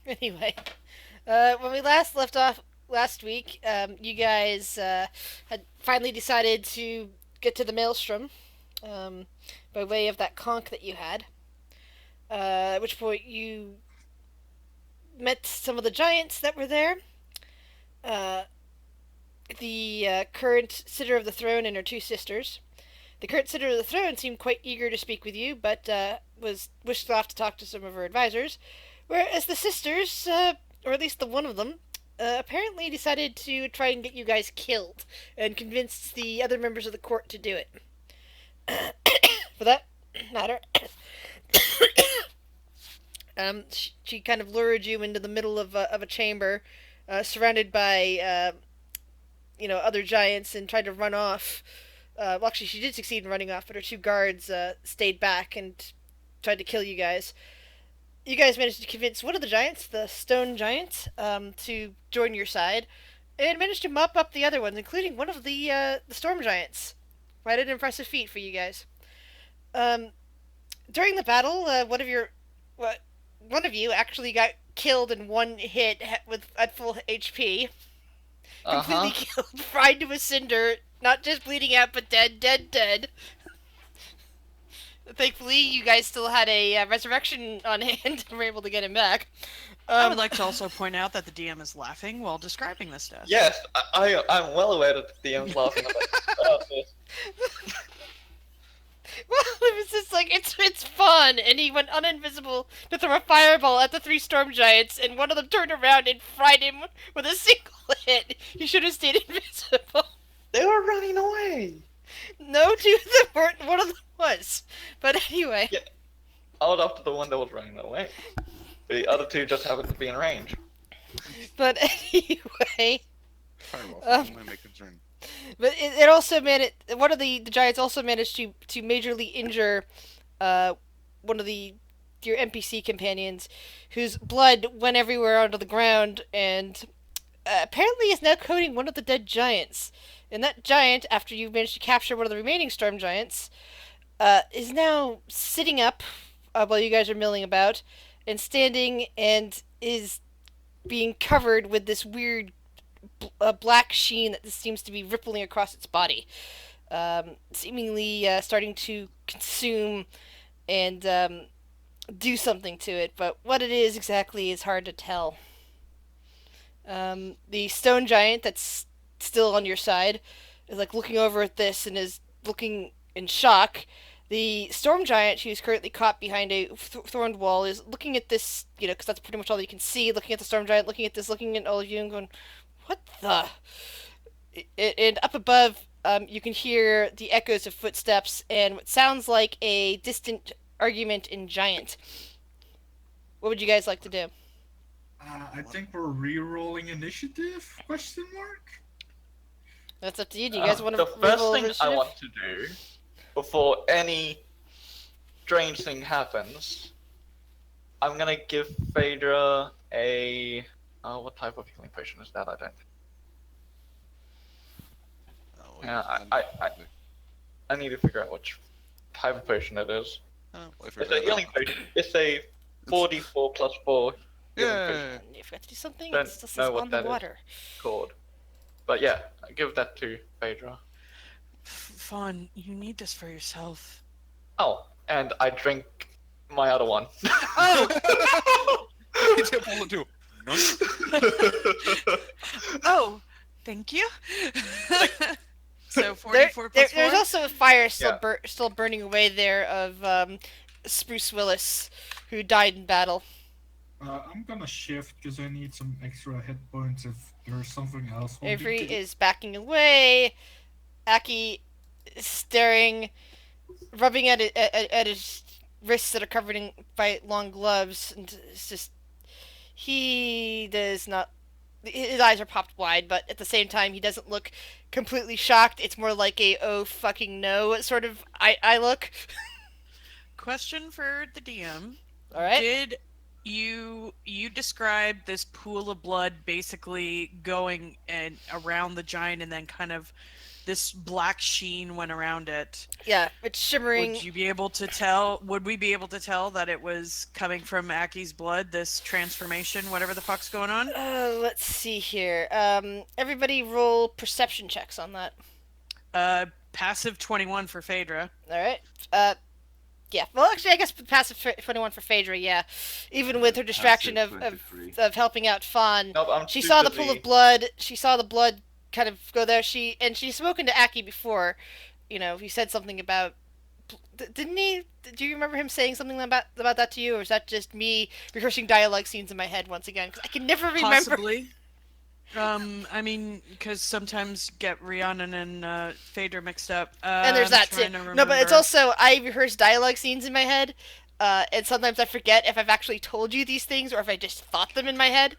Anyway, when we last left off last week, you guys had finally decided to get to the Maelstrom um, by way of that conch that you had. At which point you met some of the giants that were there. Uh, the current sitter of the throne and her two sisters. The current sitter of the throne seemed quite eager to speak with you, but was wished off to talk to some of her advisors. Whereas the sisters, or at least the one of them, apparently decided to try and get you guys killed, and convinced the other members of the court to do it. For that matter, she kind of lured you into the middle of a chamber, surrounded by other giants, and tried to run off. Well, actually, she did succeed in running off, but her two guards stayed back and tried to kill you guys. You guys managed to convince one of the giants, the stone giant, to join your side, and managed to mop up the other ones, including one of the storm giants. Quite an impressive feat for you guys. Um, During the battle, one of you actually got killed in one hit with at full HP, completely Uh-huh. killed, fried to a cinder, not just bleeding out, but dead, dead, dead. Thankfully, you guys still had a resurrection on hand and were able to get him back. I would Um, like to also point out that the DM is laughing while describing this death. Yes, I'm well aware that the DM's laughing about this. well, it was just like it's fun, and he went uninvisible to throw a fireball at the three storm giants, and one of them turned around and fried him with a single hit. He should have stayed invisible. They were running away. No, two of them weren't. One of them was. But anyway, Yeah, I was after the one that was running away. The other two just happened to be in range. but anyway, Firewall um, from my concern. but it also managed. One of the giants also managed to majorly injure uh, one of your NPC companions, whose blood went everywhere onto the ground, and apparently is now coating one of the dead giants. And that giant, after you managed to capture one of the remaining storm giants, is now sitting up while you guys are milling about, and standing, and is being covered with this weird black sheen that seems to be rippling across its body, seemingly starting to consume and do something to it. But what it is exactly is hard to tell. The stone giant that's still on your side is like looking over at this and is looking in shock. The storm giant, who's currently caught behind a thorned wall, is looking at this, because that's pretty much all you can see. Looking at the storm giant, looking at this, looking at all of you, and going, "What the?" And up above, you can hear the echoes of footsteps and what sounds like a distant argument in giant. What would you guys like to do? I think we're re-rolling initiative? Question mark. That's up to you. Do you guys want to The first roll thing I initiative? want to do, before any strange thing happens, I'm gonna give Phaedra a... what type of healing potion is that? I don't... Oh, Yeah, wait, I need to figure out which type of potion it is. wait for It's a healing potion. It's a 4d4 plus 4 healing potion Yeah. You forgot to do something? Don't It still says know what on the that is. water. called. But yeah, I give that to Phaedra. Fawn, you need this for yourself. Oh, and I drink my other one. Oh! It's a bullet too. No. Oh, thank you. So 44 plus 4? There's also a fire Yeah. still burning away there of Spruce Willis, who died in battle. I'm gonna shift because I need some extra hit points if there's something else. holding Avery to- is backing away. Aki is staring, rubbing at his wrists that are covered by long gloves, and it's just he does not. His eyes are popped wide, but at the same time, he doesn't look completely shocked. It's more like a "oh fucking no" sort of I look. Question for the DM. All right. Did you describe this pool of blood basically going and around the giant and then kind of this black sheen went around it. Yeah, it's shimmering. Would you be able to tell? Would we be able to tell that it was coming from Aki's blood? This transformation, whatever the fuck's going on. Let's see here. Everybody roll perception checks on that. Passive 21 for Phaedra. All right. Yeah. Well, actually, I guess passive 21 for Phaedra. Yeah. Even with her distraction Passive of 23. helping out Fawn, Nope, I'm she too saw the busy. pool of blood. She saw the blood kind of go there. She's spoken to Aki before. You know, he said something about. Didn't he? Do you remember him saying something about that to you, or is that just me rehearsing dialogue scenes in my head once again? Because I can never remember. Possibly. I mean, because sometimes get Rhiannon and Phaedra mixed up. And there's I'm that too. trying to No, but it's remember. also I rehearse dialogue scenes in my head, and sometimes I forget if I've actually told you these things or if I just thought them in my head.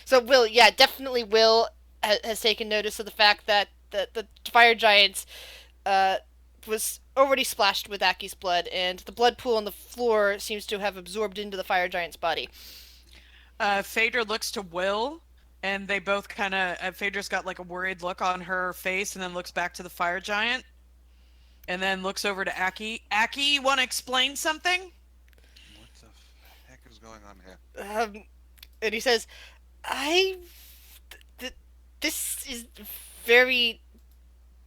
So Will, yeah, definitely Will has taken notice of the fact that the fire giant was already splashed with Aki's blood, and the blood pool on the floor seems to have absorbed into the fire giant's body. Phaedra looks to Will, and they both kind of. Phaedra's got like a worried look on her face, and then looks back to the fire giant, and then looks over to Aki. Aki, you want to explain something? What the heck is going on here? And he says, this is very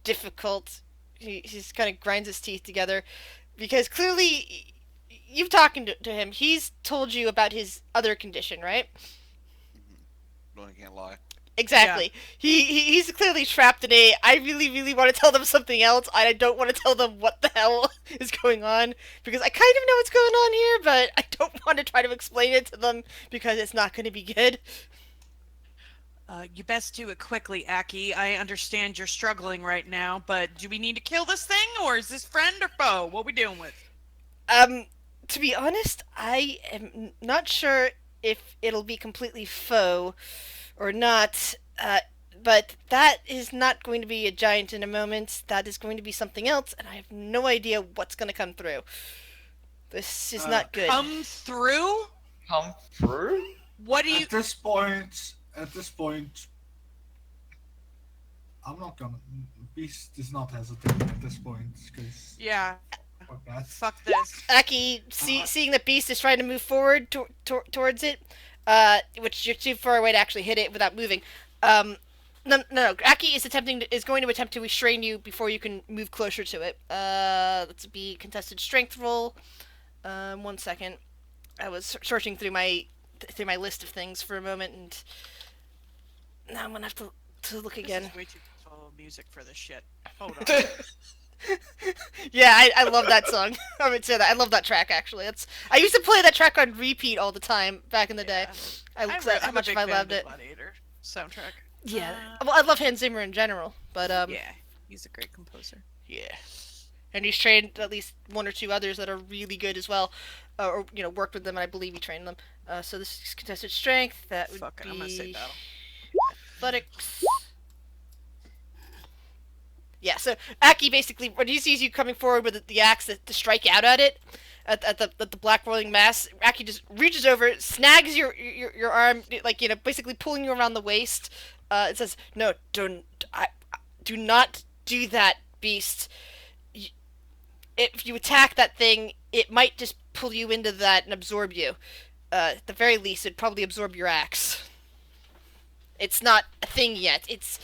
difficult. He's kind of grinds his teeth together because clearly you've talking to him. He's told you about his other condition, right? No, I can't lie. Exactly. He's clearly trapped in a. I really want to tell them something else. I don't want to tell them what the hell is going on because I kind of know what's going on here, but I don't want to try to explain it to them because it's not going to be good. You best do it quickly, Aki. I understand you're struggling right now, but do we need to kill this thing, or is this friend or foe? What we doing with? To be honest, I am not sure if it'll be completely foe or not. But that is not going to be a giant in a moment. That is going to be something else, and I have no idea what's going to come through. This is not good. Come through? Come through? What do you? At this point, I'm not gonna. Beast is not hesitating at this point because Yeah. fuck that. Fuck this. Aki, seeing the beast is trying to move forward towards it, which you're too far away to actually hit it without moving. No. Aki is going to attempt to restrain you before you can move closer to it. Let's be contested strength roll. 1 second. I was searching through my list of things for a moment, and now I'm gonna have to look again. This is way too full music for this shit. Hold on. Yeah, I love that song. I would say that. I love that track, actually. I used to play that track on repeat all the time back in the day. I'm How much a big I fan loved of it. the Gladiator soundtrack. Yeah. Well, I love Hans Zimmer in general, but Yeah, he's a great composer. yeah. And he's trained at least one or two others that are really good as well, or worked with them, and I believe he trained them. So this is contested strength. That would Fuck, be I'm gonna say battle. athletics. Yeah, so Aki basically, when he sees you coming forward with the axe to strike out at it, at the black rolling mass, Aki just reaches over, snags your arm, basically pulling you around the waist. It says, "No, do not do that, beast. If you attack that thing, it might just pull you into that and absorb you. At the very least, it'd probably absorb your axe. It's not a thing yet. It's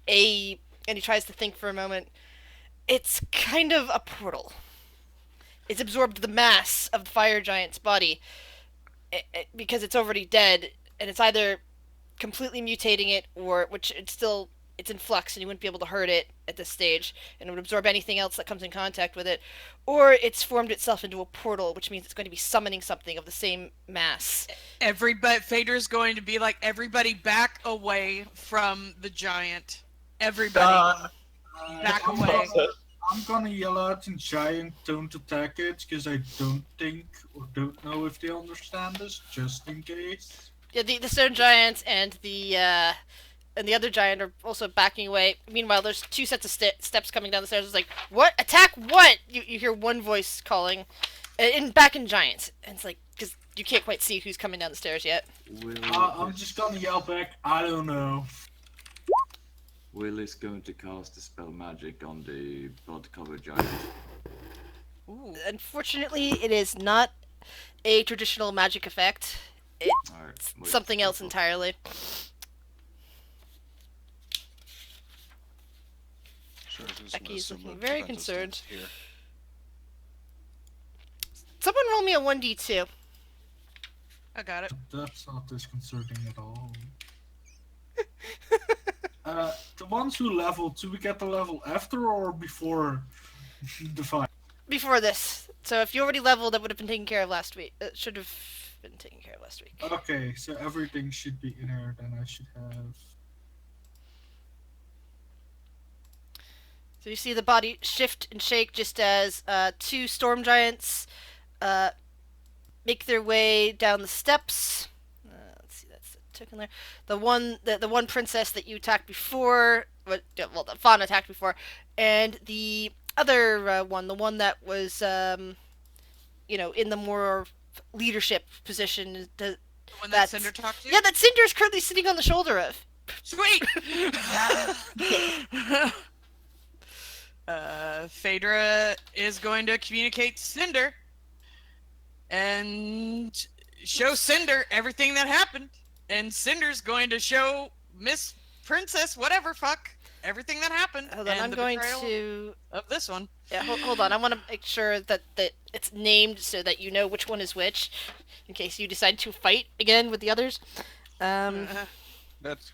a..." And he tries to think for a moment. It's kind of a portal. It's absorbed the mass of the fire giant's body because it's already dead, and it's either completely mutating it, or which it's in flux, and you wouldn't be able to hurt it at this stage, and it would absorb anything else that comes in contact with it, or it's formed itself into a portal, which means it's going to be summoning something of the same mass. Phaedra's going to be like, everybody back away from the giant. Everybody back away. I'm gonna yell out in giant, don't attack it, because I don't think or don't know if they understand this, just in case. Yeah, the stone giant and the other giant are also backing away. Meanwhile, there's two sets of steps coming down the stairs. It's like, what? Attack what? You hear one voice calling, back in giant. And it's like, because you can't quite see who's coming down the stairs yet. I'm just gonna yell back, I don't know. Will is going to cast a spell magic on the blood-covered giant. Ooh. Unfortunately, it is not a traditional magic effect. It's Alright, something else entirely. Sure, there's Becky is some looking very defensive concerned. stance Here. Someone roll me a 1d2. I got it. That's not disconcerting at all. The ones who leveled, do we get the level after or before the fight? Before this. So if you already leveled, that would have been taken care of last week. It should have been taken care of last week. Okay, so everything should be in here, then I should have... So you see the body shift and shake just as two storm giants make their way down the steps. Let's see, that's the token there. The one princess that you attacked before, well, that Fawn attacked before, and the other one, the one that was, in the more leadership position. The one that That's- Cinder talked to? Yeah, that Cinder is currently sitting on the shoulder of. Sweet! Phaedra is going to communicate to Cinder and show Cinder everything that happened. And Cinder's going to show Miss Princess, whatever fuck, everything that happened. Hold on, and I'm the going betrayal to... of this one. Yeah, hold on. I want to make sure that it's named so that you know which one is which, in case you decide to fight again with the others. That's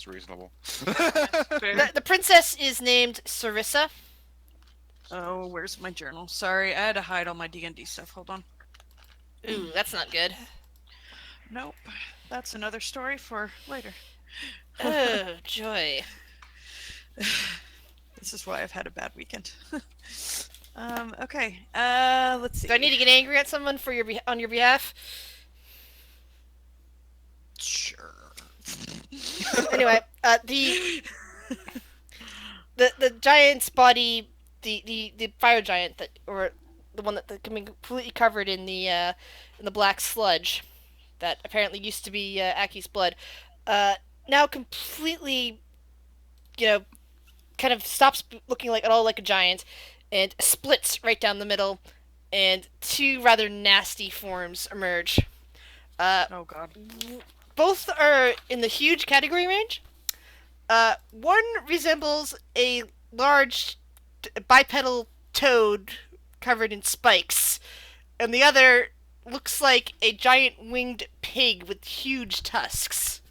reasonable. The princess is named Sarissa. Oh, where's my journal? Sorry, I had to hide all my D&D stuff. Hold on. Ooh, that's not good. Nope. That's another story for later. Oh, joy. This is why I've had a bad weekend. Okay. Let's see. Do I need to get angry at someone for on your behalf? Sure. Anyway, the giant's body, the fire giant or the one that can be completely covered in the black sludge that apparently used to be Aki's blood, now completely, kind of stops looking at all like a giant and splits right down the middle, and two rather nasty forms emerge. Oh god. Both are in the huge category range. One resembles a large bipedal toad covered in spikes, and the other looks like a giant winged pig with huge tusks.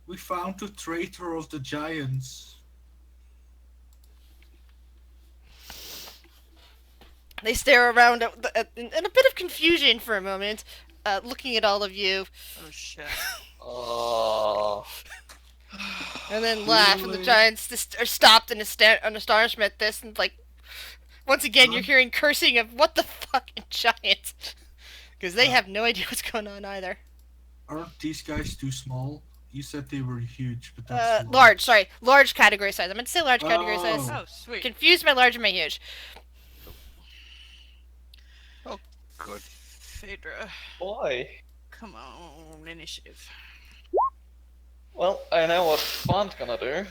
We found the traitor of the giants. They stare around in a bit of confusion for a moment, looking at all of you, Oh shit. Oh. and then laugh. And the giants just are stopped in astonishment at this, and once again, you're hearing cursing of what the fucking giants, because they have no idea what's going on either. Aren't these guys too small? You said they were huge, but that's Large. Sorry, large category size. I meant to say large category Oh. size. Oh sweet. Confused my large and my huge. Good. Phaedra, Boy. come on, initiative. Well, I know what Fawn's gonna do.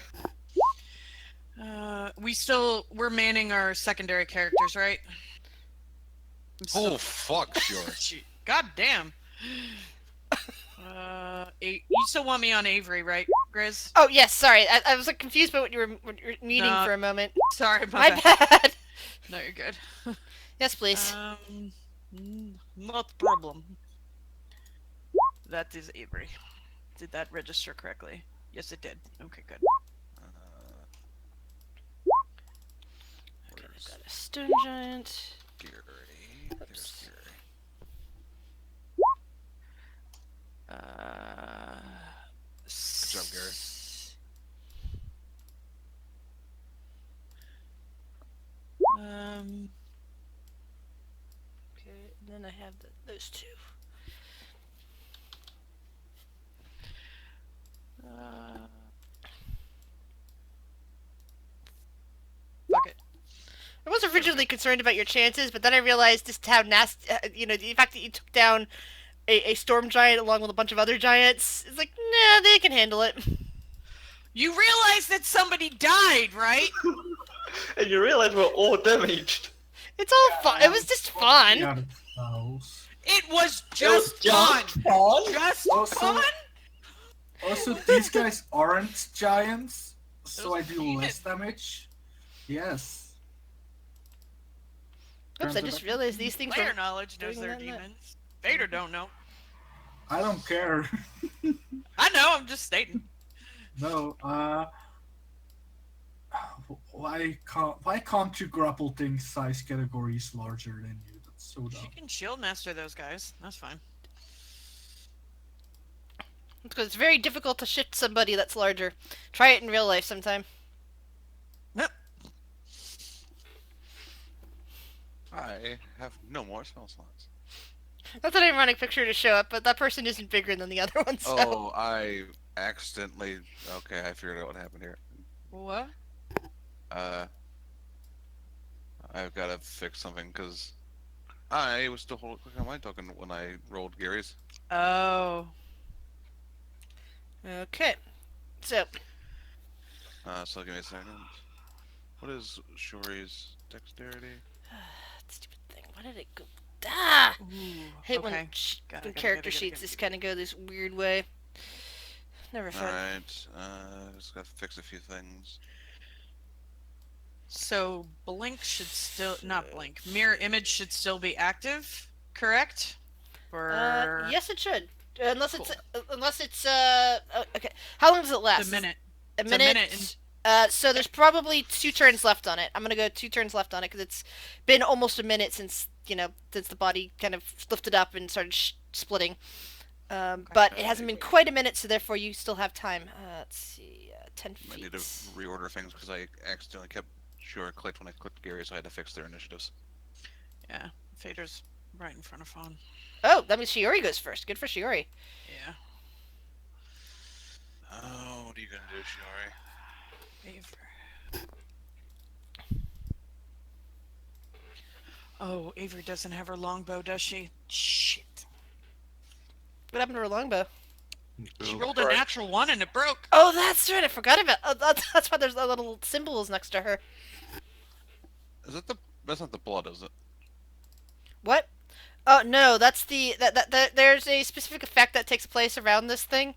We're manning our secondary characters, right? Oh fuck, sure. God damn. You still want me on Avery, right, Grizz? Oh yes, sorry. I was confused by what you were needing No. for a moment. Sorry, My bad. bad. No, you're good. Yes, please. Not problem. That is Avery. Did that register correctly? Yes, it did. Okay, good. Okay, I've got a stone giant. Gary. There's Gary. Good job, Gary. Okay, and then I have those two. Fuck it. I was originally concerned about your chances, but then I realized just how nasty, the fact that you took down a storm giant along with a bunch of other giants. It's like, nah, they can handle it. You realize that somebody died, right? And you realize we're all damaged. It's all fun. It was just fun. Yeah, the fouls. It was It was just fun. fun. Just Also- fun. Also, these guys aren't giants, so I do Those less damage. Yes. Oops, I just realized these things Player were... knowledge knows doing their that. demons. Vader don't know. I don't care. I know. I'm just stating. No, why can't you grapple things size categories larger than you? That's so dumb. You can shield master those guys. That's fine. Because it's very difficult to shift somebody that's larger. Try it in real life sometime. Yep. I have no more spell slots. That's an ironic picture to show up, but that person isn't bigger than the other one, so... Oh, I accidentally. Okay, I figured out what happened here. What? I've got to fix something because I was still holding click on my token when I rolled Gary's. Oh. Okay. So, So give me a second. What is Shori's dexterity? stupid thing. Why did it go? Ah! Ooh. Hate Okay. when, Got it, when got it, character got it, sheets got it. just kind of go this weird way. Never fun. Alright, just got to fix a few things. So blink should still not blink. Mirror image should still be active, correct? Or Yes, it should. Unless Cool. it's okay. How long does it last? a minute. A It's a minute. minute So there's probably 2 turns left on it. I'm gonna go 2 turns left on it because it's been almost a minute since since the body kind of lifted up and started splitting. But it hasn't been quite a minute, so therefore you still have time. Let's see, 10 I feet. need to reorder things because I accidentally kept Shori clicked when I clicked Gary, so I had to fix their initiatives. Yeah, Fader's right in front of Fawn. Oh, that means Shiori goes first. Good for Shiori. Yeah. Oh, what are you gonna do, Shiori? Avery. Oh, Avery doesn't have her longbow, does she? Shit. What happened to her longbow? She rolled a Right. natural 1 and it broke. Oh, that's right. I forgot about. Oh, that's why there's a little symbols next to her. Is that the? That's not the blood, is it? What? Oh no, that's the that there's a specific effect that takes place around this thing.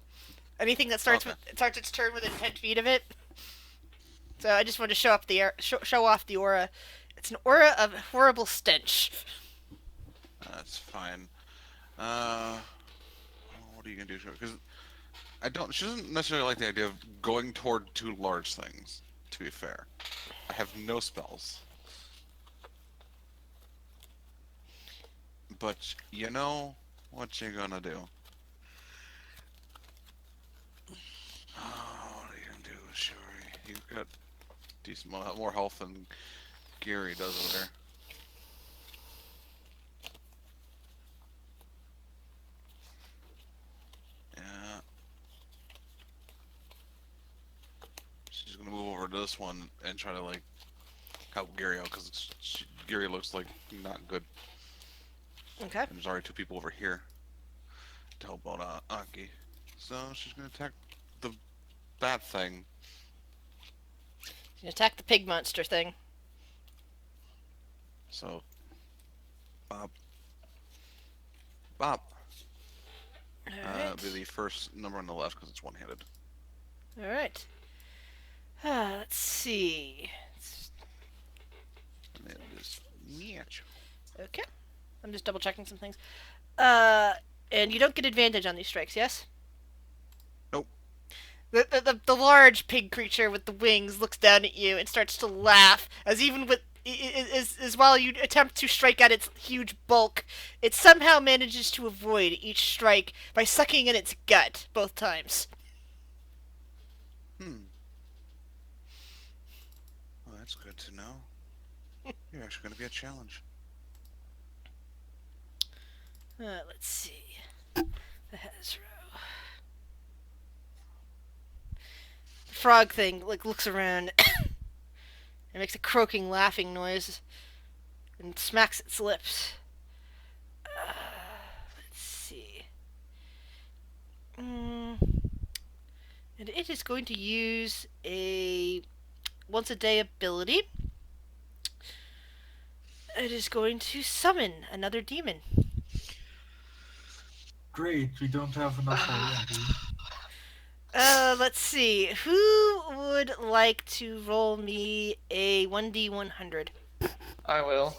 Anything that starts Okay. with starts its turn within 10 feet of it. So I just wanted to show up the show off the aura. It's an aura of horrible stench. That's fine. What are you gonna do, Shori? Because I don't. She doesn't necessarily like the idea of going toward 2 large things. To be fair, I have no spells. But you know what you gonna do? Oh, what are you gonna do, Shori? You've got decent amount more health than Gary does over there. Yeah. She's gonna move over to this one and try to like help Gary out because Gary looks like not good. Okay. And there's already 2 people over here to help out Aki. So she's gonna attack that thing. You attack the pig monster thing. So Bop. Bop. Alright. Be the first number on the left because it's one-handed. Alright. Let's see. And it is Miach. Okay. I'm just double checking some things. And you don't get advantage on these strikes, yes? Nope. The large pig creature with the wings looks down at you and starts to laugh as even with is while you attempt to strike at its huge bulk, it somehow manages to avoid each strike by sucking in its gut both times. Well, that's good to know. You're actually going to be a challenge. Let's see. The Hezro. The frog thing looks around and makes a croaking, laughing noise and smacks its lips. Let's see. Mm, and it is going to use a once a day ability. It is going to summon another demon. Great, we don't have enough already. Let's see. Who would like to roll me a 1d100? I will.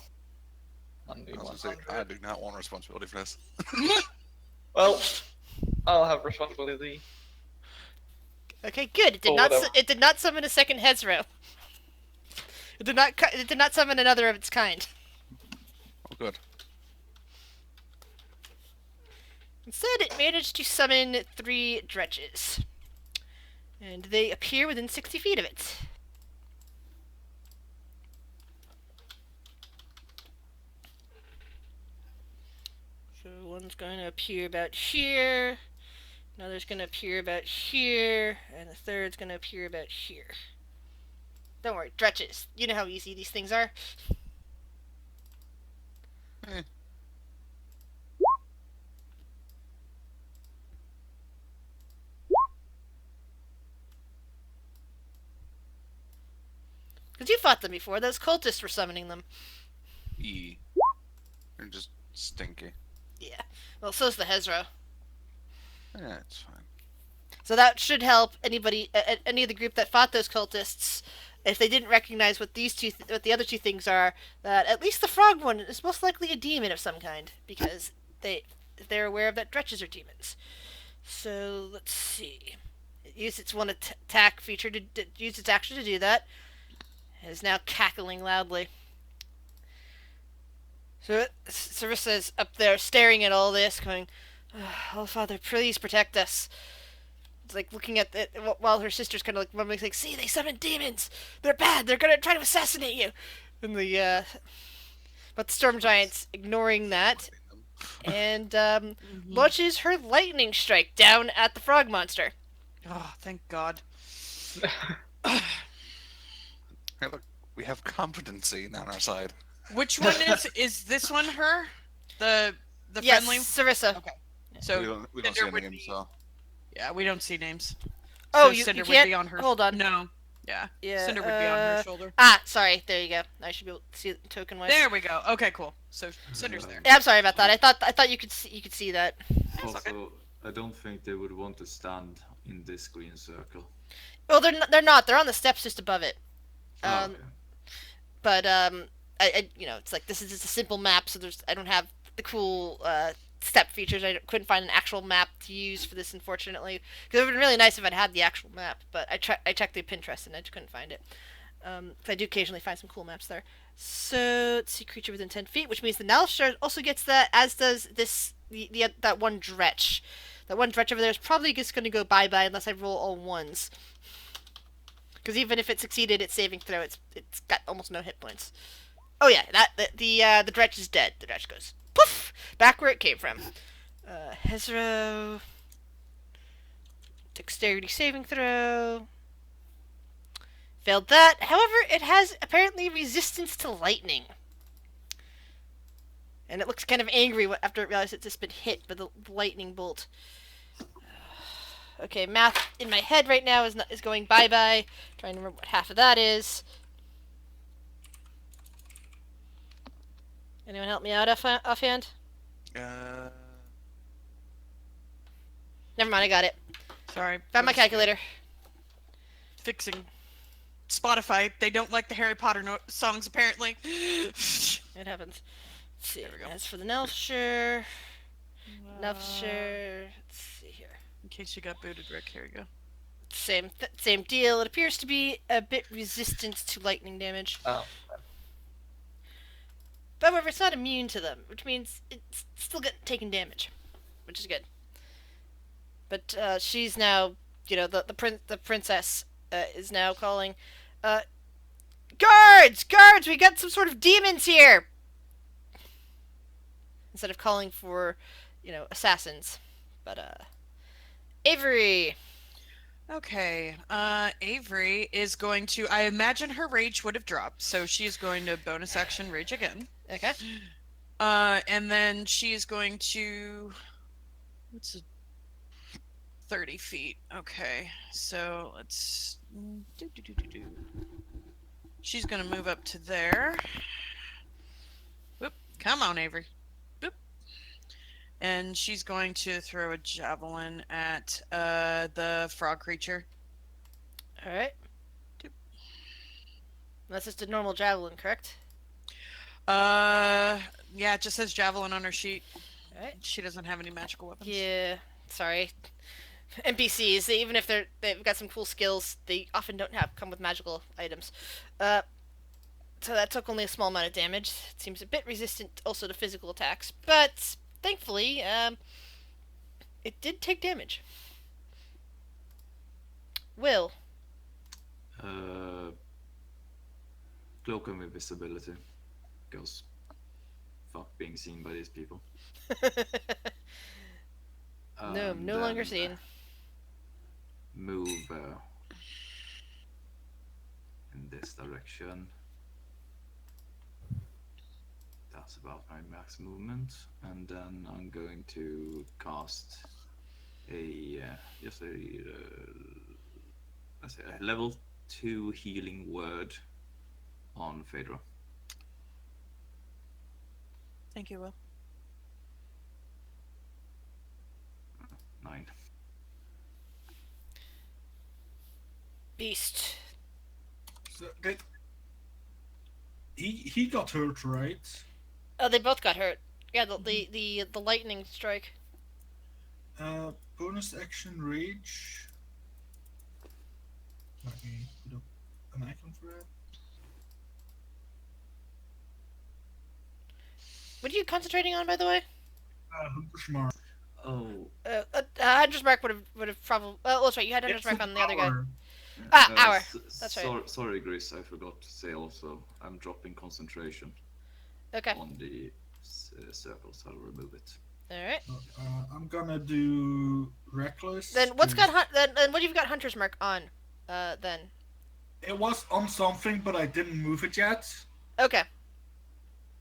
I was gonna say, I do not want responsibility for this. Well, I'll have responsibility. Okay, good. It did Oh, not. whatever. It did not summon a second Hezro. It did not. It did not summon another of its kind. Oh, good. Instead, it managed to summon 3 dredges, and they appear within 60 feet of it. So one's going to appear about here, another's going to appear about here, and the third's going to appear about here. Don't worry, dredges. You know how easy these things are. Eh. Because you fought them before. Those cultists were summoning them. E. They're just stinky. Yeah. Well, so's the Hezro. Yeah, it's fine. So that should help anybody, any of the group that fought those cultists, if they didn't recognize what what the other two things are. That at least the frog one is most likely a demon of some kind, because they're aware of that dredges are demons. So let's see. It used its one attack feature to use its action to do that. It is now cackling loudly. So Sarissa is up there staring at all this, going, "Oh, Father, please protect us." It's like looking at it while her sister's kind of like mumbling, like, "See, they summoned demons. They're bad. They're gonna try to assassinate you." And but the storm giant's ignoring that and launches her lightning strike down at the frog monster. Oh, thank God. Hey, look, we have competency on our side. Which one is this one her? The Yes, friendly? Sarissa. Okay. So we don't see Cinder would any names, be- so. Yeah, we don't see names. Oh, So you Cinder can't? would be on her. Hold on. No. Yeah. Yeah, Cinder would be on her shoulder. Ah, sorry. There you go. I should be able to see it token wise. There we go. Okay, cool. So Cinder's there. Yeah, I'm sorry about that. I thought you could see that. Also, I don't think they would want to stand in this green circle. Well, they're not. They're on the steps just above it. Oh, okay. But I it's like this is just a simple map, so I don't have the cool step features. I couldn't find an actual map to use for this, unfortunately. Because it would have been really nice if I'd had the actual map, but I checked the Pinterest and I just couldn't find it. I do occasionally find some cool maps there. So let's see, creature within 10 feet, which means the Nalshard also gets that, as does that one dretch. That one dretch over there is probably just going to go bye-bye unless I roll all ones. Because even if it succeeded its saving throw, it's got almost no hit points. Oh yeah, the dretch is dead. The dretch goes poof back where it came from. Hezro, dexterity saving throw. Failed that. However, it has apparently resistance to lightning. And it looks kind of angry after it realizes it's just been hit by the lightning bolt. Okay, math in my head right now is going bye-bye. Trying to remember what half of that is. Anyone help me out offhand? Never mind, I got it. Sorry. Found my calculator. Fixing Spotify. They don't like the Harry Potter songs, apparently. It happens. Let's see. There we go. As for the Nelfshire, let's see here. In case you got booted, Rick, here you go. Same deal. It appears to be a bit resistant to lightning damage. Oh. However, it's not immune to them, which means it's still taking damage, which is good. But she's now, the princess is now calling, guards! Guards! We got some sort of demons here! Instead of calling for, assassins. But, Avery! Okay, Avery is going to, I imagine her rage would have dropped, so she's going to bonus action rage again. Okay. And then she is going to, 30 feet. Okay, so let's. She's gonna move up to there. Whoop! Come on, Avery. Boop. And she's going to throw a javelin at the frog creature. All right. That's just a normal javelin, correct? Yeah, it just says javelin on her sheet. All right. She doesn't have any magical weapons. Yeah. Sorry. NPCs, even if they've got some cool skills, they often don't come with magical items. So that took only a small amount of damage. It seems a bit resistant also to physical attacks, but thankfully, it did take damage. Will. Cloak of invisibility. Because fuck being seen by these people. No longer seen. Move in this direction. That's about my max movement, and then I'm going to cast a let's say a level 2 healing word on Phaedra. Thank you, Will. 9. Beast. So he got hurt, right? Oh, they both got hurt. Yeah, the lightning strike. Bonus action rage. Let me put up an icon for that. What are you concentrating on, by the way? Hunter's Mark. Oh, Hunter's Mark would have probably. Oh, that's right. You had Hunter's It's Mark an on the other guy. hour. Hour. That's right. Sorry, Gris. I forgot to say also. I'm dropping concentration Okay. on the circles. I'll remove it. All right. I'm gonna do reckless. Then what's got then what have you got Hunter's Mark on? Then. It was on something, but I didn't move it yet. Okay.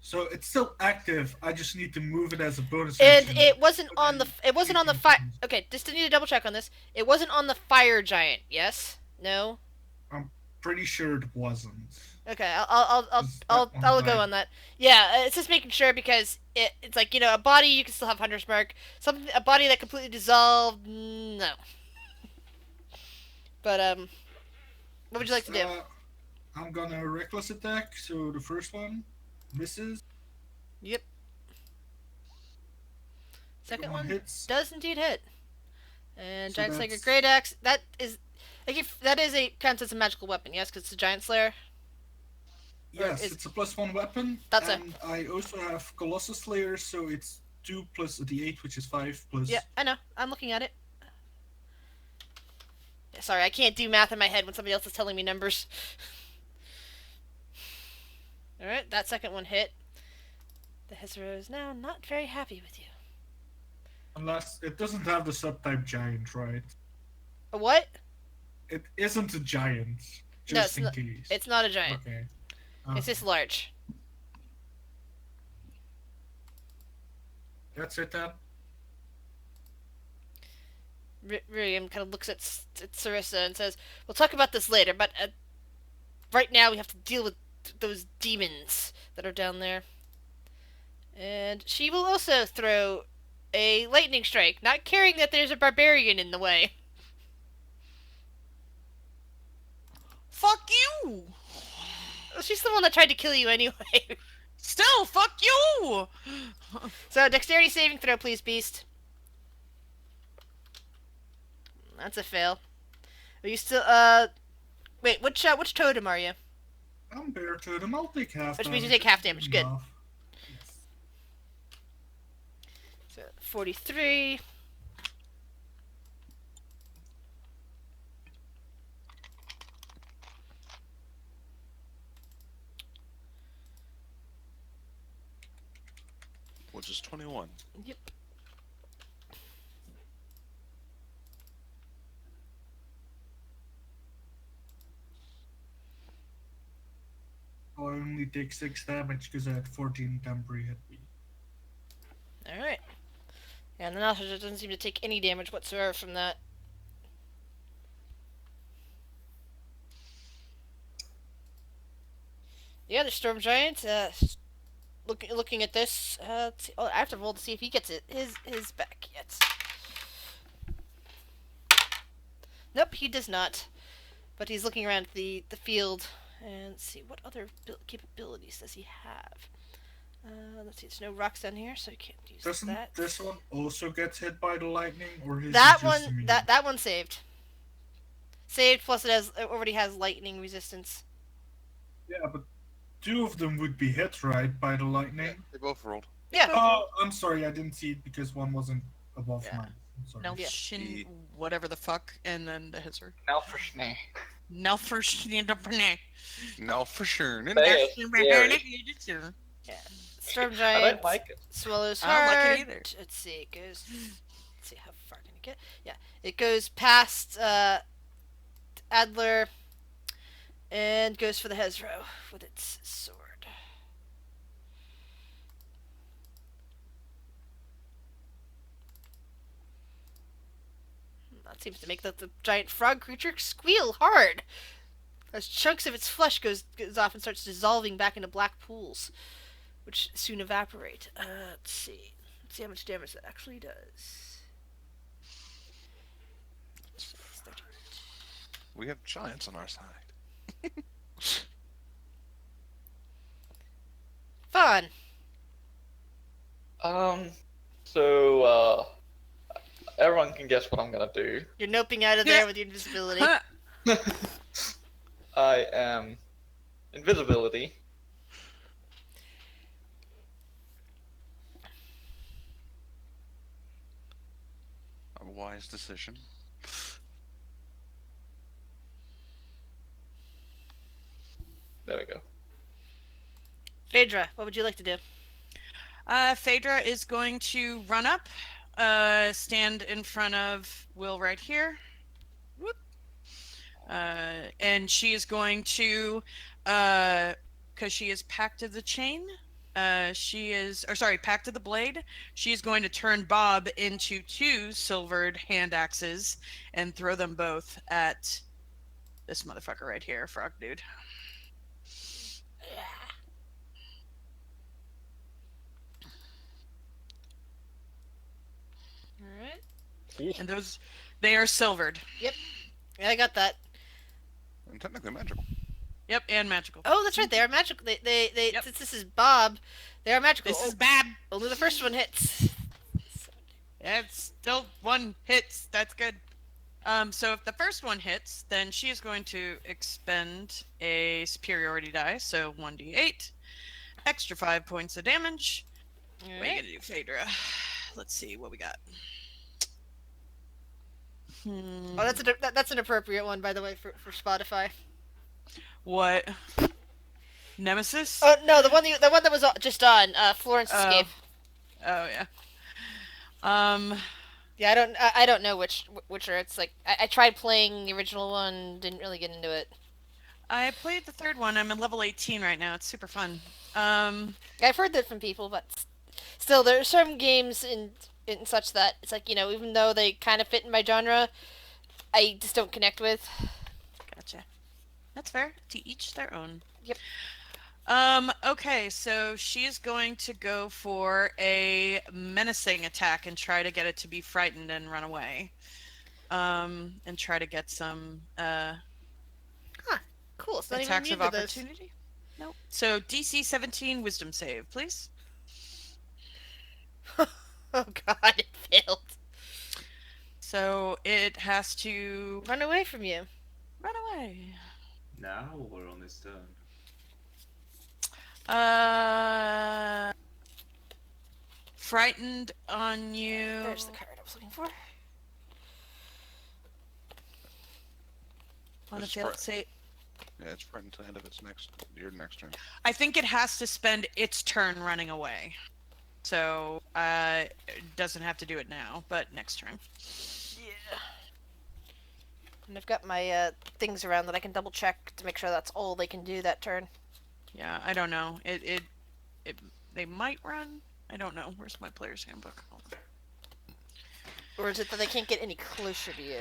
So it's still active. I just need to move it as a bonus And action. it wasn't on the fire. Okay, just need to double check on this. It wasn't on the fire giant. Yes. No. I'm pretty sure it wasn't. Okay, I'll Is that one go died? on that. Yeah, it's just making sure because it's like a body you can still have Hunter's Mark. A body that completely dissolved, no. But what would you like to do? I'm gonna reckless attack. So the first one misses. Yep. Second one hits. does indeed hit. And So Giant Slayer that's- Great Axe. That is, counts as a magical weapon. Yes, because it's a Giant Slayer. Yes, is- it's a +1 weapon. That's it. and I also have Colossus Slayer, so it's 2 plus a d8, which is 5 plus. Yeah, I know. I'm looking at it. Yeah, sorry, I can't do math in my head when somebody else is telling me numbers. Alright, that second one hit. The Hezro is now not very happy with you. Unless it doesn't have the subtype giant, right? A what? It isn't a giant. No, Just in not- case. It's not a giant. Okay. It's just large. That's it then. Miriam kind of looks at Sarissa and says, "We'll talk about this later, but right now we have to deal with those demons that are down there." And she will also throw a lightning strike, not caring that there's a barbarian in the way. Fuck you! She's the one that tried to kill you anyway. Still, fuck you! So, dexterity saving throw, please, beast. That's a fail. Are you still, wait, which totem are you? I'm bear totem. I'll take half Which damage. means you take half damage, good. Enough. Yes. So, 43. Which is 21. Yep. I'll only take 6 damage because I had 14 temporary hit me. Alright. And the Nausea doesn't seem to take any damage whatsoever from that. The other storm giant, looking at this. Let's see. Oh, I have to roll to see if he gets it his back yet. Nope, he does not. But he's looking around the field and let's see what other capabilities does he have. Let's see. There's no rocks down here, so he can't use Doesn't that. this one also get hit by the lightning, or is That it just one, immune? that one saved. Saved. Plus, it already has lightning resistance. Yeah, but two of them would be hit, right, by the lightning? They both rolled. Yeah. Oh, I'm sorry, I didn't see it because one wasn't above Yeah. mine. I'm sorry. No Yeah. shin, whatever the fuck, and then the Hizzer. Now for Schnee. No first No, for sure. Say it. Yeah. Storm I giant don't like it. swallows I don't like it hard. either. Let's see. It goes. Let's see how far can it get. Yeah, it goes past Adler and goes for the Hezro with its sword. That seems to make the giant frog creature squeal hard as chunks of its flesh goes off and starts dissolving back into black pools, which soon evaporate. Let's see. Let's see how much damage that actually does. We have giants on our side. Fun. So, everyone can guess what I'm gonna do. You're noping out of there with your invisibility. I am invisibility. A wise decision. There we go. Phaedra, what would you like to do? Phaedra is going to run up, stand in front of Will right here. Whoop. And she is going to, because she is Pact of the Chain, Pact of the Blade, she is going to turn Bob into 2 silvered hand axes and throw them both at this motherfucker right here, Frog Dude. Alright. And they are silvered. Yeah, I got that. And technically magical. Yep, and magical. Oh, that's right. They are magical. They Yep. Since this is Bob, they are magical. This is bad. Only the first one hits. It's still 1 hits. That's good. So if the first one hits, then she is going to expend a superiority die, so 1d8, extra 5 points of damage. What are you Alright. gonna do, Phaedra? Let's see what we got. Oh, that's an appropriate one, by the way, for Spotify. What? Nemesis? Oh no, the one that was just on Florence Oh. Escape. Oh yeah. Yeah, I don't know which are. It's like I tried playing the original one, didn't really get into it. I played the third one. I'm at level 18 right now. It's super fun. I've heard that from people, but still, there are some games in such that it's like, even though they kind of fit in my genre, I just don't connect with. Gotcha. That's fair. To each their own. Yep. Okay, so she's going to go for a menacing attack and try to get it to be frightened and run away. And try to get some Cool. It's not attacks even of immune to those. opportunity. Nope. So DC 17 wisdom save, please. Oh god, it failed. So it has to Run away from you. run away. Now or on his turn? Frightened on you. There's the card I was looking for. On a It's failed fri- save. Yeah, it's right until the end of your next turn. I think it has to spend its turn running away. So, it doesn't have to do it now, but next turn. Yeah. And I've got my things around that I can double check to make sure that's all they can do that turn. Yeah, I don't know. They might run. I don't know. Where's my player's handbook? Hold on. Or is it that they can't get any closer to you?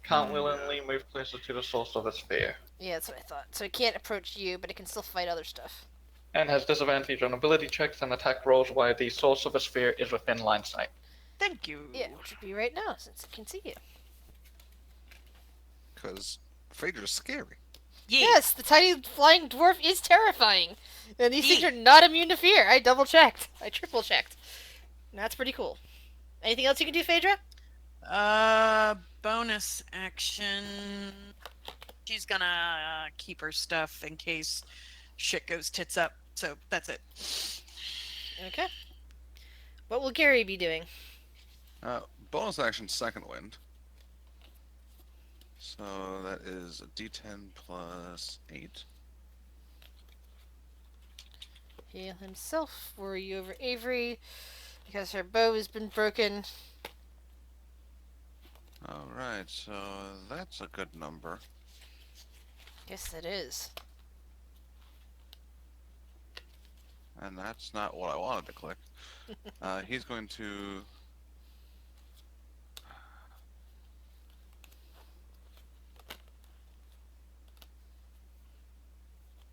can't willingly move closer to the source of its fear. Yeah, that's what I thought. So it can't approach you, but it can still fight other stuff. And has disadvantage on ability checks and attack rolls while the source of its fear is within line sight. Thank you. Yeah, which would be right now, since it can see you. Because Phaedra's scary. Yeah. Yes, the tiny flying dwarf is terrifying. And these things Yeah. are not immune to fear. I double-checked. I triple-checked. And that's pretty cool. Anything else you can do, Phaedra? Bonus action. She's gonna keep her stuff in case shit goes tits up. So that's it. Okay. What will Gary be doing? Bonus action, second wind. So that is a D10 plus 8. Heal himself. Worry over Avery. Because her bow has been broken. Alright, so that's a good number. Yes, it is. And that's not what I wanted to click. He's going to...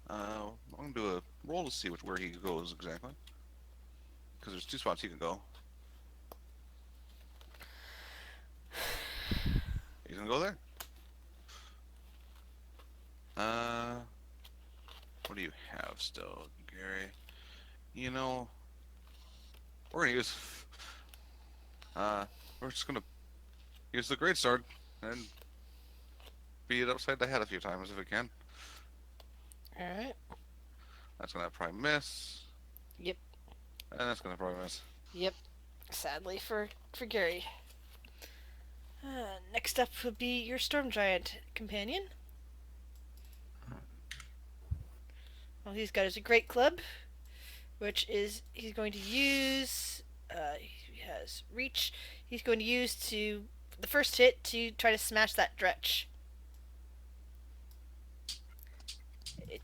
I'm going to do a roll to see where he goes exactly. Because there's 2 spots he can go. He's going to go there. What do you have still, Gary? You know, we're gonna use. We're just gonna use the great sword and beat it upside the head a few times if we can. Alright. That's gonna probably miss. Yep. And that's gonna probably miss. Yep. Sadly for Gary. Next up will be your Storm Giant companion. Well, he's got his Great Club, which is he's going to use. He has reach. He's going to use to the first hit to try to smash that dretch. It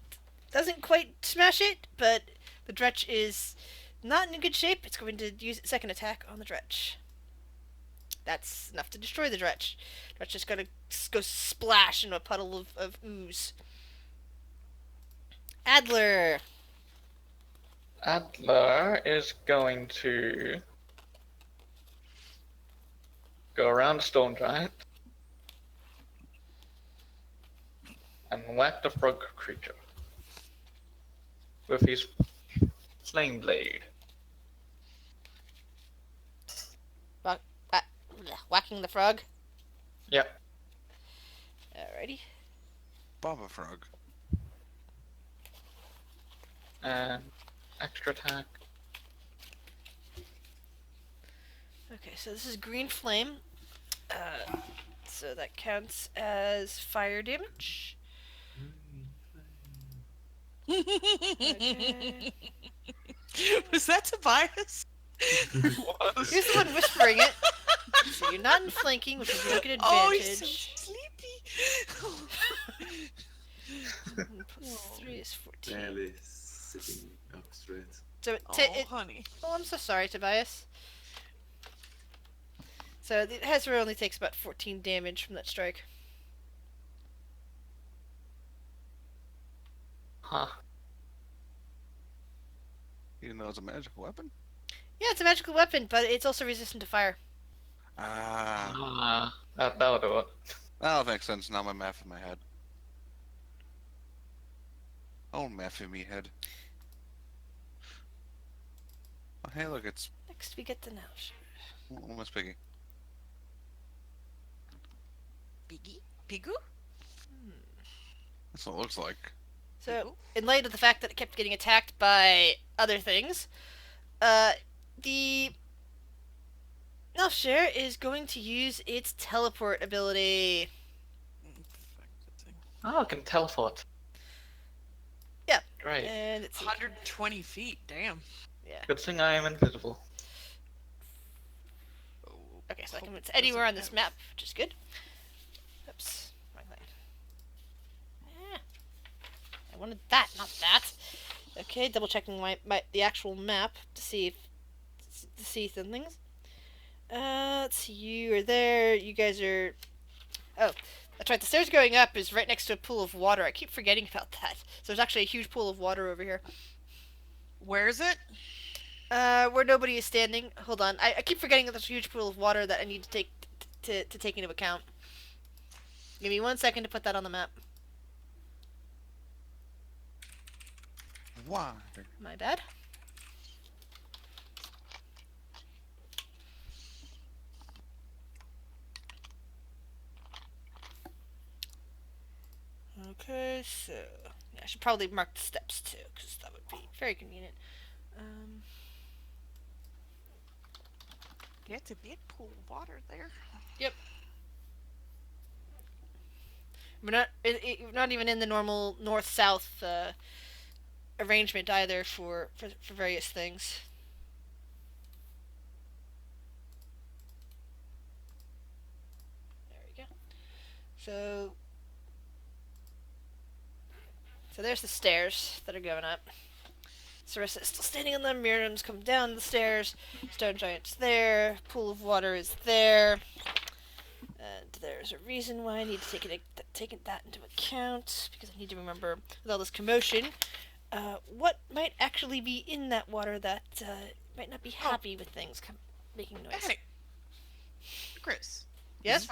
doesn't quite smash it, but the dretch is not in good shape. It's going to use its second attack on the dretch. That's enough to destroy the dretch. Dretch is going to go splash into a puddle of ooze. Adler. Adler is going to go around the Stone Giant and whack the frog creature with his flame blade. Whacking the frog. Yep. Alrighty. Baba Frog. And extra attack. Okay, so this is green flame. So that counts as fire damage. Okay. Was that Tobias? Was. He's the one whispering it. So you're not in flanking, which is a good Oh, advantage. he's so sleepy. Plus 3 is 14. Barely sitting up straight. So Oh, honey. oh, I'm so sorry, Tobias. So the Hezra only takes about 14 damage from that strike. Huh. Even though it's a magical weapon? Yeah, it's a magical weapon, but it's also resistant to fire. That'll do it. That'll make sense now. My math in my head. Oh, math in me head. Oh, hey, look, it's Next, we get the Naush. Miss Piggy. Piggy? Pigu? That's what it looks like. So, in light of the fact that it kept getting attacked by other things, the Nalshare is going to use its teleport ability. Oh, it can teleport. Yeah. Great. And it's 120 feet, damn. yeah. Good thing I am invisible. Okay, so I can move anywhere on this map, which is good. Oops, wrong thing. Yeah. I wanted that, not that. Okay, double checking the actual map to see some things. Let's see, you are there. You guys are Oh, that's right. The stairs going up is right next to a pool of water. I keep forgetting about that. So there's actually a huge pool of water over here. Where is it? Where nobody is standing. Hold on. I keep forgetting that there's a huge pool of water that I need to take to take into account. Give me 1 second to put that on the map. Water. My bad. Okay, so yeah, I should probably mark the steps too, because that would be very convenient. Yeah, it's a big pool of water there. We're not even in the normal north-south arrangement either for various things. There we go. So there's the stairs that are going up. Sarissa is still standing on them. Miriam's come down the stairs. Stone Giant's there. Pool of water is there. And there's a reason why I need to take that into account, because I need to remember, with all this commotion, what might actually be in that water that might not be happy with things making noise. Hey, Chris. Yes?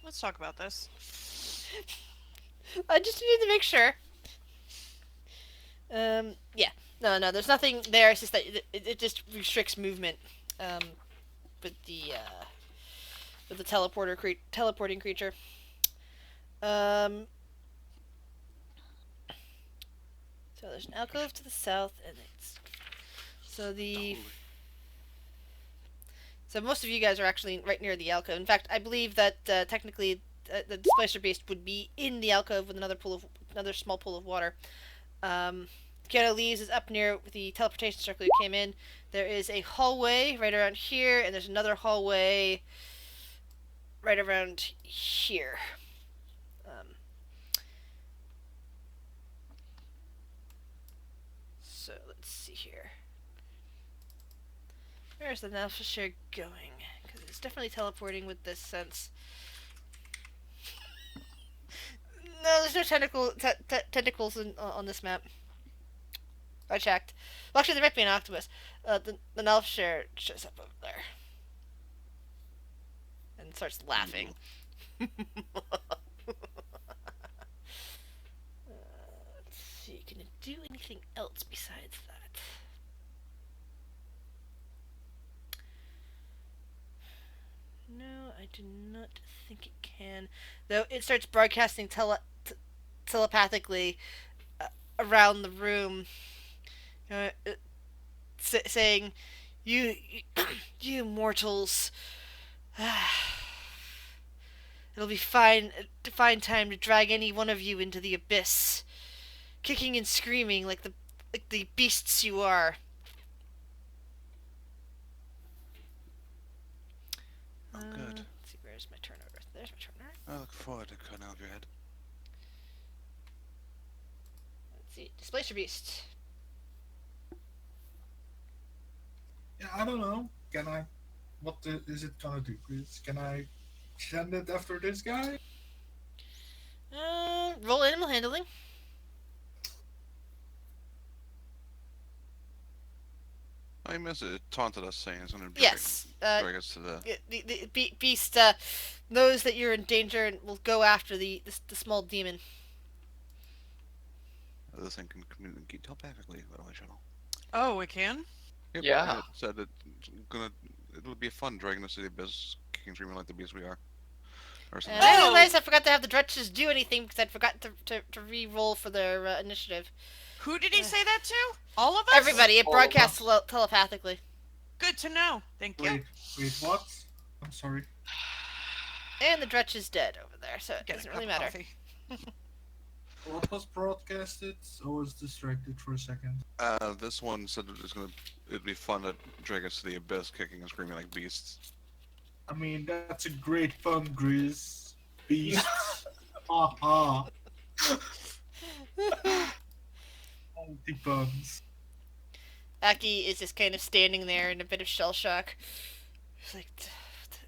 Let's talk about this. I just needed to make sure. Yeah. No, there's nothing there. It's just that it just restricts movement. With the teleporting creature. So there's an alcove to the south, and so most of you guys are actually right near the alcove. In fact, I believe that technically the Displacer Beast would be in the alcove with another small pool of water. Keanu Lee's is up near the teleportation circle you came in. There is a hallway right around here, and there's another hallway right around here. So let's see here. Where's the Nelfashire going? Because it's definitely teleporting with this sense. No, there's no tentacles on this map. I checked. Well, actually, there might be an octopus. The Nelfashire shows up over there. And starts laughing. Let's see, can it do anything else besides that? No, I do not think it can. Though it starts broadcasting telepathically around the room, saying, "You mortals, it'll be fine time to drag any one of you into the abyss, kicking and screaming like the beasts you are." Good. Let's see, where's my turnover? There's my turnover. I look forward to cutting off your head. Let's see, Displacer Beast. Yeah, I don't know. Can I? What is it gonna do, Chris? Can I send it after this guy? Roll animal handling. I miss it. It taunted us saying it's going to Yes. drag us to the... The beast knows that you're in danger and will go after the small demon. This thing can communicate telepathically, by the way, Channel. Oh, it can? Yep, Yeah. It said it'll be fun dragging us to the abyss, kicking and screaming like the beast we are. Or something. And I realized I forgot to have the Dretches do anything because I'd forgotten to re-roll for their initiative. Who did he say that to? All of us? Everybody, it All of broadcasts telepathically. Good to know. Thank you. Wait, what? I'm sorry. And the Dretch is dead over there, so it Get a doesn't cup really of matter. coffee. What was broadcasted? I was distracted for a second. This one said it'd be fun to drag us to the abyss, kicking and screaming like beasts. I mean, that's a great pun, Grizz. Beasts. Haha. Multi-puns. Aki is just kind of standing there in a bit of shell shock. He's like,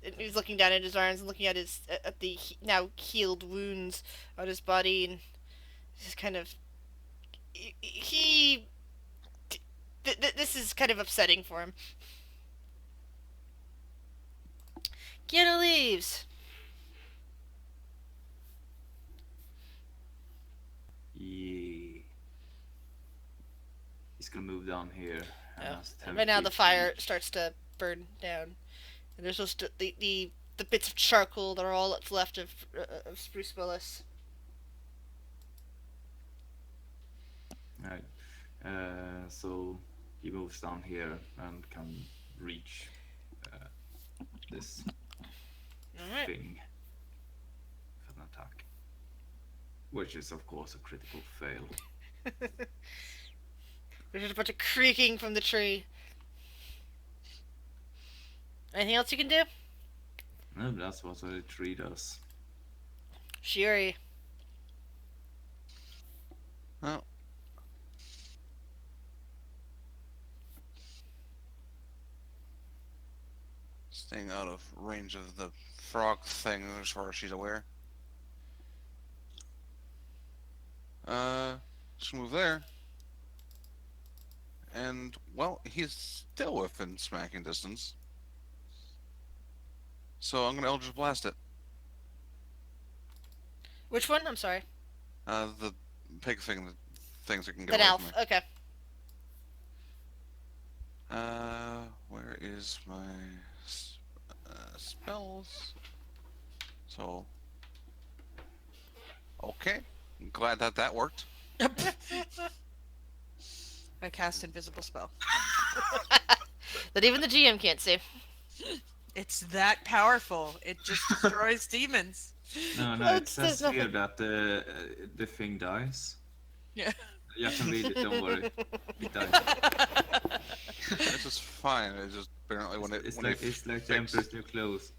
And he's looking down at his arms and looking at his at the now healed wounds on his body, and he's kind of he. This is kind of upsetting for him. Gianna leaves. Yeah. He's gonna move down here. And Oh. ask to have Right now a the deep fire drink. starts to burn down, and there's just the bits of charcoal that are all that's left of Spruce Willis. Right. So he moves down here and can reach this All right. thing for an attack. Which is, of course, a critical fail. There's just a bunch of creaking from the tree. Anything else you can do? No, that's what a tree does. Shiori. Well, staying out of range of the frog thing as far as she's aware. Just move there. And, well, he's still within smacking distance. So I'm gonna Eldritch Blast it. Which one? I'm sorry. The pig thing, the things that can get That away elf. from me. Okay. Where is my spells? So, okay. I'm glad that worked. I cast invisible spell. That even the GM can't see. It's that powerful. It just destroys demons. No, Oh, it says there's here that the thing dies. Yeah. You can read it, don't worry. It dies. This is fine. It's just apparently when It's when like they it's like the fix- Emperor's New Clothes.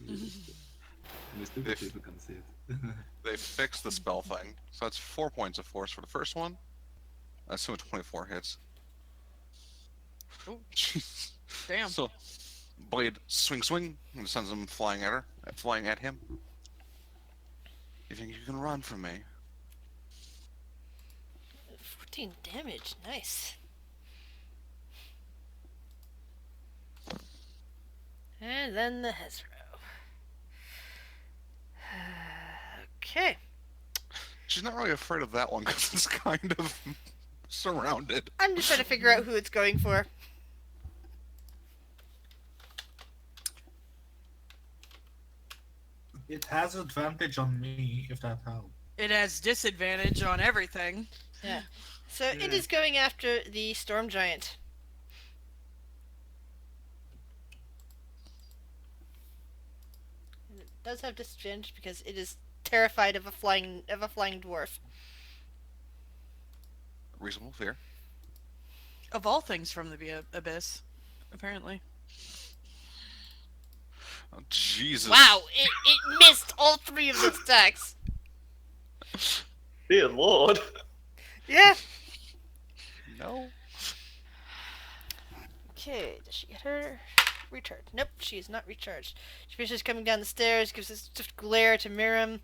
Only stupid people can see it. they fixed the spell thing. So that's 4 points of force for the first one. That's 24 hits. Ooh. Jeez. Damn. So, blade swing, and sends them flying at her, flying at him. You think you can run from me? 14 damage. Nice. And then the Hezro. Okay. She's not really afraid of that one because it's kind of surrounded. I'm just trying to figure out who it's going for. It has advantage on me, if that helps. It has disadvantage on everything. Yeah. So it Yeah. is going after the Storm Giant. And it does have disadvantage because it is terrified of a flying dwarf. Reasonable fear. Of all things from the abyss, apparently. Oh, Jesus. Wow, it missed all three of its attacks. Dear lord. Yeah. No. Okay, does she get her recharge? Nope, she is not recharged. She finishes coming down the stairs, gives this swift glare to Miriam,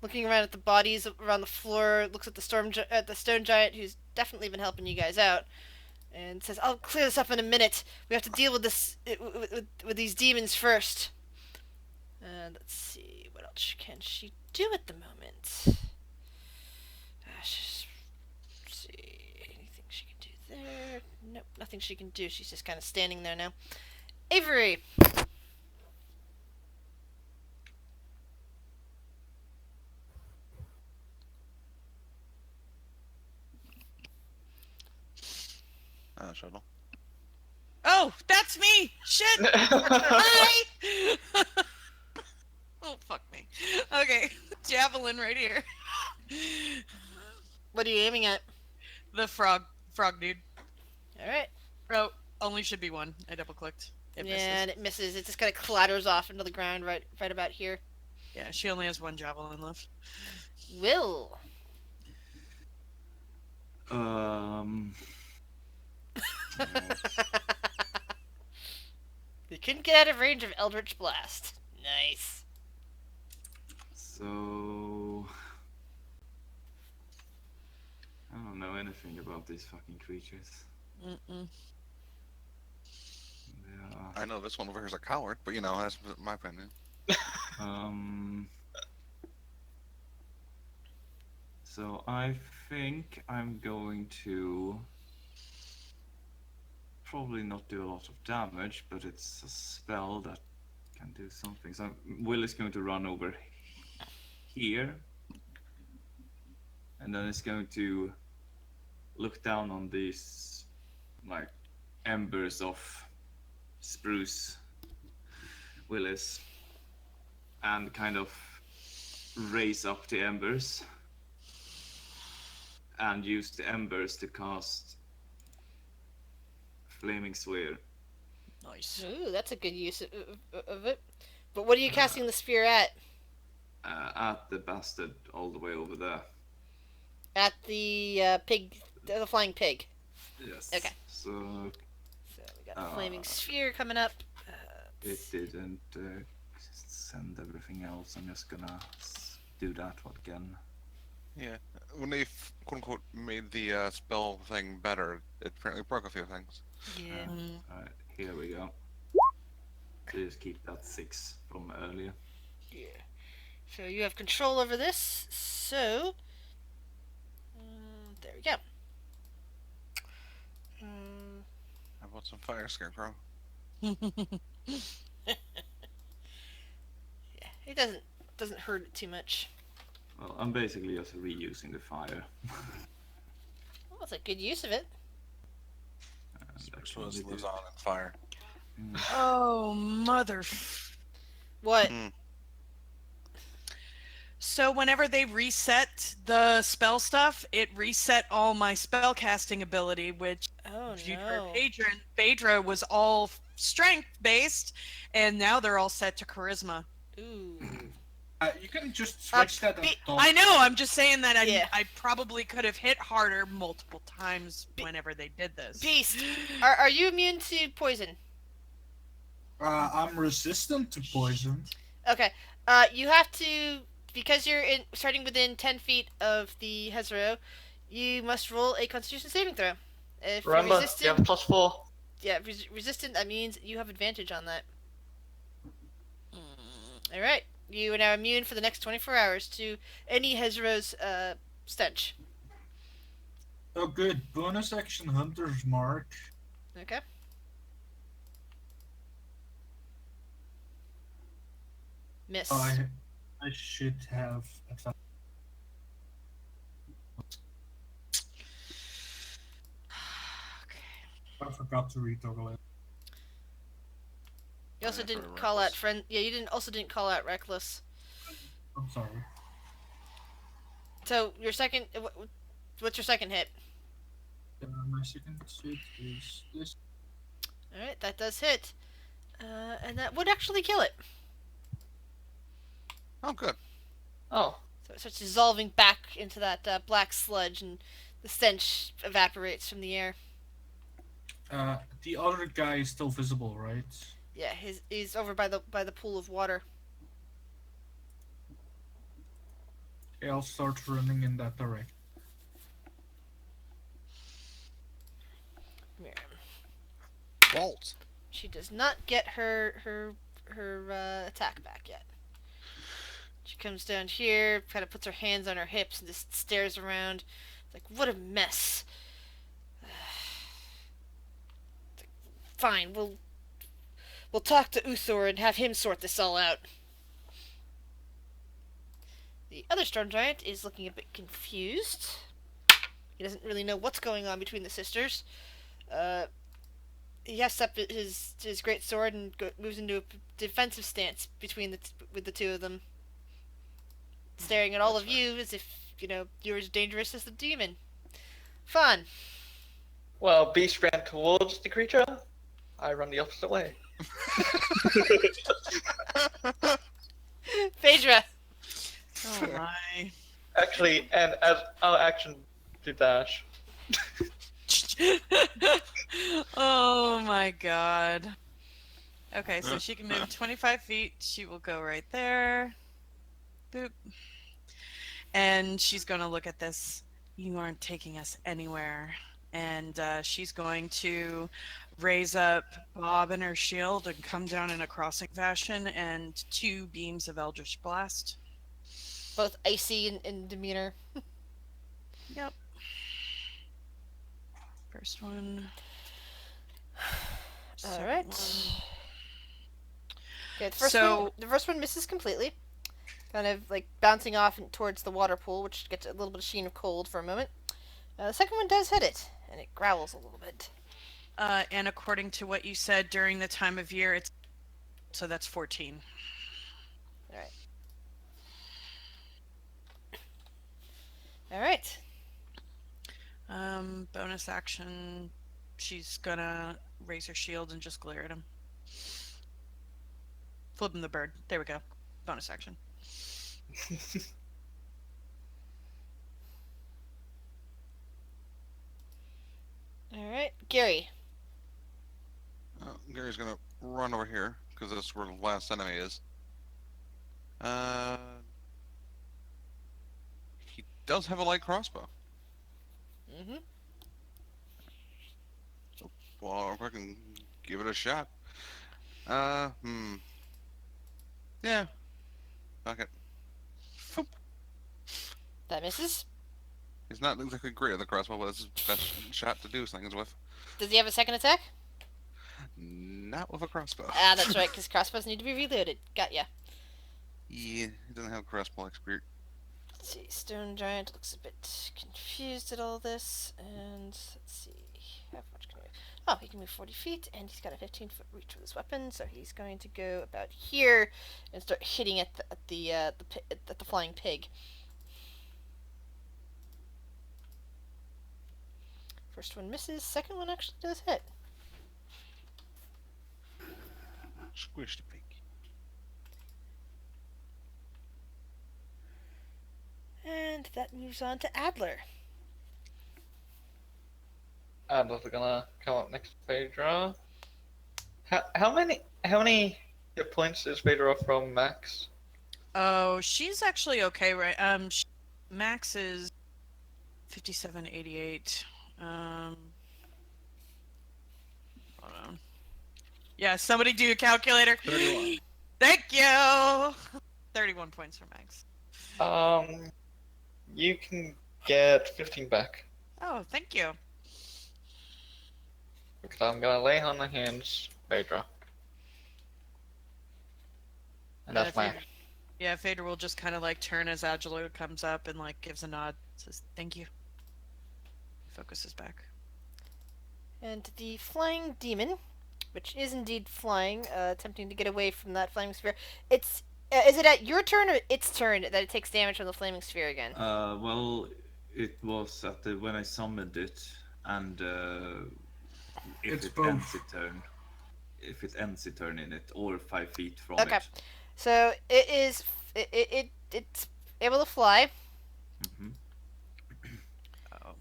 looking around at the bodies around the floor, looks at the stone giant who's definitely been helping you guys out, and says, "I'll clear this up in a minute. We have to deal with this with these demons first." And let's see, what else can she do at the moment? See, anything she can do there? Nope, nothing she can do. She's just kind of standing there now. Avery. Shuttle. Oh, that's me! Shit! Hi! Oh, fuck me. Okay, javelin right here. What are you aiming at? The frog dude. All right. Oh, only should be one. I double clicked. It misses. And it misses. It just kind of clatters off into the ground right about here. Yeah, she only has one javelin left. Will. You couldn't get out of range of Eldritch Blast. Nice. So I don't know anything about these fucking creatures. Mm-mm. Yeah. I know this one over here is a coward, but that's my opinion. So I think I'm going to probably not do a lot of damage, but it's a spell that can do something. So Will is going to run over here, and then it's going to look down on these like embers of spruce Willis and kind of raise up the embers and use the embers to cast Flaming Sphere Nice. Ooh, that's a good use of it. But what are you casting the spear at? at the bastard all the way over there. At the pig, the flying pig. Yes. Okay. So So we got the flaming sphere coming up. it didn't send everything else. I'm just gonna do that one again. Yeah. When they quote unquote made the spell thing better, it apparently broke a few things. Yeah. Alright, here we go. So just keep that 6 from earlier. Yeah. So you have control over this. So there we go. How about some fire scarecrow? Yeah, it doesn't hurt it too much. Well, I'm basically just reusing the fire. Well, it's a good use of it. And I Spruce can only lives do- on in fire. Oh, mother. What? So whenever they reset the spell stuff, it reset all my spell casting ability, which Oh if you'd heard no. Phaedra was all strength based, and now they're all set to charisma. Ooh. You can just switch that at top. I know. I'm just saying that Yeah. I probably could have hit harder multiple times whenever they did this. Beast, are you immune to poison? I'm resistant to poison. Okay. You have to, because you're starting within 10 feet of the Hezro, you must roll a Constitution saving throw. If you're Remember, you resistant, have +4. yeah, resistant. That means you have advantage on that. All right. You are now immune for the next 24 hours to any Hezro's stench. Oh, good. Bonus action Hunter's Mark. Okay. Miss. Oh, I should have advantage. I forgot to retoggle it. You also yeah, didn't for call out reckless. friend. Yeah, you didn't call out reckless. I'm sorry. So your second. What's your second hit? My second hit is this. All right, that does hit, and that would actually kill it. Oh, good. Oh, So it starts dissolving back into that black sludge, and the stench evaporates from the air. The other guy is still visible, right? Yeah, he's over by the pool of water. Okay, I'll start running in that direction. Miriam. Vault. She does not get her attack back yet. She comes down here, kind of puts her hands on her hips, and just stares around. Like, what a mess. Fine, we'll talk to Uthor and have him sort this all out. The other storm giant is looking a bit confused. He doesn't really know what's going on between the sisters. He hefts up his great sword and moves into a defensive stance with the two of them, staring at all of you as if you're as dangerous as the demon. Fun. well, Beast ran towards the creature. I run the opposite way. Phaedra. Oh my. Actually, and as our action to dash. Oh my god. Okay, so she can move 25 feet. She will go right there. Boop. And she's going to look at this. You aren't taking us anywhere. And she's going to raise up Bob and her shield and come down in a crossing fashion and 2 beams of Eldritch Blast. Both icy in demeanor. Yep. First one. All right. One. Okay, So- the first one misses completely, kind of like bouncing off towards the water pool, which gets a little bit of sheen of cold for a moment. The second one does hit it, and it growls a little bit. And according to what you said during the time of year, it's so that's 14. All right. Bonus action, she's gonna raise her shield and just glare at him. Flip him the bird. There we go. Bonus action. All right, Gary. Gary's gonna run over here because that's where the last enemy is. He does have a light crossbow. Mm-hmm. Well, if I can give it a shot. Yeah. Fuck it. Foop. That misses. He's not exactly great at the crossbow, but that's his best shot to do things with. Does he have a second attack? Not with a crossbow. Ah, that's right, because crossbows need to be reloaded. Got ya. Yeah, he doesn't have crossbow experience. Let's see. Stone Giant looks a bit confused at all this, and let's see. How much can he move? Oh, he can move 40 feet, and he's got a 15-foot reach with his weapon, so he's going to go about here and start hitting at the flying pig. First one misses. Second one actually does hit. Squish the pig. And that moves on to Adler. Adler's gonna come up next to Phaedra. How many hit points is Phaedra from max? Oh, she's actually okay, right? Max is 5788. Hold on. Yeah, somebody do a calculator. 31. Thank you. 31 points for Max. You can get 15 back. Oh, thank you. Because I'm gonna lay on the hands, Phaedra. And that's my Phaedra- Yeah, Phaedra will just kind of like turn as Agilo comes up and like gives a nod, says thank you. Focuses back. And the flying demon, which is indeed flying, attempting to get away from that flaming sphere. It's is it at your turn or its turn that it takes damage from the flaming sphere again? Well, it was at when I summoned it, and if It's it both. ends its turn, if it ends its turn in it, or 5 feet from Okay, it. so it's able to fly. hmm Oh,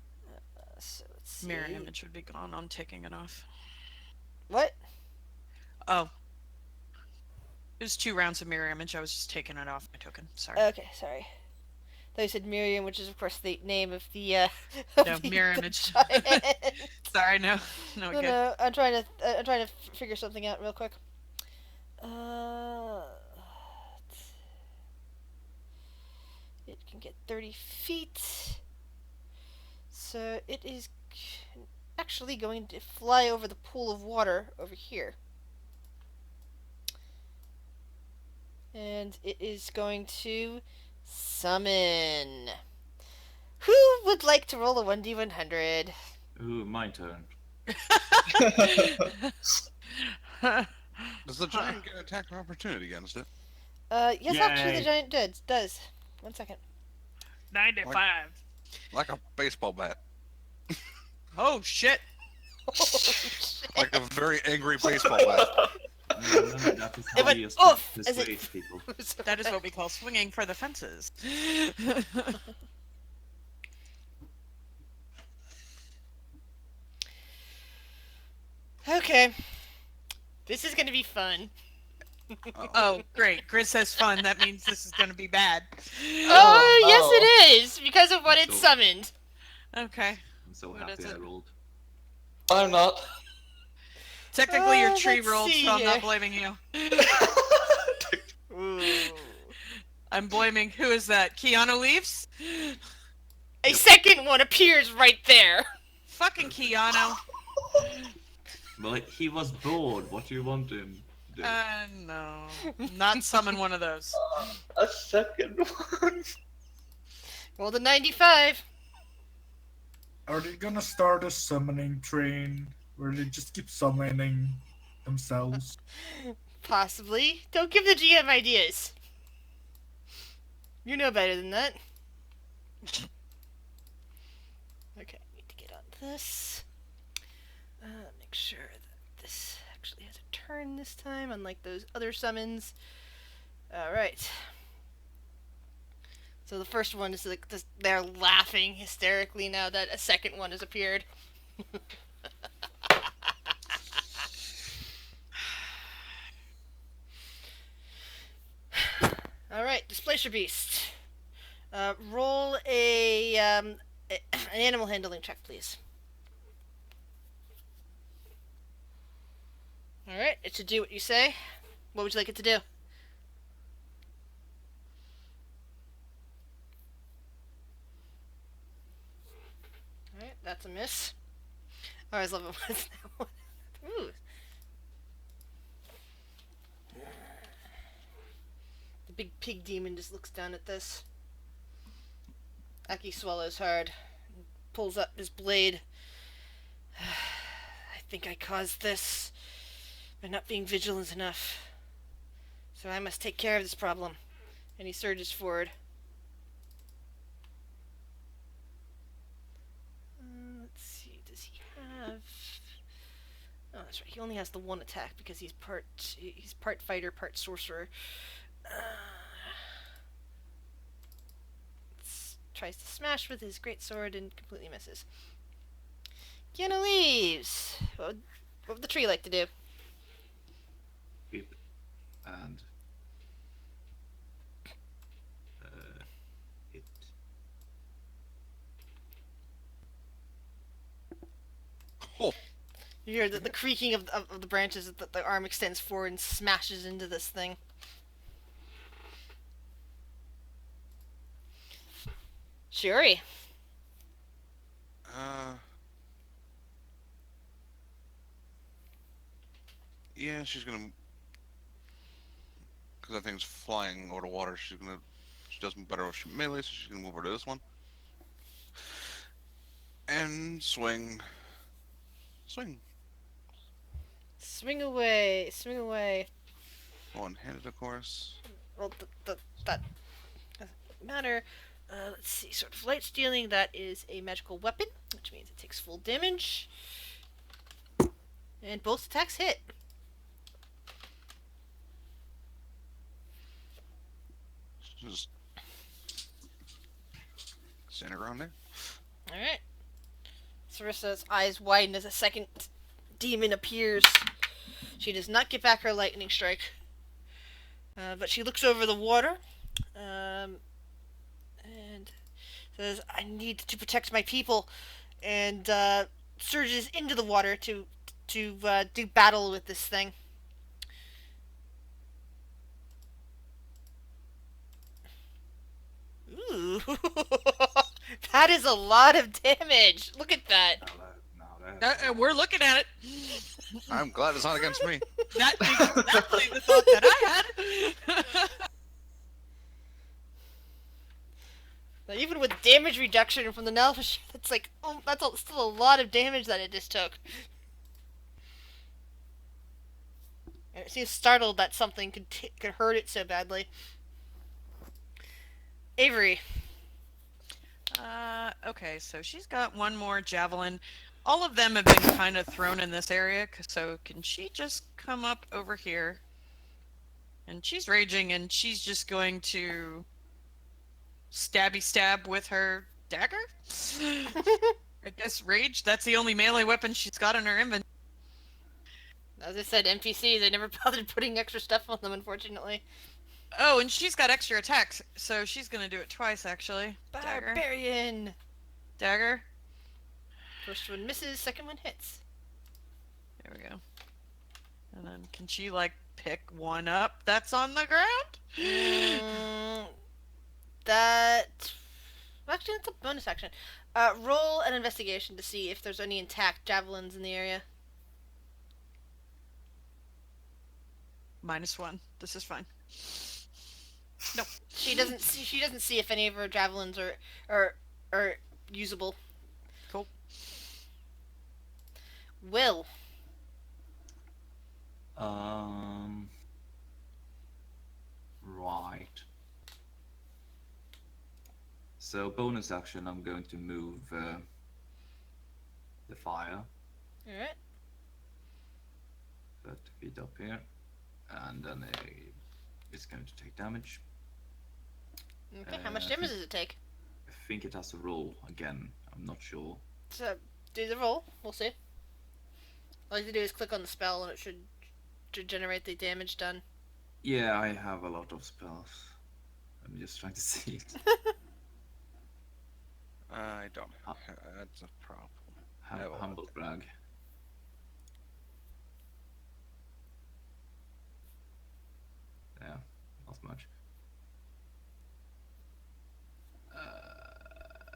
So let's see. mirror image would be gone on taking it off. What? Oh. It was 2 rounds of mirror image. I was just taking it off my token. Sorry. Okay, sorry. Thought you said Miriam, which is of course the name of the No, mirror image. giant. Sorry, no. No, No, good. no, I'm trying to figure something out real quick. It can get 30 feet. So it is actually going to fly over the pool of water over here. And it is going to summon. Who would like to roll a 1d100? Ooh, my turn. Does the giant get an attack of opportunity against it? Yes, actually the Yay. giant does. 1 second. 95. Like a baseball bat. Oh, shit. Like a very angry baseball bat. That is It how went we just oof as it- persuade people. That is what we call swinging for the fences. Okay. This is gonna be fun. Oh, great. Grizz says fun. That means this is going to be bad. Oh, no. yes it is! Because of what it So- summoned. Okay. I'm so What happy is I it? rolled. I'm not. Technically, your tree let's rolled, see so I'm here. not blaming you. Ooh. I'm blaming, who is that? Keanu leaves? A second one appears right there. Fucking Keanu. Well, he was bored. What do you want him to do? No. Not summon one of those. A second one. Roll the 95. Are they gonna start a summoning train where they just keep summoning themselves? Possibly. Don't give the GM ideas. You know better than that. Okay, I need to get on this. Make sure that this actually has a turn this time, unlike those other summons. Alright. So the first one is like this, they're laughing hysterically now that a second one has appeared. Alright, Displacer Beast. Roll an animal handling check, please. Alright, it should do what you say. What would you like it to do? Alright, that's a miss. I always love it when it's that one. Ooh. The big pig demon just looks down at this. Aki swallows hard, and pulls up his blade. I think I caused this by not being vigilant enough. So I must take care of this problem. And he surges forward. Let's see, does he have... Oh, that's right, he only has the one attack because he's part fighter, part sorcerer. Tries to smash with his great sword and completely misses. Kiana leaves. What would the tree like to do? Beep. And hit. Oh, You hear the creaking of the branches as the arm extends forward and smashes into this thing. Shuri. yeah, she's gonna. Because that thing's flying over the water, she's gonna. She does better with melee, so she's gonna move over to this one. And swing. Swing. Swing away, swing away. One-handed, of course. Well, that doesn't matter. Let's see, sort of light stealing, that is a magical weapon, which means it takes full damage. And both attacks hit. Just stand around there. Alright. Sarissa's eyes widen as a second demon appears. She does not get back her lightning strike. But she looks over the water. And says, I need to protect my people. And surges into the water to do battle with this thing. Ooh. That is a lot of damage. Look at that. We're looking at it. I'm glad it's not against me. That's exactly the thought that I had. Now, even with damage reduction from the Nelfish, that's like, still a lot of damage that it just took. And it seems startled that something could hurt it so badly. Avery. Okay, so she's got one more javelin. All of them have been kind of thrown in this area, so can she just come up over here? And she's raging, and she's just going to stabby stab with her dagger? I guess rage, that's the only melee weapon she's got in her inventory. As I said, NPCs. I never bothered putting extra stuff on them, unfortunately. Oh, and she's got extra attacks, so she's gonna do it twice actually. Dagger. Barbarian. Dagger. First one misses. Second one hits. There we go. And then can she like pick one up that's on the ground? That. Actually, that's a bonus action. Roll an investigation to see if there's any intact javelins in the area. -1. This is fine. Nope. She doesn't see if any of her javelins are usable. Cool. Will. Right. So bonus action, I'm going to move the fire All right. 30 feet up here, and then it's going to take damage. Okay. How much damage does it take? I think it has to roll again. I'm not sure. So do the roll. We'll see. All you have to do is click on the spell, and it should generate the damage done. Yeah, I have a lot of spells. I'm just trying to see it. I don't. That's a problem. Humble brag. Yeah, not much.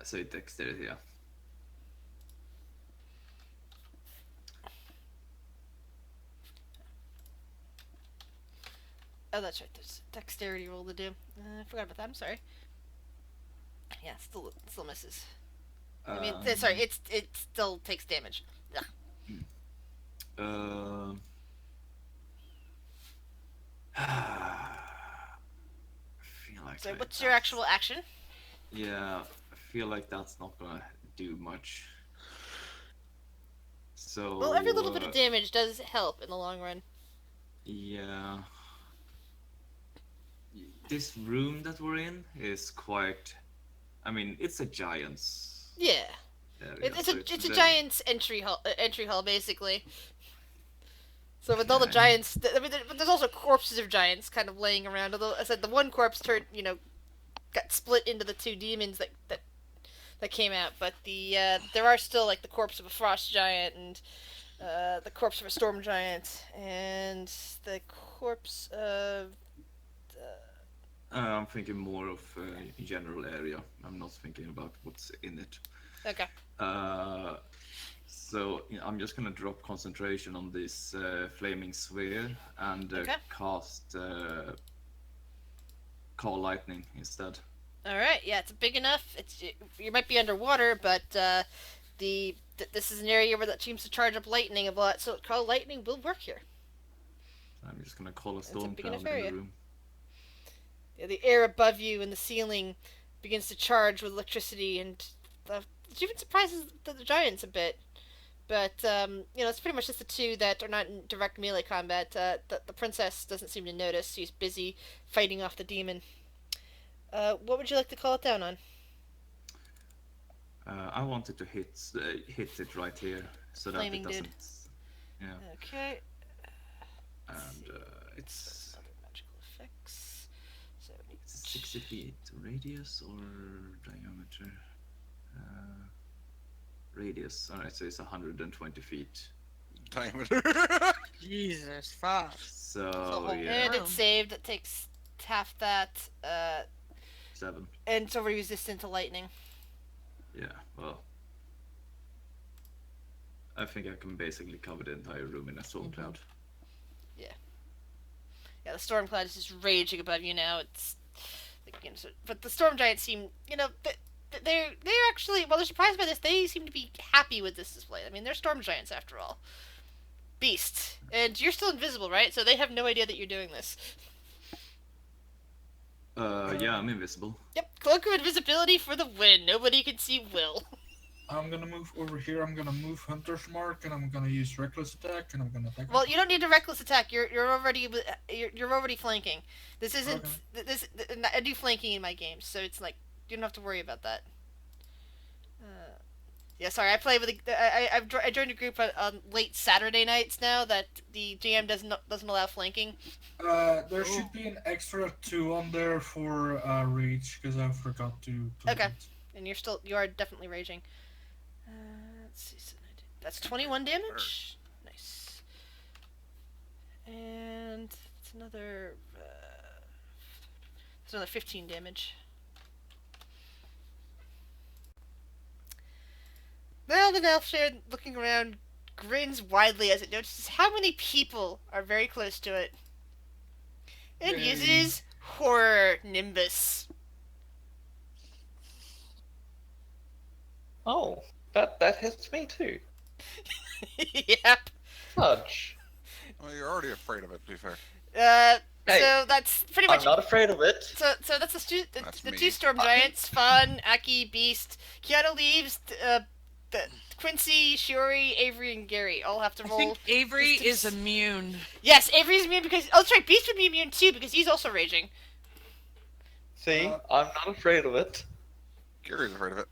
So it dexterity, yeah. Oh, that's right. There's a dexterity roll to do. I forgot about that. I'm sorry. Yeah, still misses. I mean, sorry. It still takes damage. Ugh. I feel like So what's your actual action? Yeah, I feel like that's not gonna do much. So Well, every little bit of damage does help in the long run. yeah. This room that we're in is quite. I mean, it's a giant's Yeah. area, It's so a very- giant's entry hall basically. So with all the giants, I mean, but there's also corpses of giants kind of laying around. Although I said the one corpse got split into the two demons that came out. But there are still like the corpse of a frost giant and the corpse of a storm giant and the corpse of. I'm thinking more of general area. I'm not thinking about what's in it. Okay. So I'm just gonna drop concentration on this flaming sphere and Okay. cast call lightning instead. All right. Yeah, it's big enough. You might be underwater, but this is an area where that seems to charge up lightning a lot. So call lightning will work here. I'm just gonna call a a storm big cloud enough in area. the room. Yeah, the air above you and the ceiling begins to charge with electricity, and it even surprises the giants a bit. But it's pretty much just the two that are not in direct melee combat. The princess doesn't seem to notice. She's busy fighting off the demon. What would you like to call it down on? I wanted to hit it right here so that Flaming it dude. doesn't. Yeah, Okay. and it's Other magical effects. So we need 60 feet radius or diameter. Radius. Alright, so it's 120 feet. Diameter. Jesus fuck. So yeah, And it's saved. It takes half that. 7. And it's already resistant to lightning. Yeah, well, I think I can basically cover the entire room in a storm cloud. Yeah, the storm cloud is just raging above you now. It's, but the storm giants seem, they're actually, while they're surprised by this, they seem to be happy with this display. I mean, they're storm giants after all. Beasts, and you're still invisible, right? So they have no idea that you're doing this. Yeah, I'm invisible. Yep, cloak of invisibility for the win. Nobody can see Will. I'm gonna move over here. I'm gonna move Hunter's Mark, and I'm gonna use Reckless Attack, and I'm gonna attack. Well, you don't need a reckless attack. You're already flanking. This isn't I do flanking in my games, so it's like you don't have to worry about that. Yeah, sorry. I play with I joined a group on late Saturday nights now that the GM doesn't allow flanking. There should be an extra 2 on there for reach because I forgot to put Okay. it. And you are definitely raging. Let's see. So that's 21 damage. Nice. And it's another. It's another 15 damage. Now the elf shared, looking around, grins widely as it notices how many people are very close to it. It Yay. uses Horror Nimbus. Oh, that hits me too. Yep. Fudge. Well, you're already afraid of it, to be fair. Hey, So that's pretty much. I'm not afraid of it. So that's That's the me. two storm giants, Fawn, Aki, Beast. Kiana leaves. The Quincy, Shiori, Avery, and Gary all have to I roll. think Avery Distance. is immune. Yes, Avery's immune because. Oh, that's right. Beast would be immune too because he's also raging. See, I'm not afraid of it. Gary's afraid of it.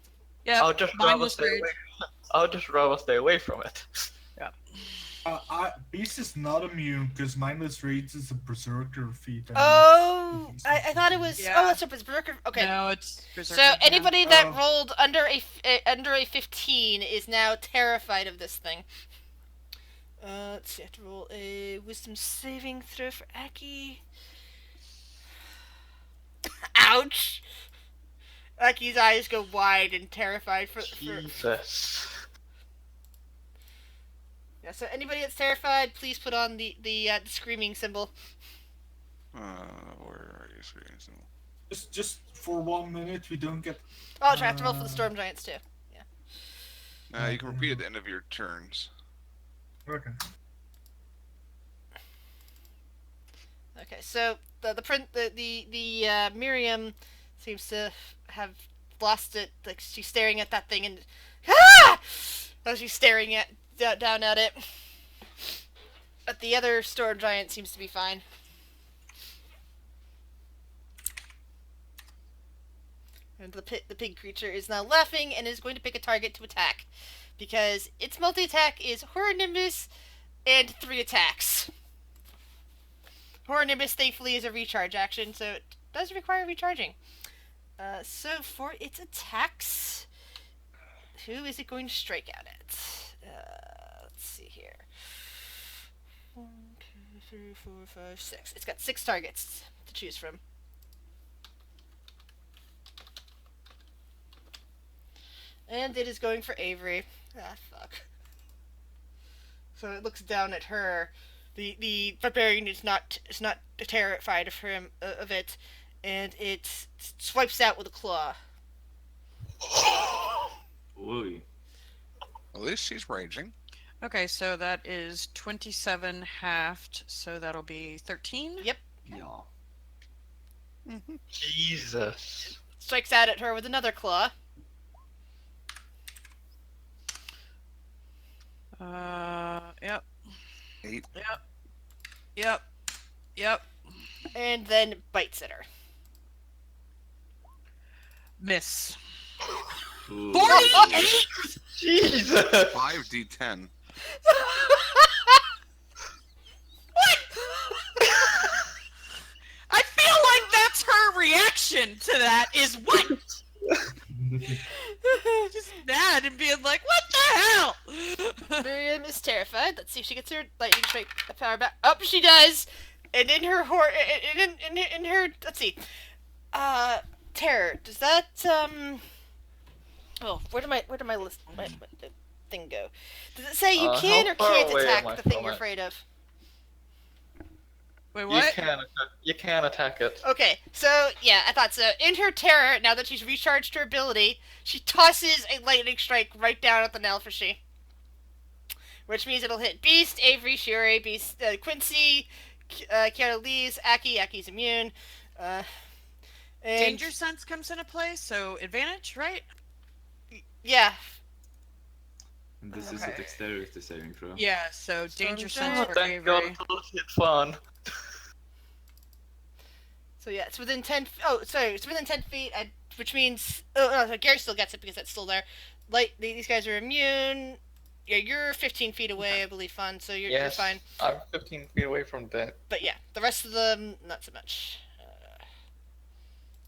Yeah, I'll just rather mindless stay rage. away. I'll just rather stay away from it. Beast is not immune because mindless rage is a berserker feat. and Oh, he's I thought it was. Yeah. Oh, that's right. It's Berserker. Okay. No, it's Berserker, So yeah. anybody that Oh. rolled under a 15 is now terrified of this thing. Let's see. I have to roll a Wisdom saving throw for Aki. Ouch! Aki's eyes go wide and terrified for. Jesus. Yeah. So anybody that's terrified, please put on the screaming symbol. Where are you screaming? just for 1 minute we don't get. Oh, I have to roll for the storm giants too. You can repeat at the end of your turns. Okay. Okay, so the Miriam seems to have lost it. Like she's staring at that thing and as she's staring down at it. But the other storm giant seems to be fine. And the pig creature is now laughing and is going to pick a target to attack because its multi-attack is Horror Nimbus and 3 attacks. Horror Nimbus, thankfully, is a recharge action, so it does require recharging. So for its attacks, who is it going to strike out at? Let's see here. 1, 2, 3, 4, 5, 6. It's got 6 targets to choose from. And it is going for Avery. Ah, fuck. So it looks down at her. The barbarian is not terrified of him of it, and it swipes out with a claw. Oi. At least she's raging. Okay, so that is 27 halved, so that'll be 13. Yep, Yeah. Jesus. strikes out at her with another claw. Yep. 8. Yep. And then bites at her. Miss. Ooh. 48? Jesus. 5d10. I feel like that's her reaction to that is what? Just mad and being like, what the hell? Miriam is terrified. Let's see if she gets her lightning strike power back. Oh, she does. And in her in her let's see, terror. Does that Oh, where did my list my thing go? Does it say you can how or far can't away am I attack the thing from you're it? afraid of? Wait, You what? can attack it. Okay, so yeah, I thought so. In her terror, now that she's recharged her ability, she tosses a lightning strike right down at the Nelfishy. Which means it'll hit Beast, Avery, Shiori, Beast, Quincy, Kiara Lee's, Aki's immune. And Danger sense comes into play, so advantage, right? yeah, And this is a Okay. dexterity saving throw. Yeah, so danger Storm sense Oh, for thank God Avery. it's fun. so yeah, it's within 10. Oh, sorry, it's within 10 feet, which means oh no, so Gary still gets it because that's still there. These guys are immune. Yeah, you're 15 feet away, I believe, Fun. So you're Yes, fine. I'm 15 feet away from death. But yeah, the rest of them not so much.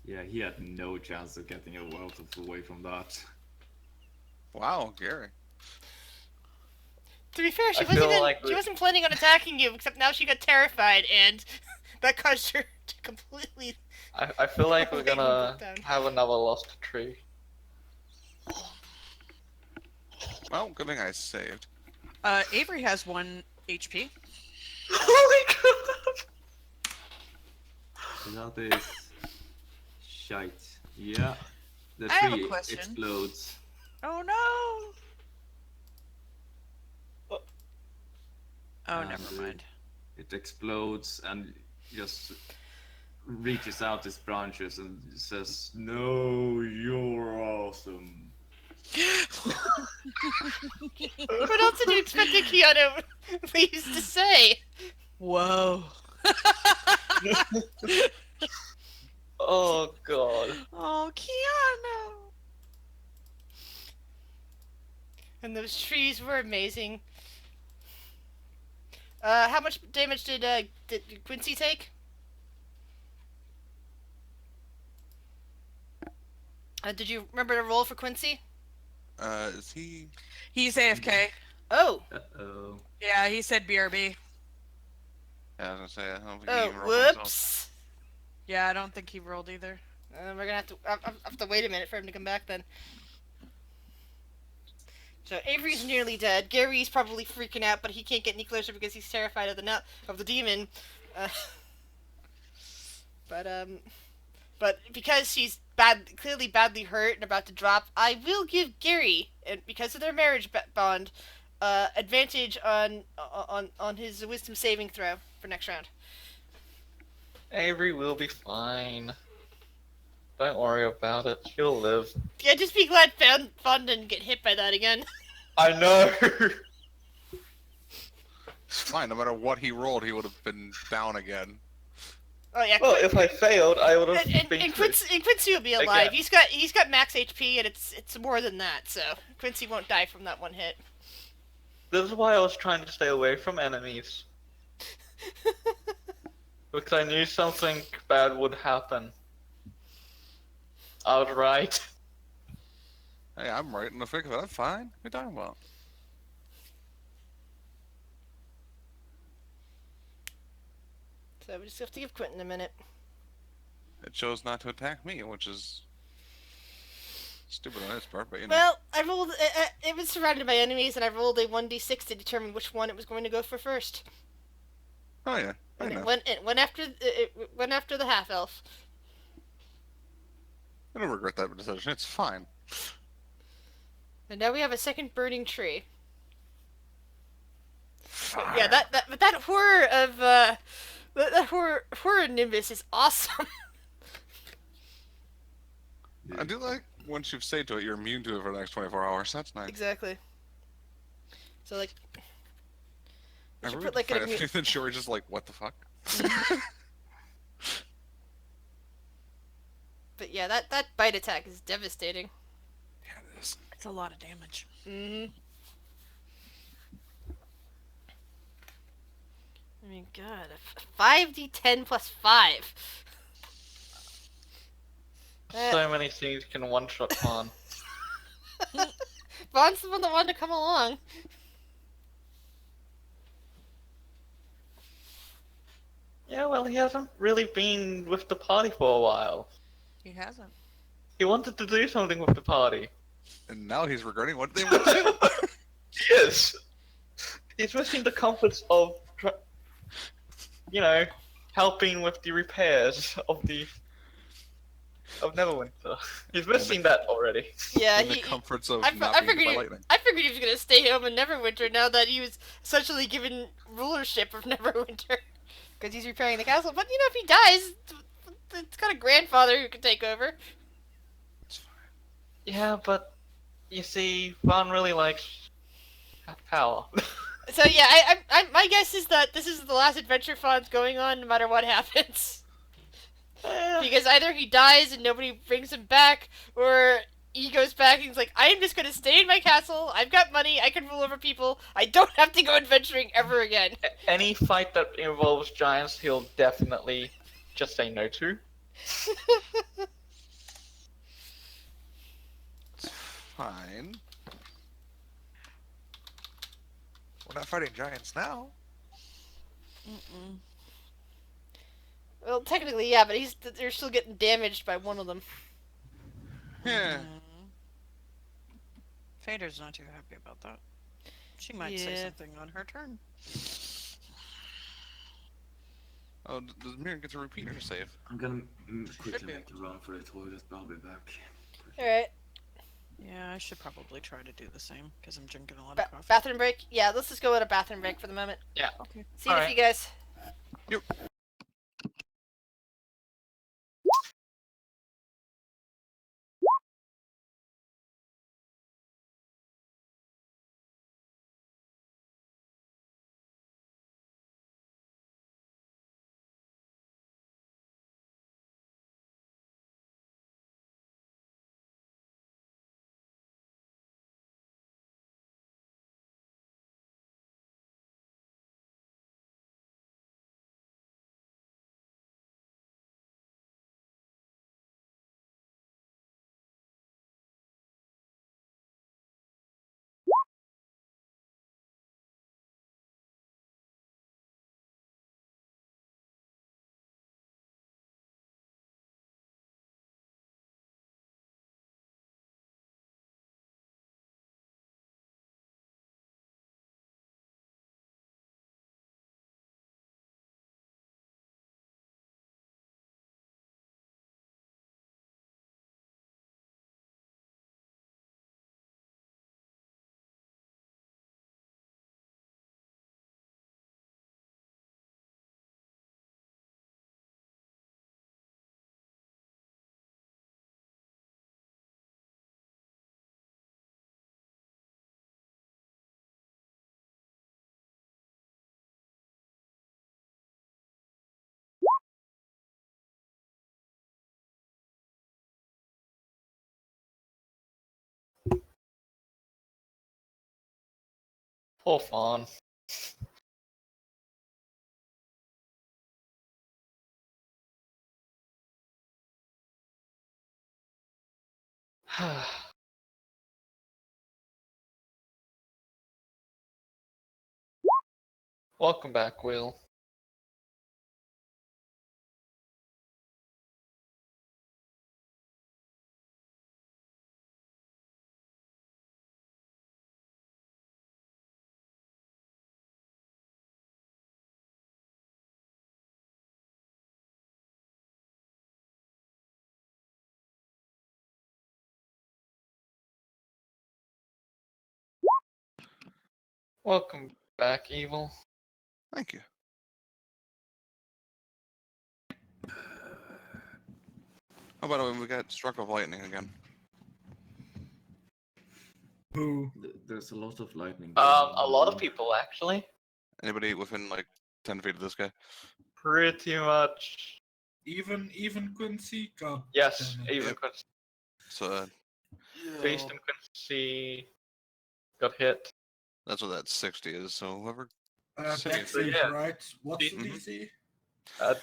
Yeah, he had no chance of getting a world away from that. Wow, Gary. To be fair, I feel like she wasn't planning on attacking you, except now she got terrified, and that caused her to completely. I feel like we're Wait, gonna down. have another lost tree. Well, good thing I saved. Avery has 1 HP. Oh my god! So that is shite. Yeah, the I have a tree question. explodes. Oh no! Oh, And never mind. It explodes and just reaches out its branches and says, "No, you're awesome." What else did you expect a Keanu leaves to say? Whoa. Oh god. Oh, Keanu. And those trees were amazing. How much damage did Quincy take? Did you remember to roll for Quincy? Is he? He's AFK. Oh. Uh-oh. Yeah, he said BRB. Yeah, I was gonna say, I don't think he Oh, even rolled himself. whoops. Yeah, I don't think he rolled either. We're gonna have to wait a minute for him to come back then. So Avery's nearly dead. Gary's probably freaking out, but he can't get any closer because he's terrified of the demon. But because she's clearly badly hurt and about to drop, I will give Gary, and because of their marriage bond, advantage on his wisdom saving throw for next round. Avery will be fine. Don't worry about it. She'll live. Yeah, just be glad Fawn didn't get hit by that again. I know. It's fine. No matter what he rolled, he would have been down again. Oh yeah. Well, if I failed, I would have And been. Quincy will be alive. Again. He's got max HP, and it's more than that. So Quincy won't die from that one hit. This is why I was trying to stay away from enemies. Because I knew something bad would happen. Outright. Hey, I'm right in the thick of it. I'm fine. What are you talking about? So we just have to give Quentin a minute. It chose not to attack me, which is stupid on its part, but you know. Well, I rolled. It was surrounded by enemies, and I rolled a 1d6 to determine which one it was going to go for first. Oh yeah, I And know. it went after the half elf. I don't regret that decision. It's fine. And now we have a second burning tree. Fine. Yeah, that horror of that horror nimbus is awesome. I do like once you've saved to it, you're immune to it for the next 24 hours. That's nice. Exactly. So like, I should really put, like, an find immune- then Shory's just like, what the fuck? but yeah, that bite attack is devastating. Yeah, it is. It's a lot of damage. Mm-hmm. I mean, God, 5d10 plus 5. So many things can one-shot Vaughn. Vaughn's the one that wanted to come along. Yeah, well, he hasn't really been with the party for a while. He hasn't. He wanted to do something with the party. And now he's regretting what they want to do. Yes! He's missing the comforts of, helping with the repairs of Neverwinter. He's missing that already. Yeah, And the comforts of I not being hit by figured lightning. I figured he was gonna stay home in Neverwinter now that he was essentially given rulership of Neverwinter because he's repairing the castle. But if he dies, it's got a grandfather who can take over. Yeah, but you see, Vaughn really likes power. So yeah, my guess is that this is the last adventure Fawn's going on, no matter what happens. Because either he dies and nobody brings him back, or he goes back and he's like, I am just gonna stay in my castle. I've got money. I can rule over people. I don't have to go adventuring ever again. Any fight that involves giants, he'll definitely just say no to. It's fine. We're not fighting giants now. Mm-mm. Well, technically, yeah, but they're still getting damaged by one of them. Yeah. Fader's not too happy about that. She might say Yeah. something on her turn. Oh, does Mirren get to repeat her save? I'm gonna Should quickly be. make a run for the toilet, but I'll be back. All right, Yeah, I should probably try to do the same because I'm drinking a lot of coffee. bathroom break. Yeah, let's just go at a bathroom break for the moment. Yeah. Okay. See you in a few, guys. Yep. Poor Fawn. Welcome back, Will. Welcome back, Evil. Thank you. Oh, by the way, we got struck with lightning again. Who? There's a lot of lightning. A lot of people actually. Anybody within like 10 feet of this guy? Pretty much. Even Quincy? God Yes, damn it. even Yep. Quincy. So Beast and Quincy got hit. that's what that 60 is. So whoever. Dex Save. save, Yeah. right? What's the Mhm. DC?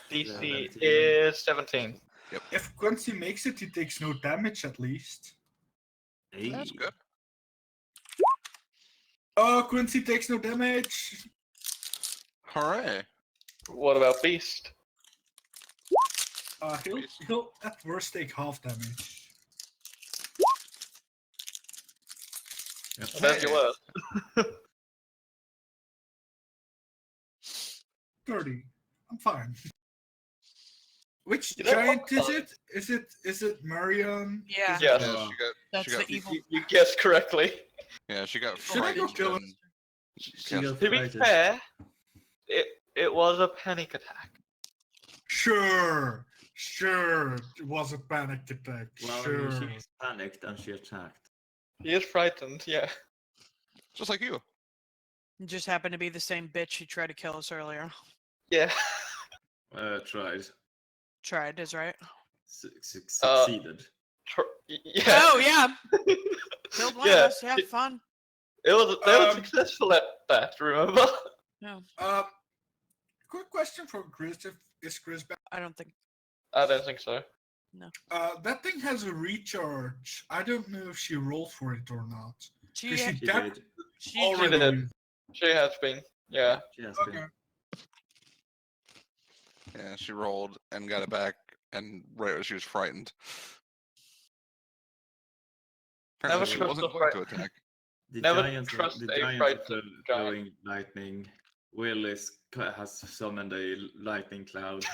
DC 17. is 17. If Quincy makes it, he takes no damage at least. Hey. That's good. Oh, Quincy takes no damage. Hooray! What about Beast? He'll at worst take half damage. That's your word. 30. I'm fine. Which You know what, giant is Colin? it? Is it Marion? Yeah. Is it- Yes. Yeah, That's she got. the evil. You guessed correctly. Yeah, she got Should I go frightened. kill her? and She cast- got To be frightened. fair, it was a panic attack. Sure. It was a panic attack. Well, I sure. mean, she was panicked and she attacked. He is frightened, yeah. Just like you. It just happened to be the same bitch who tried to kill us earlier. Yeah. Tried. Tried is right. Succeeded. Yeah. Oh yeah, killed one of Yeah. us. Yeah, fun. They were Um, successful at that, remember? No, Quick question for Chris. Is Chris back? I don't think. I don't think so. That thing has a recharge. I don't know if she rolled for it or not. She Because she She tapped did. she already. did. used- She has been. Yeah. She has Okay. been. Yeah, she rolled and got it back, and right when she was frightened. Apparently, Never she trust wasn't a going to fright- attack. The Never giants, trust the a giants frightened are giant. throwing lightning. Will has summoned a lightning cloud.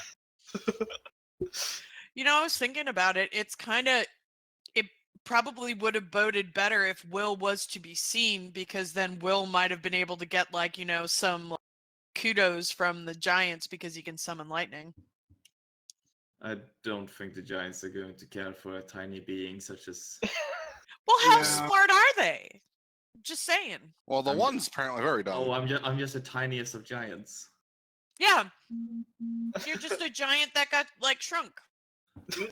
I was thinking about it. It's kind of. It probably would have boded better if Will was to be seen, because then Will might have been able to get some kudos from the giants because he can summon lightning. I don't think the giants are going to care for a tiny being such as. Well, how Yeah. smart are they? Just saying. Well, the I'm one's apparently very dumb. Oh, I'm just the tiniest of giants. Yeah. You're just a giant that got shrunk.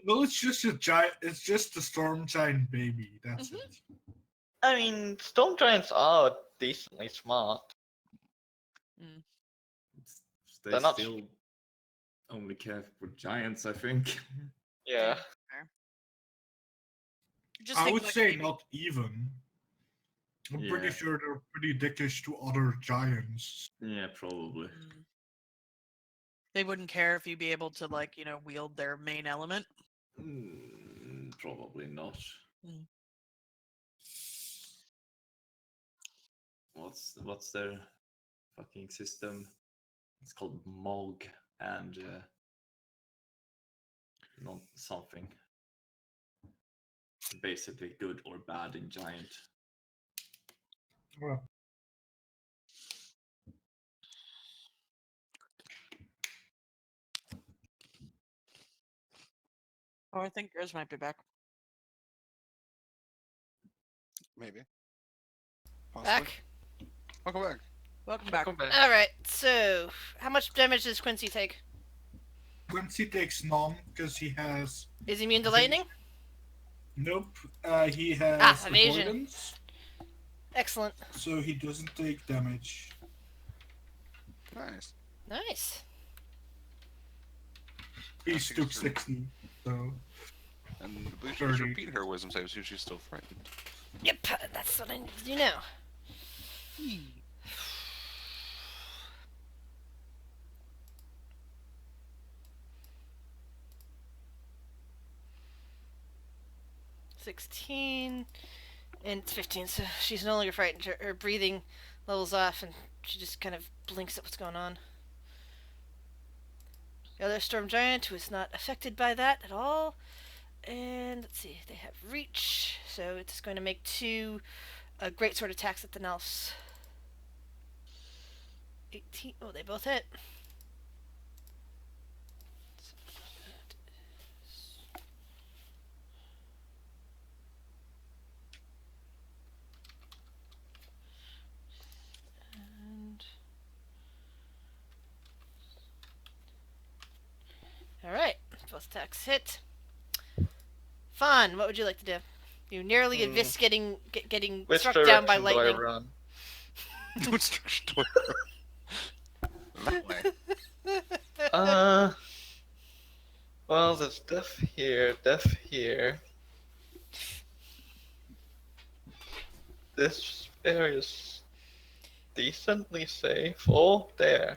Well, it's just a giant. It's just a storm giant baby. That's Mhm. it. I mean, storm giants are decently smart. They They're not- still only care for giants, I think. Yeah. Just I think would like say maybe- not even. I'm pretty Yeah. sure they're pretty dickish to other giants. Yeah, probably. Mm. They wouldn't care if you'd be able to wield their main element. Probably not. Mm. What's their fucking system? It's called Mog and not something. Basically good or bad in giant. Well, Oh, I think yours might be back. Maybe. Possibly. Back. Welcome back. Welcome back. Come back. All right. So, how much damage does Quincy take? Quincy takes none because he has. Is he immune to lightning? Nope. He has evasion. avoidance, Excellent. so he doesn't take damage. Nice. Nice. He's think took it's 60, so. And I believe she just 30. repeat her wisdom save, so she's still frightened. Yep, that's what I need to do now. $16 and it's 15, so she's no longer frightened. Her breathing levels off, and she just kind of blinks at what's going on. The other storm giant who is not affected by that at all. And let's see, they have reach, so it's going to make two great sword attacks at the Nelfs. 18. Oh, they both hit. And all right, both attacks hit. Fawn, what would you like to do? You nearly risk getting Which struck direction down by do lightning. I run? Which direction do I run? That way. Well, there's death here. This area's decently safe. Oh, there.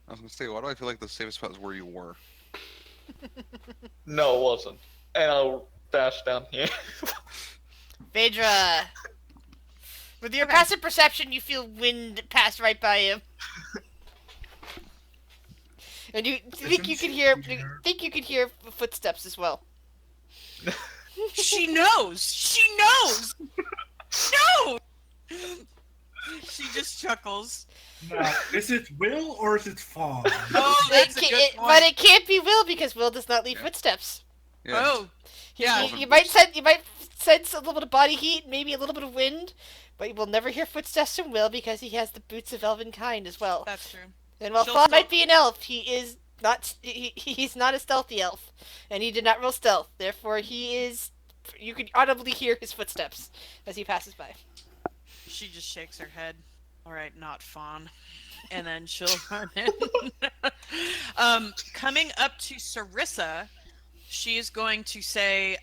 I was gonna say, why do I feel like the safest spot is where you were? No, it wasn't. And I'll dash down here. Phaedra, with your passive perception, you feel wind pass right by you, and you think you could hear footsteps as well. She knows. She knows. No. She just chuckles. Now, is it Will or is it Fawn? Oh, that's a good point. But it can't be Will because Will does not leave Yeah. footsteps. Yeah. Oh, yeah. You might sense a little bit of body heat, maybe a little bit of wind, but you will never hear footsteps from Will because he has the boots of elven kind as well. That's true. And while She'll Fawn still- might be an elf, he's not a stealthy elf, and he did not roll stealth. Therefore, you can audibly hear his footsteps as he passes by. She just shakes her head. All right, not Fawn. And then she'll run in. Coming up to Sarissa, she is going to say,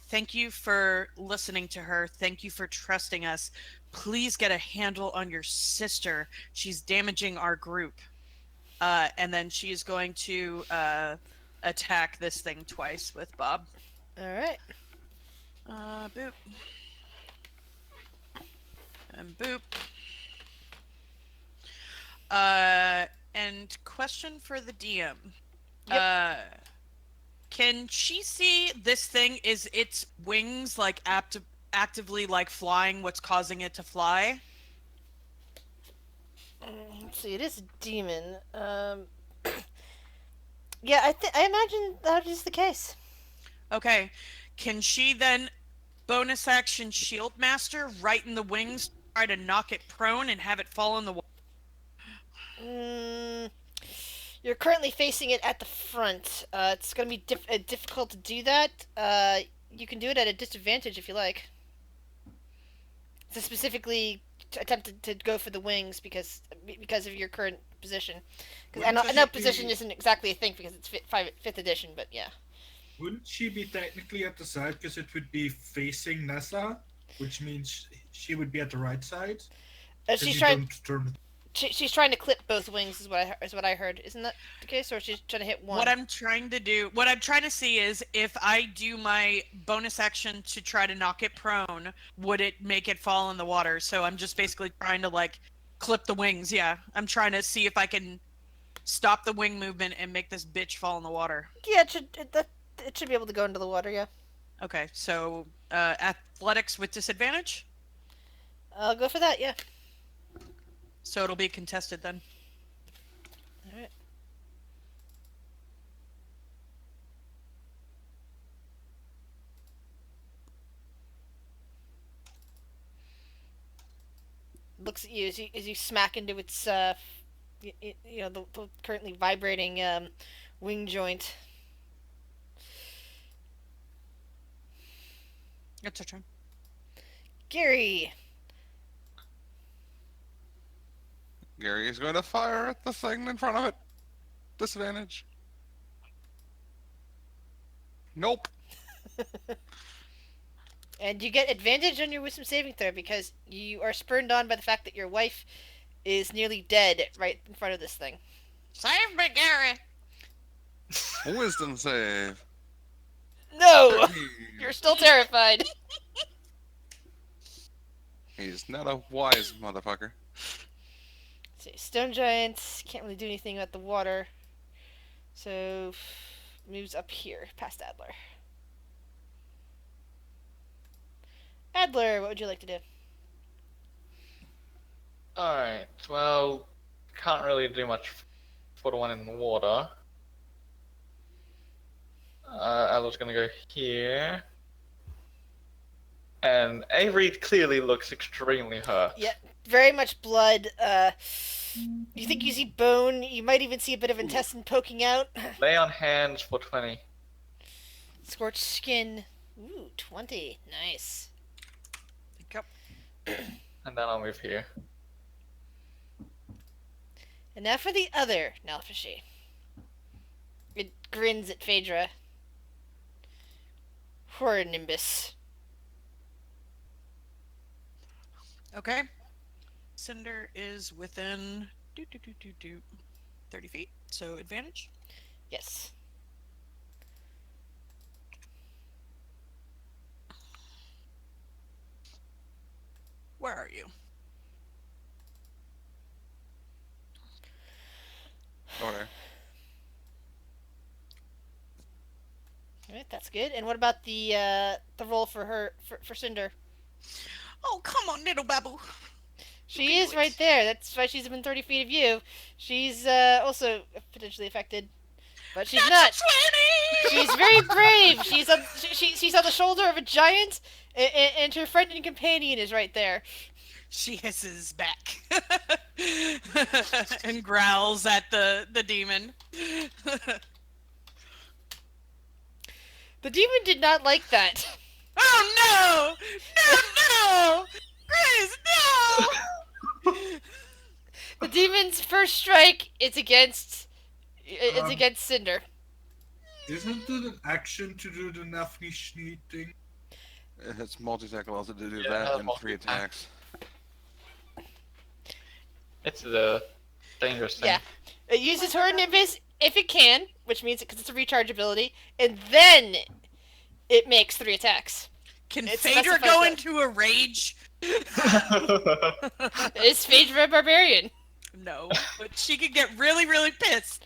thank you for listening to her. Thank you for trusting us. Please get a handle on your sister. She's damaging our group. And then she is going to attack this thing twice with Bob. All right. Boop. And boop. And question for the DM. Yep. Can she see this thing? Is its wings like actively like flying? What's causing it to fly? Let's see. It is a demon. Yeah, I imagine that is the case. Okay. Can she then bonus action shield master right in the wings, try to knock it prone and have it fall in the water? You're currently facing it at the front. It's going to be difficult to do that. You can do it at a disadvantage if you like. To specifically attempt to go for the wings because of your current position. Because I know position isn't exactly a thing because it's 5th edition, but yeah. Wouldn't she be technically at the side because it would be facing Nessa, which means she would be at the right side? She's trying to clip both wings is what I heard. Isn't that the case, or she's trying to hit one? What I'm trying to see is if I do my bonus action to try to knock it prone, would it make it fall in the water? So I'm just basically trying to like clip the wings. Yeah, I'm trying to see if I can stop the wing movement and make this bitch fall in the water. Yeah, it should be able to go into the water. Yeah. Okay, so athletics with disadvantage. I'll go for that. Yeah. So it'll be contested then. All right. Looks at you as you smack into its the currently vibrating wing joint. It's your turn. Gary. Gary is going to fire at the thing in front of it. Disadvantage. Nope. And you get advantage on your wisdom saving throw because you are spurned on by the fact that your wife is nearly dead right in front of this thing. Save me, Gary! Wisdom save. No! You're still terrified. He's not a wise motherfucker. See, stone giants can't really do anything about the water. So, moves up here, past Adler. Adler, what would you like to do? Alright, well, can't really do much for the one in the water. Adler's gonna go here. And Avery clearly looks extremely hurt. Yeah, very much blood. You think you see bone. You might even see a bit of intestine poking out. Lay on hands for 20. Scorched skin. Ooh, 20. Nice. And then I'll move here. And now for the other Nalfashi. It grins at Phaedra. Horror Nimbus. Okay. Cinder is within 30 feet, so advantage. Yes. Where are you? Okay. Alright, that's good. And what about the roll for her for Cinder? Oh, come on, little babu. She is right there. That's why she's within 30 feet of you. She's also potentially affected. But she's not. 20! She's very brave. She's on the shoulder of a giant, and her friend and companion is right there. She hisses back. and growls at the demon. The demon did not like that. Oh no! No! Grace, no! The demon's first strike it's against Cinder. Isn't it an action to do the Nafni Schneed thing? It's multi-attack allows it to do Yeah, that and 3 multi-attack. attacks. It's the dangerous thing. Yeah. It uses her Nimbus if it can, which means because it's a recharge ability, and then it makes 3 attacks. Can It Phaedra specifies go that. into a rage? Is Phaedra a barbarian? No, but she could get really, really pissed.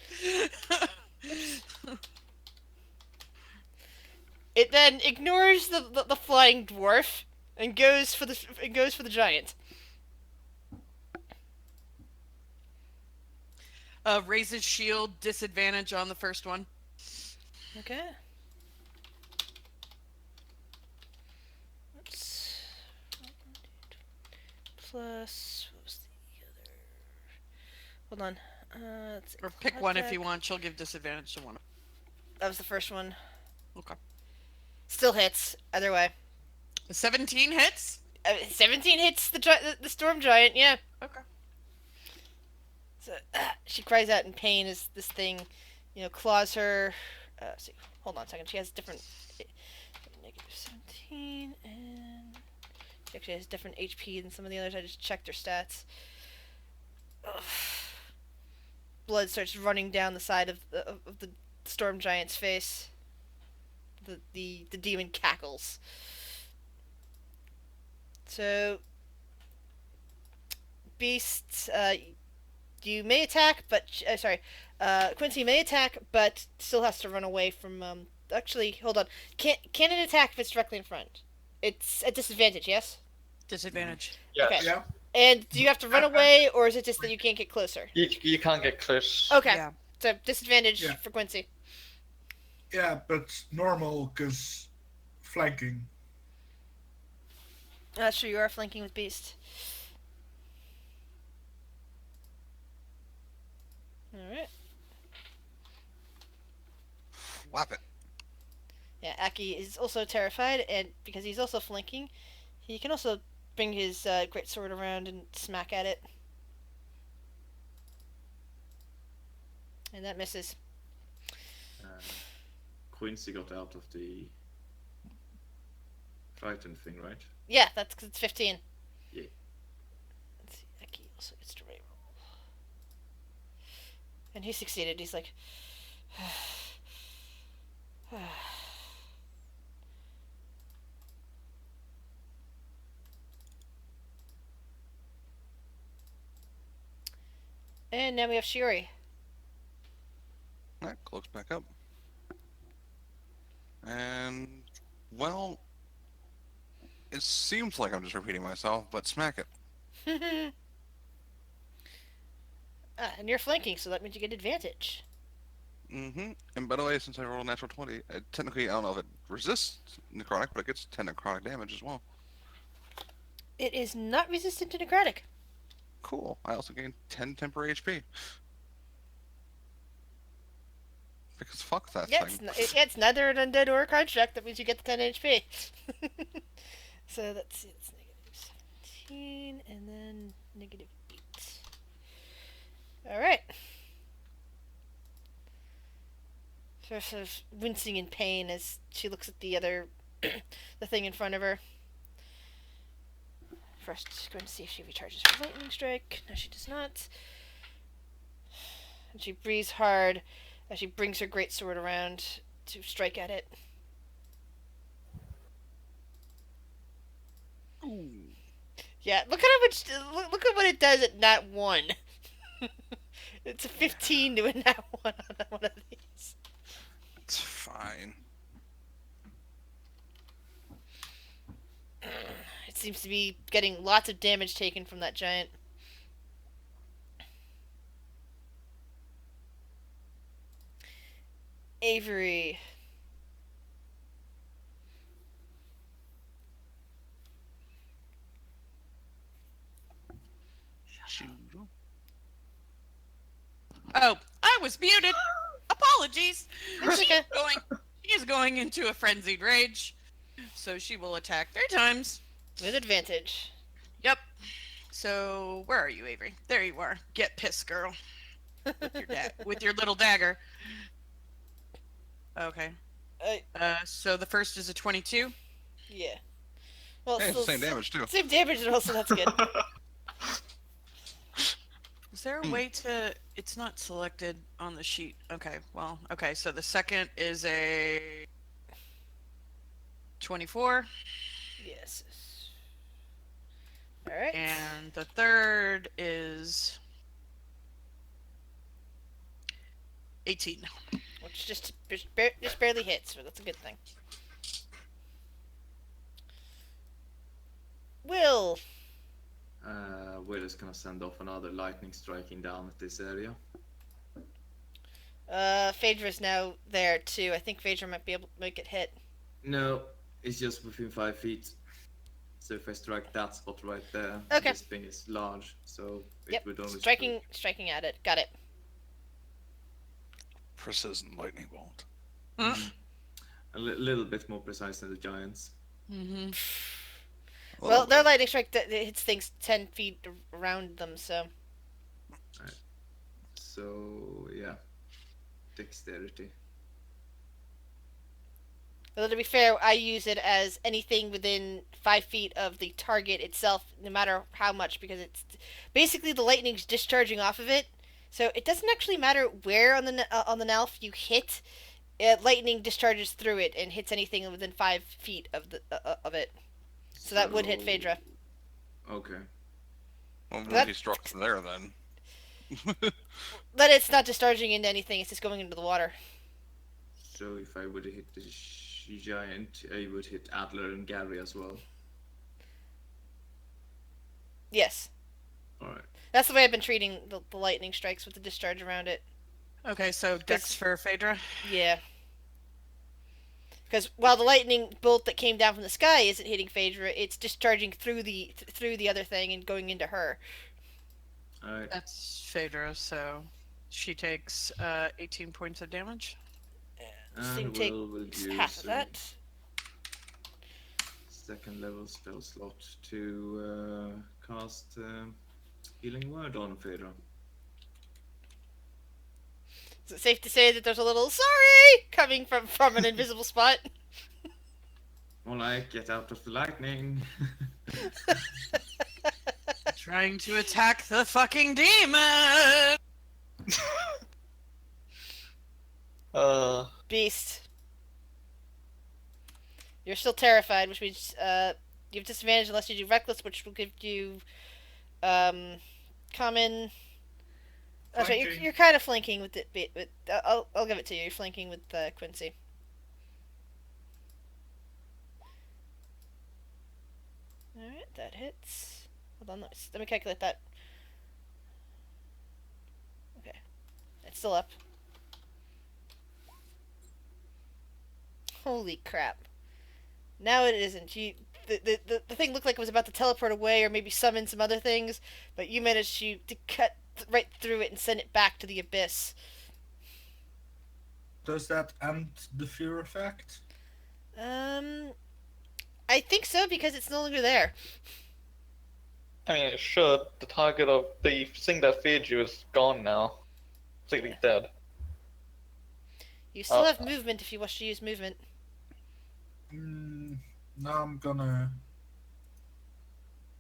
It then ignores the flying dwarf and goes for the giant. Raises shield, disadvantage on the first one. Okay. Oops. Plus, what was the other? Hold on. Let's see. Or pick one if you Attack. want. She'll give disadvantage to one. That was the first one. Okay. Still hits. Either way. 17 hits? 17 hits the storm giant. Yeah. Okay. So, she cries out in pain as this thing, claws her. See, hold on a second. She has different. Negative 17, and she actually has different HP than some of the others. I just checked her stats. Ugh. Blood starts running down the side of the storm giant's face. The demon cackles. So, Beast, you may attack, but Quincy may attack, but still has to run away from. Actually, hold on. Can it attack if it's directly in front? It's at disadvantage, yes. Disadvantage. Yes. Okay. Yeah. And do you have to run away, or is it just that you can't get closer? You can't get close. Okay. Yeah. So disadvantage Yeah. for Quincy. Yeah, but normal, because flanking. Sure, you are flanking with Beast. Alright. Whap it. Yeah, Aki is also terrified, and because he's also flanking, he can also bring his great sword around and smack at it. And that misses. Quincy got out of the frightened thing, right? Yeah, that's because it's 15. Yeah. Let's see, Aki also gets to reroll. And he succeeded. He's like... And now we have Shiori. Alright, cloaks back up. And, well, it seems like I'm just repeating myself, but smack it. And you're flanking, so that means you get advantage. Mm-hmm. And by the way, since I rolled a natural 20, technically, I don't know if it resists necrotic, but it gets 10 necrotic damage as well. It is not resistant to necrotic. Cool. I also gain 10 temporary HP. Because fuck that Yeah, thing. it's neither an undead or a construct. That means you get the 10 HP. So let's see. It's negative 17 and then negative 8. Alright. Sort of wincing in pain as she looks at the other, the thing in front of her. First, she's going to see if she recharges her lightning strike. No, she does not. And she breathes hard as she brings her great sword around to strike at it. Ooh. Yeah, look at how much. Look at what it does at nat 1. It's a 15 to a nat 1 on one of these. It's fine. It seems to be getting lots of damage taken from that giant. Avery. Shoot. was muted. Apologies. It's okay. She is going into a frenzied rage. So she will attack 3 times. With advantage. Yep. So where are you, Avery? There you are. Get pissed, girl. With your little dagger. Okay. So the first is a 22. Yeah. Well, Hey, still same damage too. Same damage, and also that's good. Is there a way to... It's not selected on the sheet. Okay, well, okay, so the second is a 24. Yes. All right. And the third is 18. Which just barely hits, but that's a good thing. Will. Will is gonna send off another lightning striking down at this area. Phaedra's now there too. I think Phaedra might be able to make it hit. No, it's just within 5 feet. So if I strike that spot right there, Okay. this thing is large, so it Yep. would only Striking at it. Got it. Precision lightning bolt. a little bit more precise than the giants. Mm-hmm. Well, their lightning strike hits things 10 feet around them, so. So yeah, dexterity. Although to be fair, I use it as anything within 5 feet of the target itself, no matter how much, because it's basically the lightning's discharging off of it. So it doesn't actually matter where on the Nalf you hit. Lightning discharges through it and hits anything within 5 feet of the of it. So that would hit Phaedra. Okay. Well, That- he struck from there then. But it's not discharging into anything; it's just going into the water. So if I would hit the giant, I would hit Adler and Gary as well. Yes, Alright. that's the way I've been treating the lightning strikes with the discharge around it. Okay, so Dex for Phaedra. Yeah. Because while the lightning bolt that came down from the sky isn't hitting Phaedra, it's discharging through the other thing and going into her. Alright. That's Phaedra, so she takes 18 points of damage. This thing take will half use of that. second level spell slot to cast Healing Word on Phaedra. Is it safe to say that there's a little sorry coming from an invisible spot? More like, get out of the lightning. Trying to attack the fucking demon! Beast. You're still terrified, which means you have disadvantage unless you do reckless, which will give you common. Oh, sorry, Flanking. you're kind of flanking with it. I'll give it to you. You're flanking with Quincy. All right, that hits. Hold on, let me calculate that. Okay, it's still up. Holy crap! Now it isn't. The thing looked like it was about to teleport away or maybe summon some other things, but you managed to cut right through it and send it back to the abyss. Does that end the fear effect? I think so because it's no longer there. I mean, it should. The target of the thing that feeds you is gone now. Completely dead. You still have movement if you wish to use movement. Now I'm gonna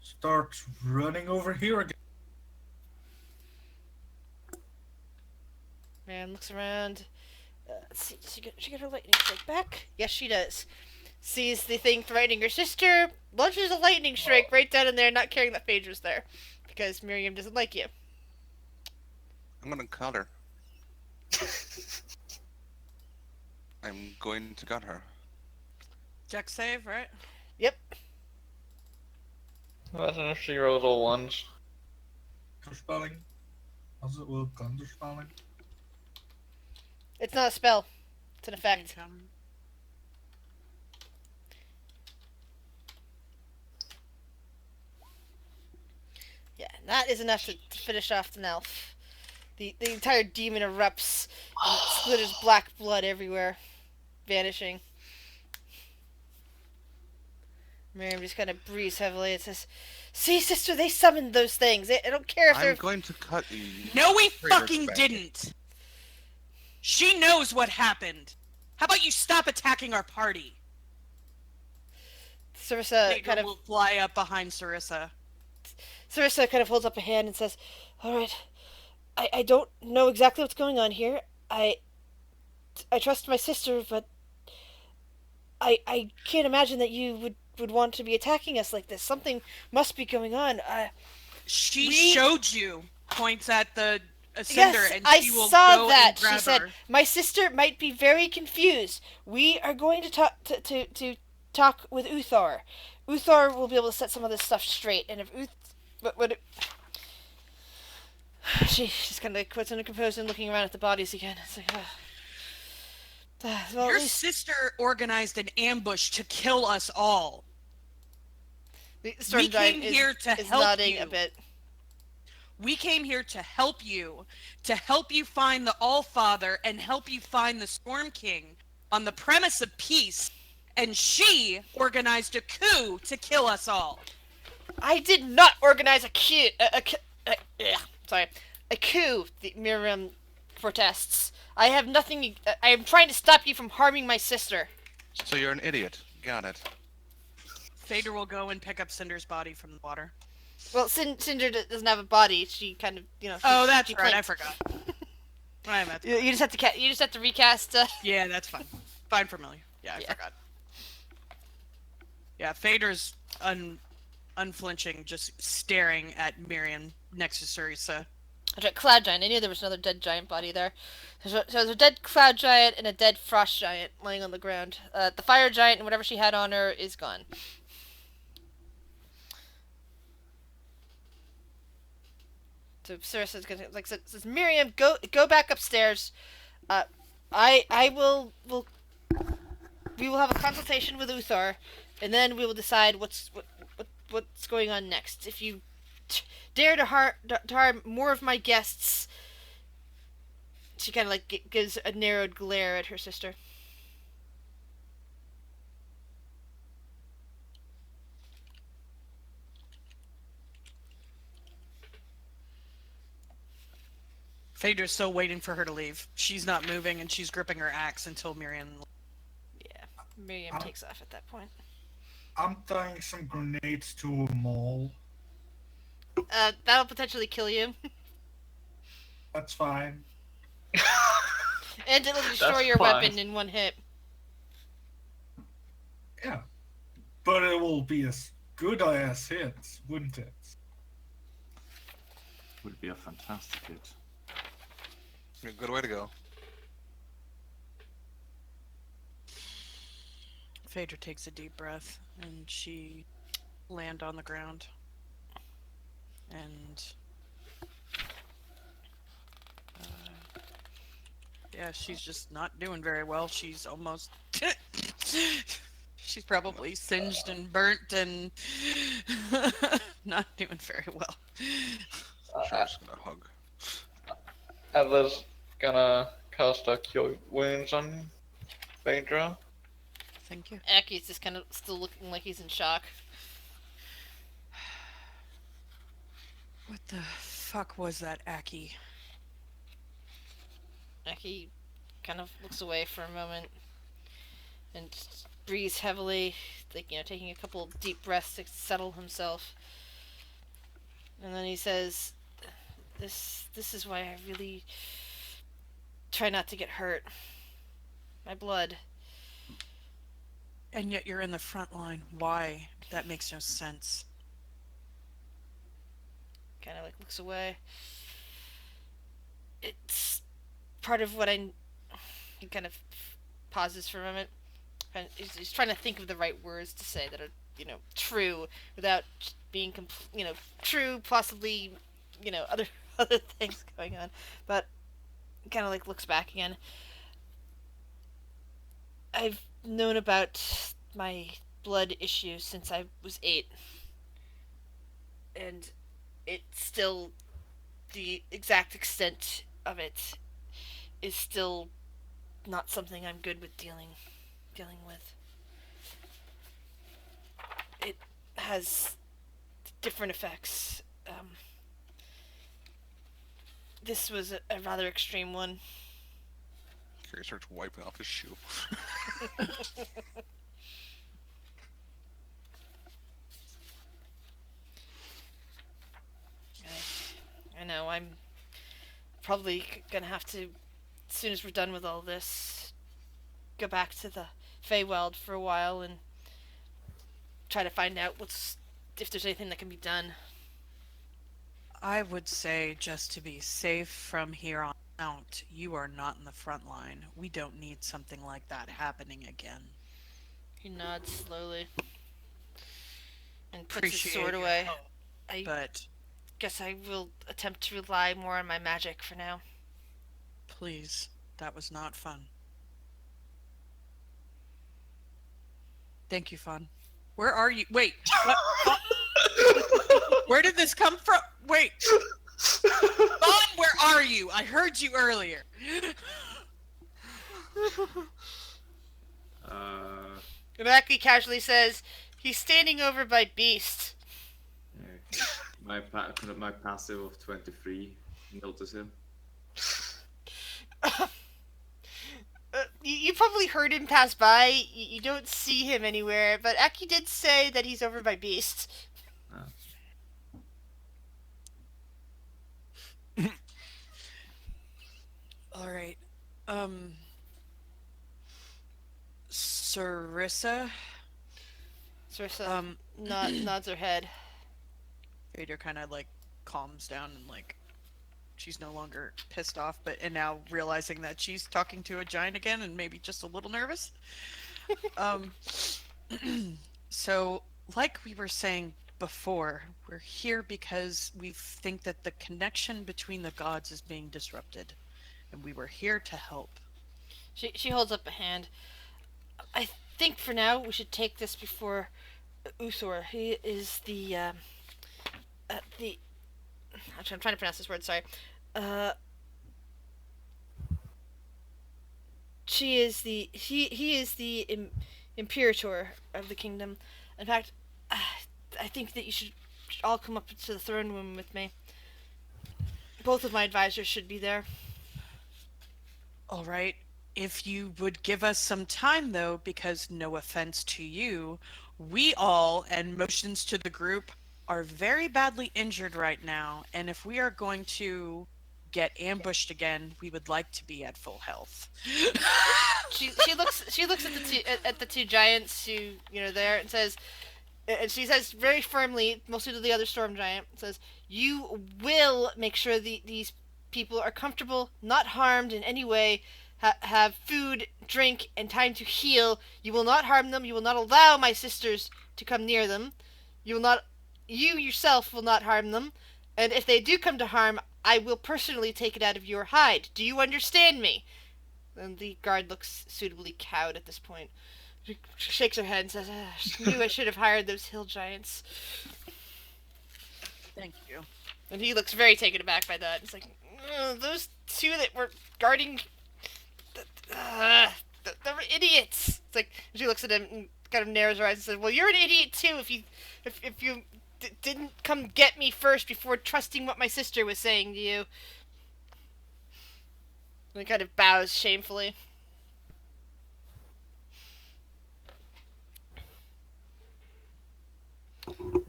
start running over here again. Man looks around. Let's see, does she get her lightning strike back? Yes, she does. Sees the thing threatening her sister, launches a lightning strike right down in there, not caring that Phaedra's there. Because Miriam doesn't like you. I'm gonna cut her. I'm going to cut her. Dex save, right? Yep. Imagine if she rolls all ones. Counterspelling. Als it will counterspelling. It's not a spell. It's an effect. Yeah, and that is enough to finish off the elf. The entire demon erupts and splitters black blood everywhere, vanishing. Miriam just kind of breathes heavily and says, "See, sister, they summoned those things. I don't care if I'm they're..." going to cut you. No, we Traitor's fucking back. didn't. She knows what happened. How about you stop attacking our party? Sarissa Phaedra kind of will fly up behind Sarissa. holds up a hand and says, "All right, I don't know exactly what's going on here. I trust my sister, but I can't imagine that you would want to be attacking us like this. Something must be going on. She We- showed you. Points at the Ascender, Yes, and I she will saw go that. and grab She said, her. "My sister might be very confused. We are going to talk to talk with Uthar. Uthar will be able to set some of this stuff straight. And if she's kind of quits under composed and looking around at the bodies again. It's like, well, at Your least sister organized an ambush to kill us all. the storm we giant came here to is help nodding you. a bit. We came here to help you find the All-Father and help you find the Storm King on the premise of peace, and she organized a coup to kill us all. I did not organize a coup. A coup. The Miriam protests. I have nothing. I am trying to stop you from harming my sister. So you're an idiot. Got it. Phaedra will go and pick up Cinder's body from the water. Well, Cinder doesn't have a body. She kind of, Oh, that's she right. I clings. forgot. I meant to. You just have to you just have to recast. Yeah, that's fine. Fine, familiar. Yeah, I Yeah. forgot. Yeah, Phaedra's unflinching, just staring at Miriam next to Sarissa. That's right, Cloud Giant. I knew there was another dead giant body there. So there's a dead Cloud Giant and a dead Frost Giant laying on the ground. The Fire Giant and whatever she had on her is gone. So Sarissa's gonna says, Miriam, go back upstairs. I will we will have a consultation with Uthar, and then we will decide what's going on next. If you dare to harm more of my guests, she kind of like gives a narrowed glare at her sister. Phaedra's still waiting for her to leave. She's not moving, and she's gripping her axe until Miriam. Yeah, Miriam takes off at that point. I'm throwing some grenades to a mall. That'll potentially kill you, That's fine. and it'll destroy That's your fine. weapon in one hit. Yeah. But it will be a good ass hit, wouldn't it? Would be a fantastic hit. Yeah, good way to go. Phaedra takes a deep breath, and she land on the ground. And yeah, she's just not doing very well. She's almost she's probably singed and burnt and not doing very well. Sure, just gonna hug. Atlas gonna cast a Cure Wounds on Phaedra. Thank you. Aki's just kind of still looking like he's in shock. What the fuck was that, Aki? Aki kind of looks away for a moment and just breathes heavily, like, taking a couple deep breaths to settle himself. And then he says, This is why I really try not to get hurt. My blood. And yet you're in the front line. Why? That makes no sense. Kind of like looks away. It's part of what He kind of pauses for a moment. And he's trying to think of the right words to say that are, true without being, true, possibly, other things going on. But kind of like looks back again. I've known about my blood issue since I was 8. And it's still the exact extent of it is still not something I'm good with dealing with. It has different effects. This was a rather extreme one. Carrie starts wiping off his shoe. I know, I'm probably gonna have to, as soon as we're done with all this, go back to the Feywild for a while and try to find out if there's anything that can be done. I would say, just to be safe from here on out, you are not in the front line. We don't need something like that happening again. He nods slowly and puts his Appreciate sword your away. help, I but guess I will attempt to rely more on my magic for now. please, that was not fun. Thank you, Fawn. Where are you? Wait. What? Where did this come from? Wait. Fawn, where are you? I heard you earlier. Rebecca casually says, he's standing over by Beast. My passive of 23 notice him. You probably heard him pass by. You don't see him anywhere, but Aki did say that he's over by Beast. All right. Sarissa? Sarissa nods her head. Vader kind of like calms down and like she's no longer pissed off, and now realizing that she's talking to a giant again and maybe just a little nervous. So, like we were saying before, we're here because we think that the connection between the gods is being disrupted, and we were here to help. She holds up a hand. I think for now we should take this before Usor. He is the I'm trying to pronounce this word. Sorry. He is the Imperator of the kingdom. In fact, I think that you should all come up to the throne room with me. Both of my advisors should be there. All right. If you would give us some time, though, because no offense to you, we all, and motions to the group, are very badly injured right now. And if we are going to get ambushed again, we would like to be at full health. She looks at the two giants who there and says, and she says very firmly, mostly to the other storm giant, says, "You will make sure these people are comfortable, not harmed in any way, have food, drink, and time to heal. You will not harm them. You will not allow my sisters to come near them. You yourself will not harm them. And if they do come to harm, I will personally take it out of your hide. Do you understand me?" And the guard looks suitably cowed at this point. She shakes her head and says, "I knew I should have hired those hill giants." Thank you. And he looks very taken aback by that. It's like, those two that were guarding, they were idiots. It's like, she looks at him and kind of narrows her eyes and says, "Well, you're an idiot too if you didn't come get me first before trusting what my sister was saying to you." And he kind of bows shamefully.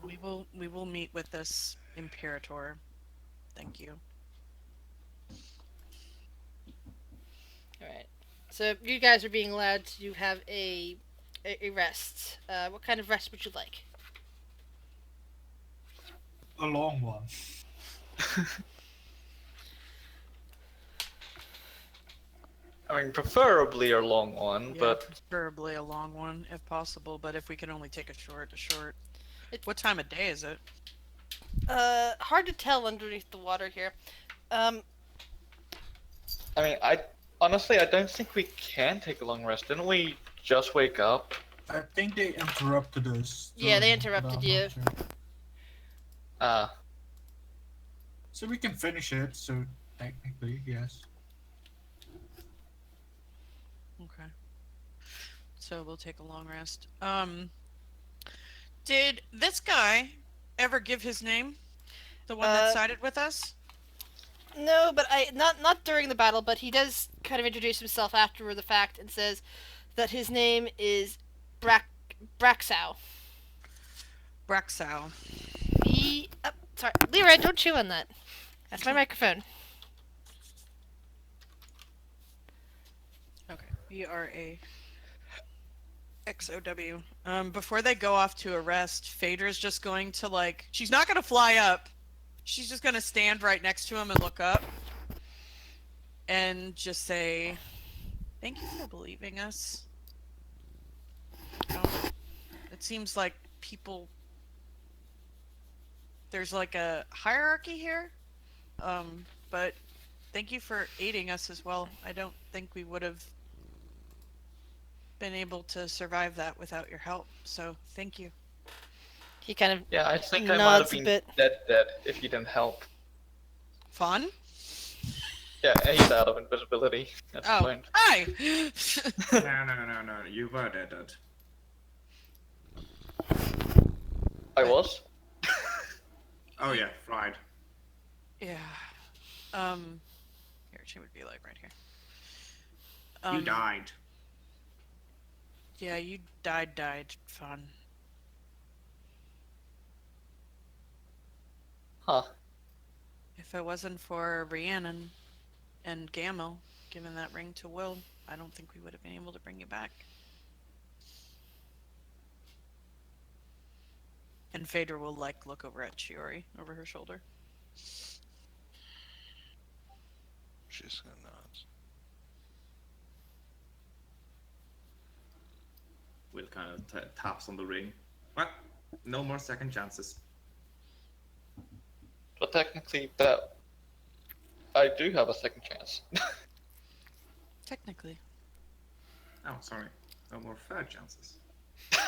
We will meet with this Imperator. Thank you. Alright. So you guys are being allowed to have a rest. What kind of rest would you like? A long one. I mean, preferably a long one, Yeah, but preferably a long one if possible, but if we can only take a short. What time of day is it? Hard to tell underneath the water here. I mean, I don't think we can take a long rest. Didn't we just wake up? I think they interrupted us. Yeah, they during, but interrupted I'm you. not sure. So we can finish it, so Technically, yes. Okay. So we'll take a long rest. Did this guy ever give his name? The one that Uh, sided with us? No, but not during the battle, but he does kind of introduce himself after the fact and says that his name is Braxow. Braxow. Sorry, Leroy, don't chew on that. That's my microphone. Okay. BRAXOW. Before they go off to arrest, Phaedra's just going to she's not gonna fly up. She's just gonna stand right next to him and look up. And just say, "Thank you for believing us." It seems like there's like a hierarchy here. But thank you for aiding us as well. I don't think we would have been able to survive that without your help. So thank you. He kind of Yeah, I think I might have nods a been bit. dead if you didn't help. Fun? Yeah, he's out of invisibility. That's the Oh, point. hi! No. You were dead. I was? Oh yeah, right. Yeah. Here, she would be like right here. You died. Yeah, you died. Fun. Huh. If it wasn't for Rhiannon and Gamel giving that ring to Will, I don't think we would have been able to bring you back. And Phaedra will look over at Chiori over her shoulder. She's gonna nod. Will kind of taps on the ring. What? No more second chances. But technically, that I do have a second chance. Technically. Oh, sorry. No more third chances.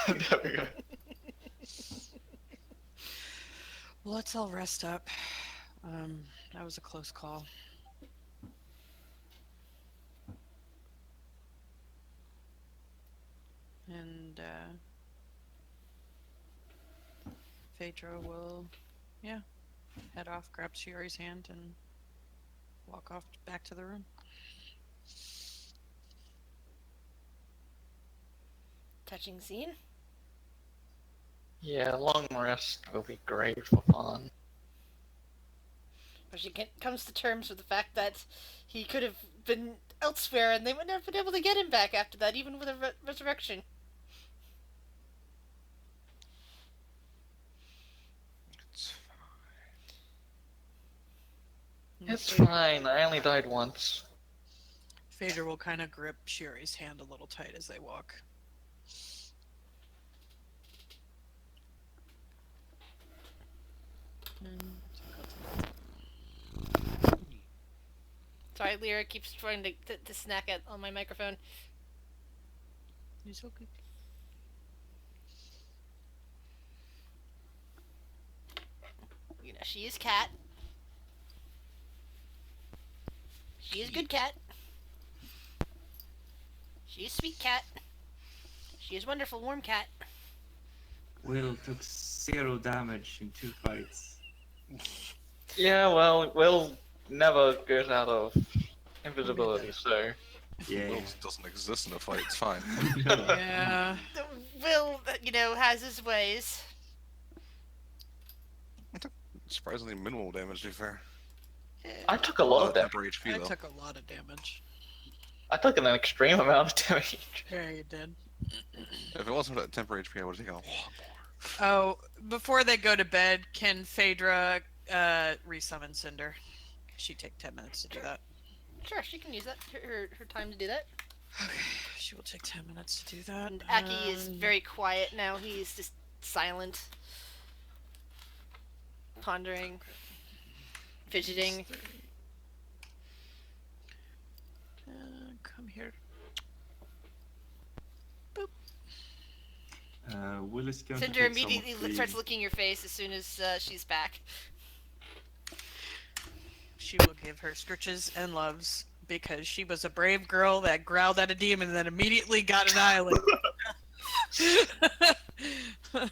There we go. Well, let's all rest up. That was a close call. And, Phaedra will, head off, grab Chiori's hand, and walk off back to the room. Touching scene. Yeah, long rest will be great for fun. But she comes to terms with the fact that he could have been elsewhere and they would never been able to get him back after that, even with a resurrection. It's It's fine, I only died once. Phaedra will kind of grip Chiori's hand a little tight as they walk. Sorry, Lyra keeps trying to snack on my microphone. It's okay. You know, she is cat. She is good cat. She is sweet cat. She is wonderful warm cat. Will took 0 damage in 2 fights. Yeah, well, Will never goes out of invisibility, so... Yeah. Will doesn't exist in a fight. It's fine. Yeah. Will, has his ways. Surprisingly minimal damage, to be fair. I took a lot of damage. Temporary HP I though. took a lot of damage. I took an extreme amount of damage. Yeah, you did. If it wasn't for that temporary HP, I would have taken a lot more. Oh, before they go to bed, can Phaedra resummon Cinder? She'd take 10 minutes to do that. Sure, she can use that. Her time to do that. Okay, she will take 10 minutes to do that. And Aki is very quiet now. He's just silent. Pondering. Fidgeting. Come here. Will is going Cinder to take some immediately of the... starts licking your face as soon as she's back. she will give her stretches and loves because she was a brave girl that growled at a demon and then immediately got annihilated. What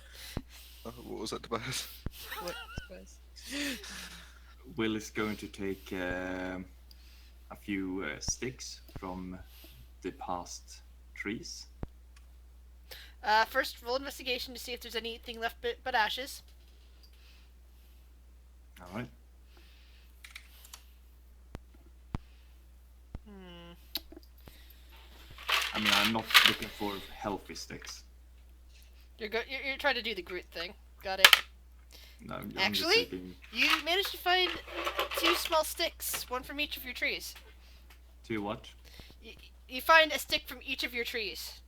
was that, Tobias? What was? Will is going to take a few sticks from the past trees. First, roll investigation to see if there's anything left but ashes. All right. I mean, I'm not looking for healthy sticks. You're trying to do the Groot thing. Got it. No, I'm just Actually, taking you managed to find 2 small sticks, one from each of your trees. two what? You find a stick from each of your trees.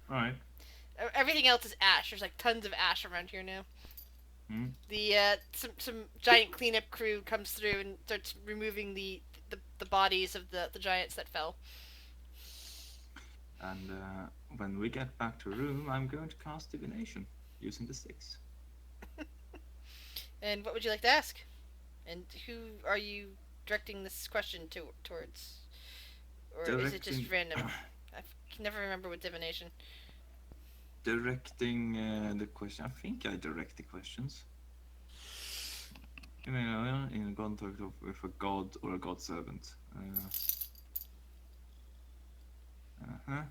All right. Everything else is ash. There's like tons of ash around here now. Hmm. The some giant cleanup crew comes through and starts removing the bodies of the giants that fell. And when we get back to room, I'm going to cast divination using the sticks. And what would you like to ask? And who are you directing this question towards? Or is it just Directing- random? I can never remember with divination. Directing the question. I think I direct the questions. You know, in contact with a god or a god servant. Uh-huh.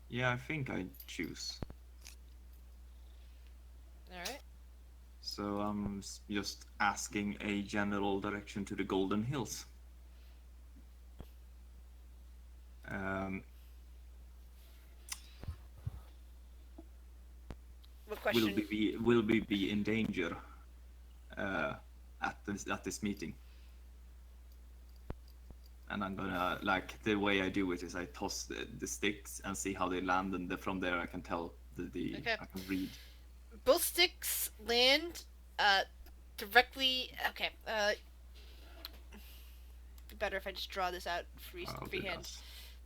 Yeah, I think I choose. Alright. So I'm just asking a general direction to the Golden Hills. What question? Will we be in danger at this meeting? And I'm gonna, like, the way I do it is I toss the sticks and see how they land, and from there I can tell Okay. I can read. Both sticks land directly. Okay. Be better if I just draw this out freehand.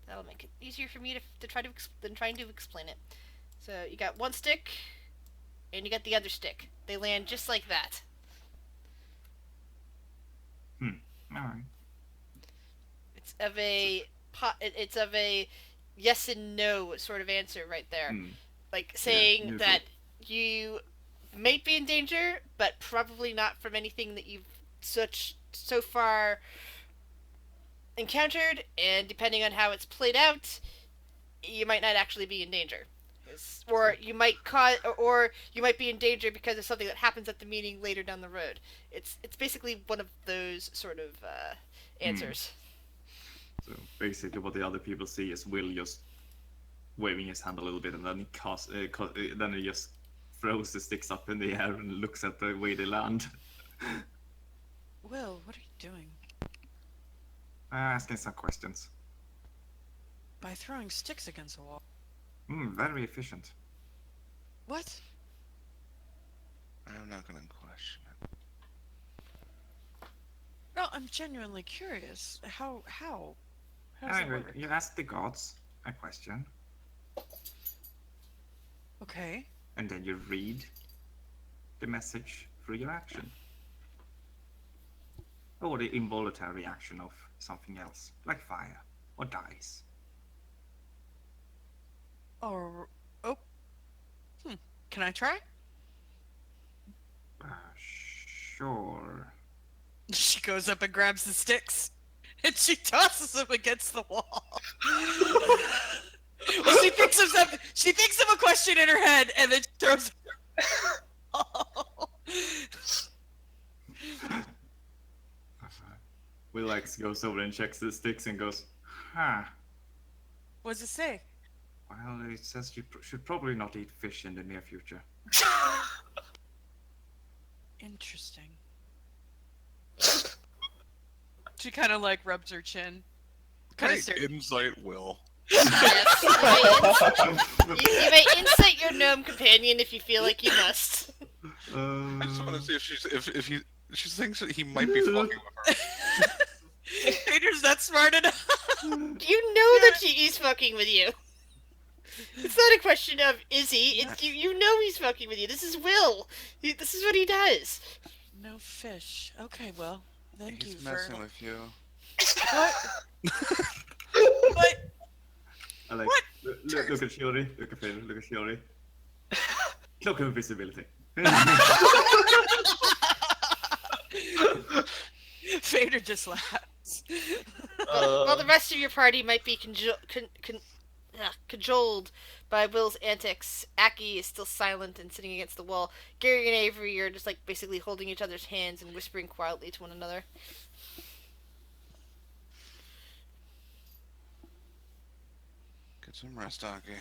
That'll make it easier for me to try to than trying to explain it. So you got one stick, and you got the other stick. They land just like that. All right. It's of a yes and no sort of answer right there. Like saying neutral. that you may be in danger, but probably not from anything that you've so far encountered, and depending on how it's played out, you might not actually be in danger. Or you might be in danger because of something that happens at the meeting later down the road. It's basically one of those sort of answers. So basically, what the other people see is Will just waving his hand a little bit, and then then he just throws the sticks up in the air and looks at the way they land. Will, what are you doing? Asking some questions. By throwing sticks against a wall. Very efficient. What? I'm not gonna question it. No, I'm genuinely curious. How? How does that Anyway, work? you ask the gods a question, Okay. and then you read the message through your action. Or the involuntary action of something else, like fire or dice. Oh. Can I try? Sure. She goes up and grabs the sticks, and she tosses them against the wall. Well, she thinks of something. She thinks of a question in her head, and then she throws. Will goes over and checks the sticks and goes, huh. What does it say? Well, it says you should probably not eat fish in the near future. Interesting. She kind of rubs her chin. Kind of Great insight, Will. Yes, you may insight your gnome companion if you feel like you must. I just want to see if she thinks that he might be fucking with her. Peter's not smart enough. You know that he's fucking with you. It's not a question of is he. It's you know he's fucking with you. This is Will. This is what he does. No fish. Okay, well, Thank He's you messing for with you. what? What? I like What? look at Shiori, look at Fader, look at Shiori. Cloak of invisibility. Fader just laughs. While the rest of your party might be cajoled by Will's antics, Aki is still silent and sitting against the wall. Gary and Avery are just like basically holding each other's hands and whispering quietly to one another. Get some rest, Aki.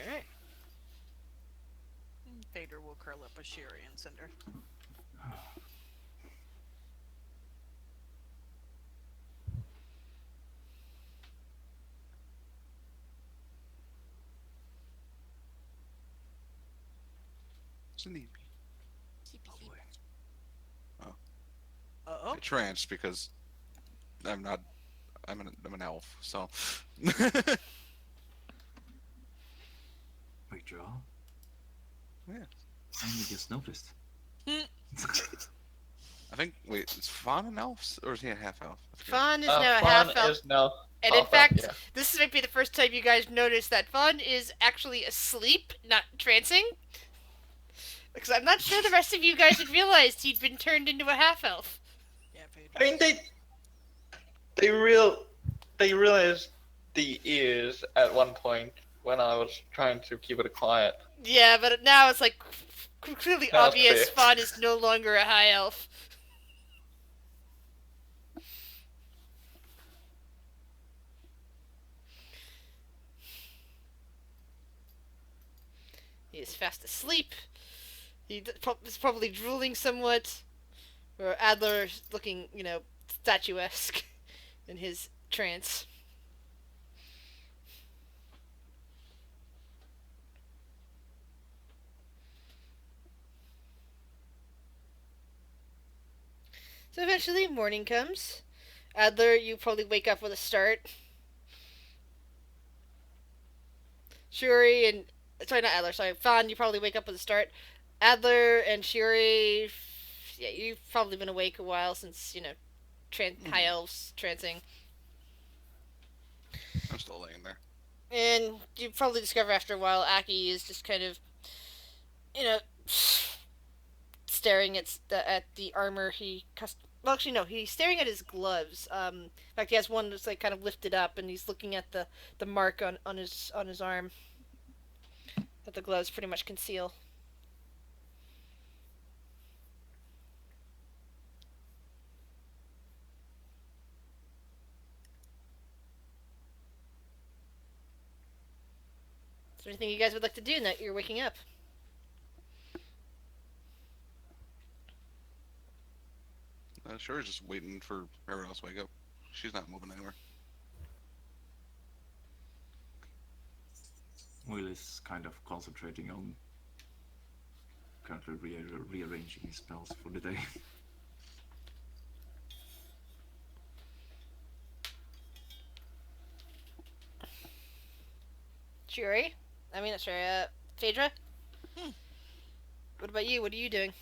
Alright. Fader will curl up a Shiri and Cinder. Sleepy. Uh-oh. I tranced because I'm not. I'm an elf, so. Wait, you are? Yeah. I only just noticed. I think. Wait, is Fawn an elf, or is he a half elf? I forget. Fawn is now a Fawn half elf. is now And in half-elf, fact, yeah. this might be the first time you guys notice that Fawn is actually asleep, not trancing. Because I'm not sure the rest of you guys had realized he'd been turned into a half elf. Yeah, Fader. I mean, they realized the ears at one point when I was trying to keep it quiet. Yeah, but now it's like clearly Now it's obvious clear. Fawn is no longer a high elf. He is fast asleep. He is probably drooling somewhat. Or Adler is looking, statuesque in his trance. So eventually, morning comes. Adler, you probably wake up with a start. Shuri and... Sorry, not Adler, sorry. Fawn, you probably wake up with a start. Adler and Shuri... Yeah, you've probably been awake a while since, high elves trancing. I'm still laying there. And you probably discover after a while Aki is just kind of, staring at the armor he well, actually, no, he's staring at his gloves. In fact, he has one that's like kind of lifted up, and he's looking at the mark on his arm that the gloves pretty much conceal. Is there anything you guys would like to do now that you're waking up? Sure, just waiting for everyone else to wake up. She's not moving anywhere. Will is kind of concentrating on currently rearranging his spells for the day. Shuri? Phaedra? What about you? What are you doing?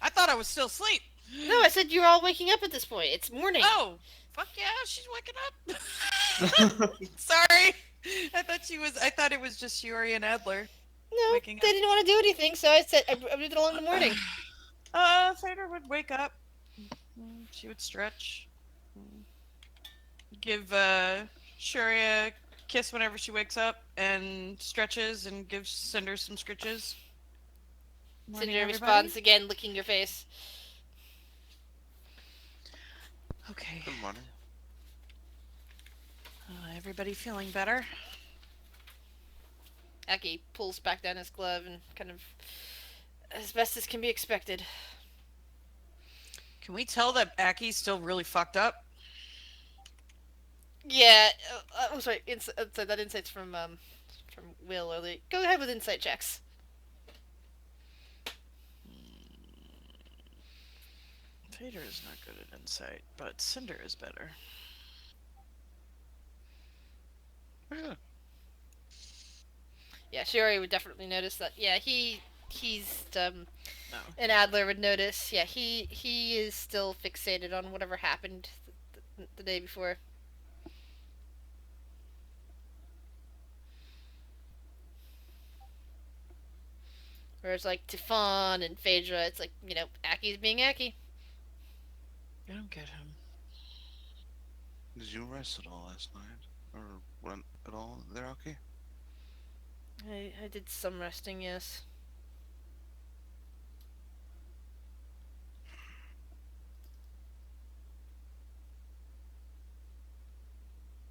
I thought I was still asleep. No, I said you're all waking up at this point. It's morning. Oh, fuck yeah, she's waking up. Sorry. I thought it was just Shuri and Adler. No, Waking they up. didn't want to do anything, so I said I moved it all in the morning. Fader would wake up. She would stretch. Give Shuri a kiss whenever she wakes up and stretches and gives Cinder some scritches. Morning, Cinder everybody. responds again, licking your face. Okay. Good morning. Everybody feeling better? Aki pulls back down his glove and kind of, as best as can be expected. Can we tell that Aki's still really fucked up? Yeah. Oh, sorry. That insight's from Will earlier. Go ahead with insight checks. Fader is not good at insight, but Cinder is better. Oh, yeah. Shiori would definitely notice that. Yeah, he's No. and Adler would notice. Yeah, he is still fixated on whatever happened the day before. Whereas like Tifon and Phaedra, it's like Aki's being Aki. I don't get him. Did you rest at all last night? Or went at all there, okay? I did some resting, yes.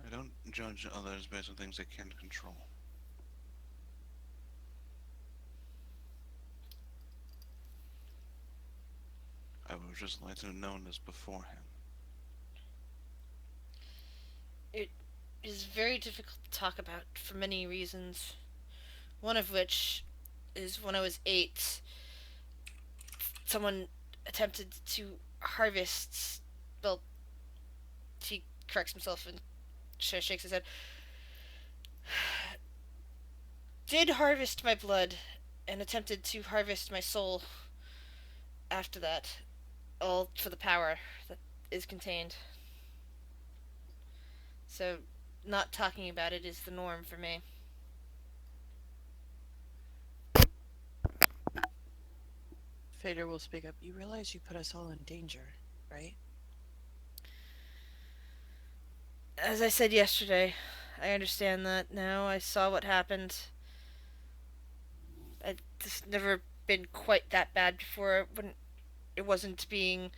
I don't judge others based on things they can't control. I would just like to have known this beforehand. It is very difficult to talk about for many reasons. One of which is when I was 8, someone attempted to harvest. Well, he corrects himself and shakes his head. Did harvest my blood and attempted to harvest my soul after that, all for the power that is contained. So, not talking about it is the norm for me. Fader will speak up. You realize you put us all in danger, right? As I said yesterday, I understand that now. I saw what happened. It's never been quite that bad before when it wasn't being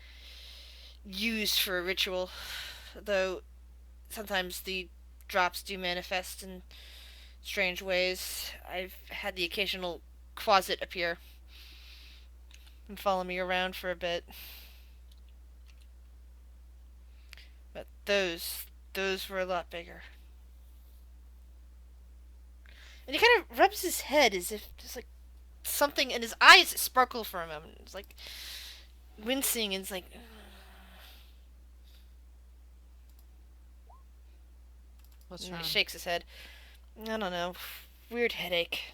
used for a ritual. Though sometimes the drops do manifest in strange ways. I've had the occasional closet appear and follow me around for a bit. But those were a lot bigger. And he kind of rubs his head as if there's like something, and his eyes sparkle for a moment. It's like wincing, and it's like. What's And wrong? he shakes his head. I don't know. Weird headache.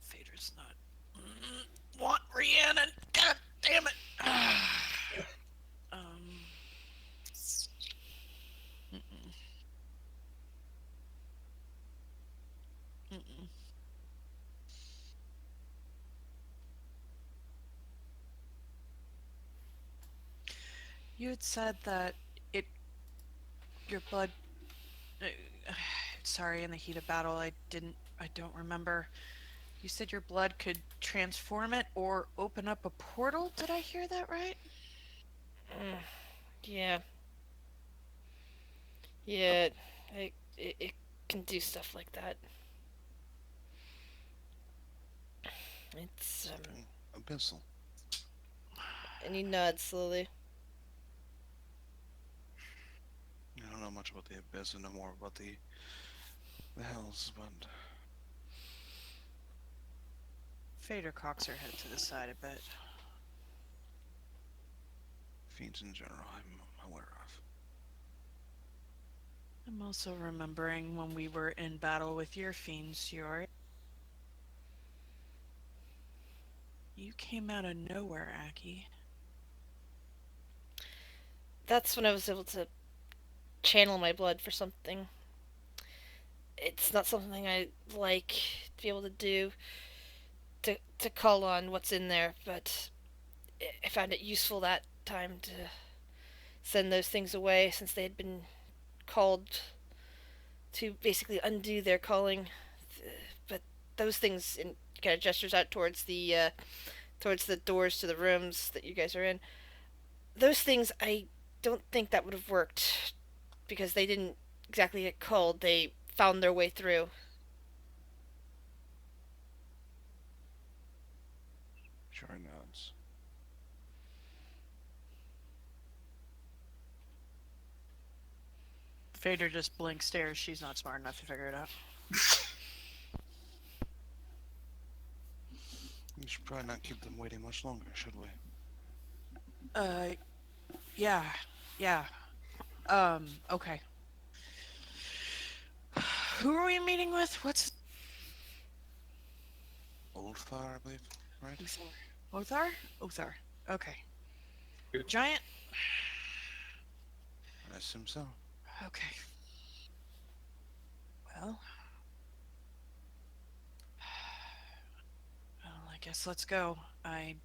Fader's not. Want Rhiannon? God damn it! Mm-mm. Mm-mm. You had said that your blood. Uh, sorry, in the heat of battle, I don't remember. You said your blood could transform it or open up a portal. Did I hear that right? Yeah. Yeah. It can do stuff like that. It's Abyssal. and he nods slowly. I don't know much about the abyss and know more about the hells, but Fader cocks her head to the side a bit. fiends in general I'm aware of. I'm also remembering when we were in battle with your fiends, Yori. You came out of nowhere, Aki. That's when I was able to channel my blood for something. It's not something I like to be able to do, to call on what's in there, but I found it useful that time to send those things away since they had been called to basically undo their calling. But those things, and kind of gestures out towards the doors to the rooms that you guys are in. Those things, I don't think that would have worked because they didn't exactly get called. They found their way through. Sure nods. Fader just blinks stares. She's not smart enough to figure it out. We should probably not keep them waiting much longer, should we? Yeah. Okay. Who are we meeting with? What's Othar, I believe, right? Uthar? Othar? Othar. Okay. Giant. I assume so. Okay. Well, I guess let's go. I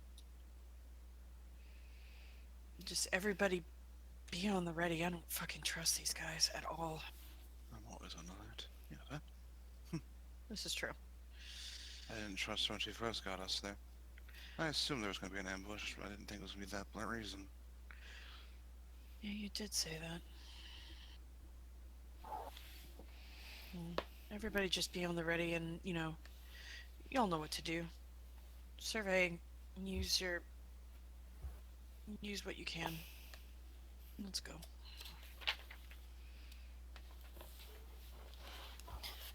just everybody be on the ready. I don't fucking trust these guys at all. I'm always on alert. Yeah, that. This is true. I didn't trust her when she first got us there. I assumed there was going to be an ambush, but I didn't think it was going to be that blunt reason. Yeah, you did say that. Everybody just be on the ready and, y'all know what to do. Survey, use what you can. Let's go.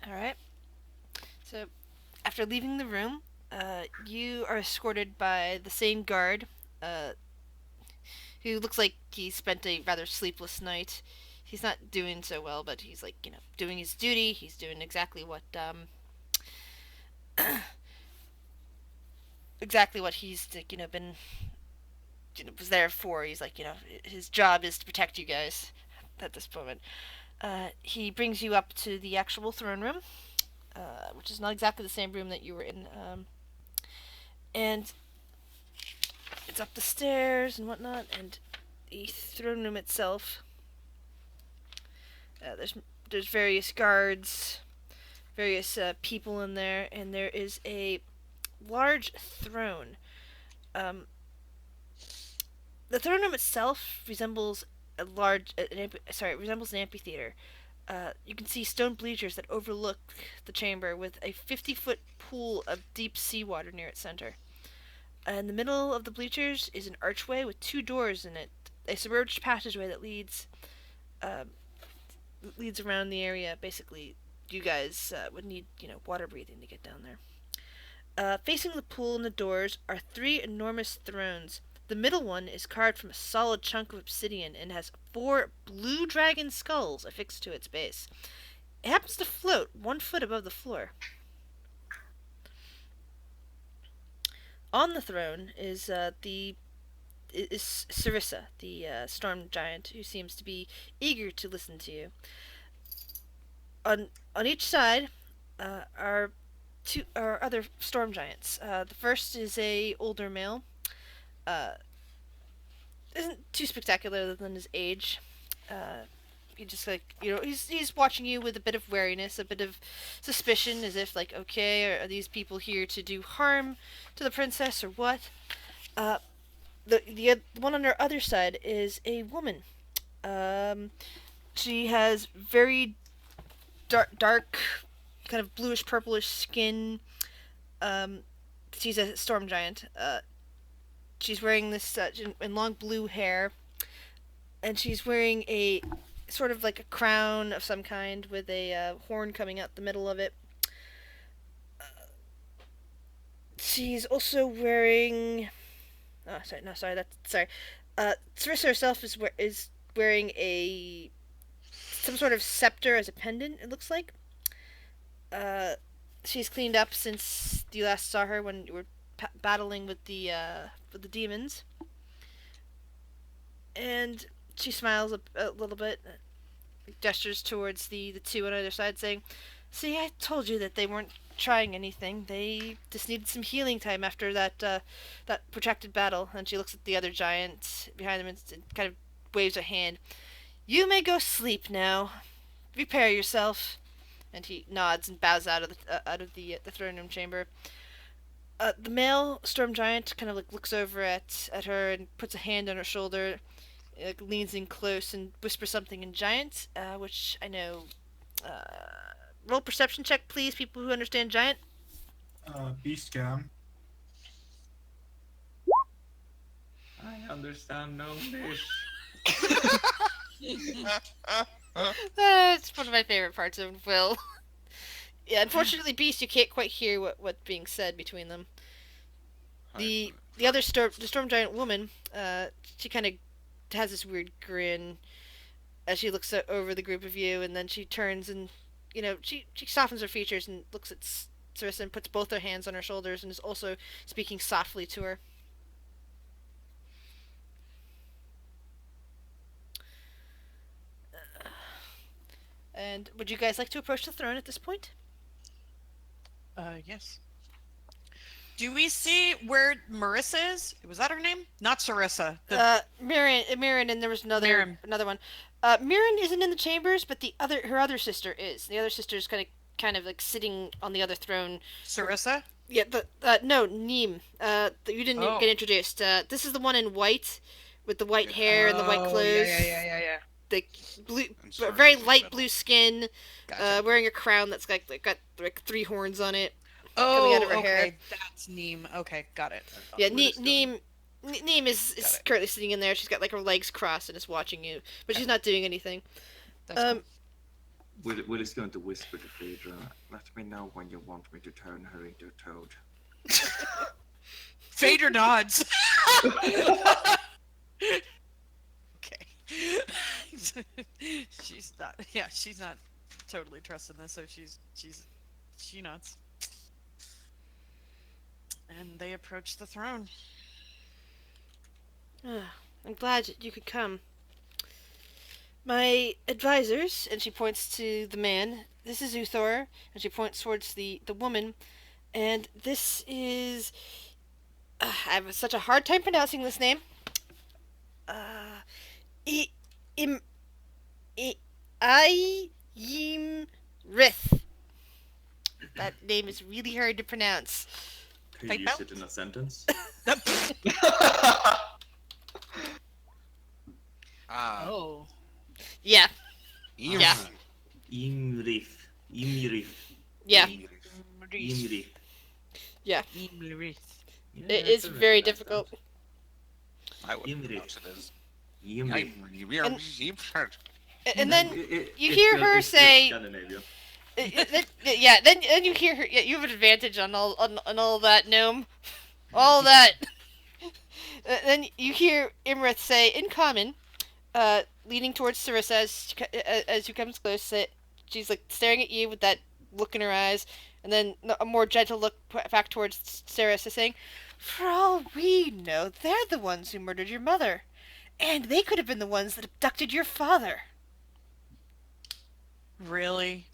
All right. So, after leaving the room, you are escorted by the same guard, who looks like he spent a rather sleepless night. He's not doing so well, but he's like, doing his duty. He's doing exactly what exactly what he's been was there for. He's like, his job is to protect you guys at this moment. He brings you up to the actual throne room, which is not exactly the same room that you were in, and it's up the stairs and whatnot, and the throne room itself. There's various guards, various people in there, and there is a large throne. Um, the throne room itself resembles resembles an amphitheater. You can see stone bleachers that overlook the chamber with a 50-foot pool of deep seawater near its center. In the middle of the bleachers is an archway with two doors in it, a submerged passageway that leads around the area. Basically, you guys would need water breathing to get down there. Facing the pool and the doors are three enormous thrones. The middle one is carved from a solid chunk of obsidian and has four blue dragon skulls affixed to its base. It happens to float 1 foot above the floor. On the throne is Sarissa, the storm giant, who seems to be eager to listen to you. On each side are other storm giants. The first is a older male. Uh, isn't too spectacular other than his age. He just he's watching you with a bit of wariness, a bit of suspicion, as if like, okay, are these people here to do harm to the princess or what? The one on her other side is a woman. She has very dark, kind of bluish purplish skin. She's a storm giant. She's wearing this in long blue hair, and she's wearing a sort of like a crown of some kind with a horn coming out the middle of it. She's also wearing. Oh, sorry, no, sorry, that's sorry. Sarissa herself is wearing some sort of scepter as a pendant. It looks like. She's cleaned up since you last saw her when you were battling with the demons, and she smiles a little bit, gestures towards the two on either side, saying, "See, I told you that they weren't trying anything. They just needed some healing time after that protracted battle." And she looks at the other giant behind them and kind of waves a hand. "You may go sleep now. Repair yourself." And he nods and bows out of the throne room chamber. The male storm giant kind of like looks over at her and puts a hand on her shoulder, leans in close and whispers something in giant, which I know. Roll perception check, please, people who understand giant. Beast can. I understand no English. That's one of my favorite parts of Will. Yeah, unfortunately, Beast, you can't quite hear what's being said between them. The other storm giant woman, she kind of has this weird grin. as she looks over the group of you, and then she turns and, she softens her features and looks at Sarissa and puts both her hands on her shoulders and is also speaking softly to her. And would you guys like to approach the throne at this point? Yes. Do we see where Marissa is? Was that her name? Not Sarissa. Mirren, and there was another one. Mirren isn't in the chambers, but her other sister is. The other sister is kind of like sitting on the other throne. Sarissa? Yeah, no, Neem. You didn't get introduced. This is the one in white, with the white hair and the white clothes. Yeah. The blue, very light blue skin. Gotcha. Wearing a crown that's got 3 horns on it. Coming out of her hair. That's Neem. Okay, got it. Yeah, Neem is currently sitting in there. She's got her legs crossed and is watching you, but she's not doing anything. That's cool. Will is going to whisper to Phaedra, "Let me know when you want me to turn her into a toad." Phaedra nods. Okay. She's not totally trusting this, so she nods. And they approach the throne. I'm glad you could come. My advisors, and she points to the man, this is Uthor, and she points towards the woman, and this is... I have such a hard time pronouncing this name. Rith. That name is really hard to pronounce. Can you use it in a sentence? Oh. Yeah. Yeah. Imrith. Yeah. Imrith. Yeah. Imrith. Yeah, It's very difficult. I would Imrith. pronounce it as. Imrith. And then you hear it's her say... Scandinavia. Then you hear her... Yeah, you have an advantage on all that, gnome. All that. Then you hear Imrith say, in common, leaning towards Sarissa as you comes close, she's staring at you with that look in her eyes, and then a more gentle look back towards Sarissa, saying, "For all we know, they're the ones who murdered your mother, and they could have been the ones that abducted your father." Really?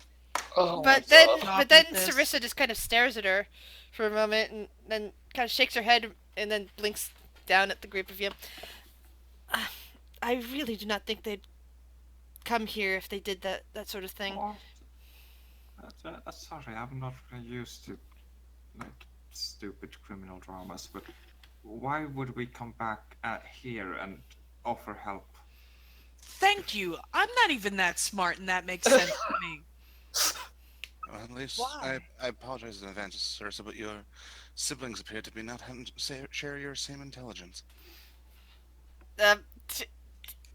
Oh But my then, God. Sarissa just kind of stares at her for a moment, and then kind of shakes her head, and then blinks down at the group of you. I really do not think they'd come here if they did that sort of thing. Sorry, I'm not really used to stupid criminal dramas, but why would we come back here and offer help? Thank you. I'm not even that smart, and that makes sense to me. Well, at least Why? I apologize in advance, Sarissa, but your siblings appear to be not having share your same intelligence.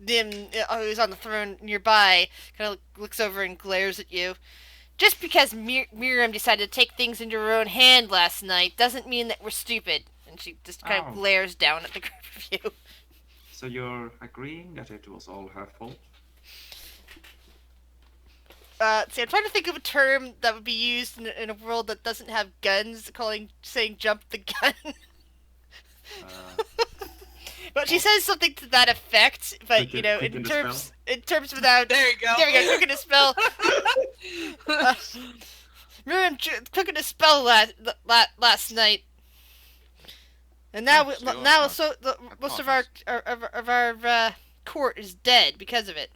Dim, who's on the throne nearby, kind of looks over and glares at you. Just because Miriam decided to take things into her own hand last night doesn't mean that we're stupid. And she just kind of glares down at the group of you. So you're agreeing that it was all her fault? See, I'm trying to think of a term that would be used in a world that doesn't have guns, saying "jump the gun." But she says something to that effect. But in terms without. There you go. There we go. Cooking a spell. Miriam cooking a spell last night, and now most of our court is dead because of it.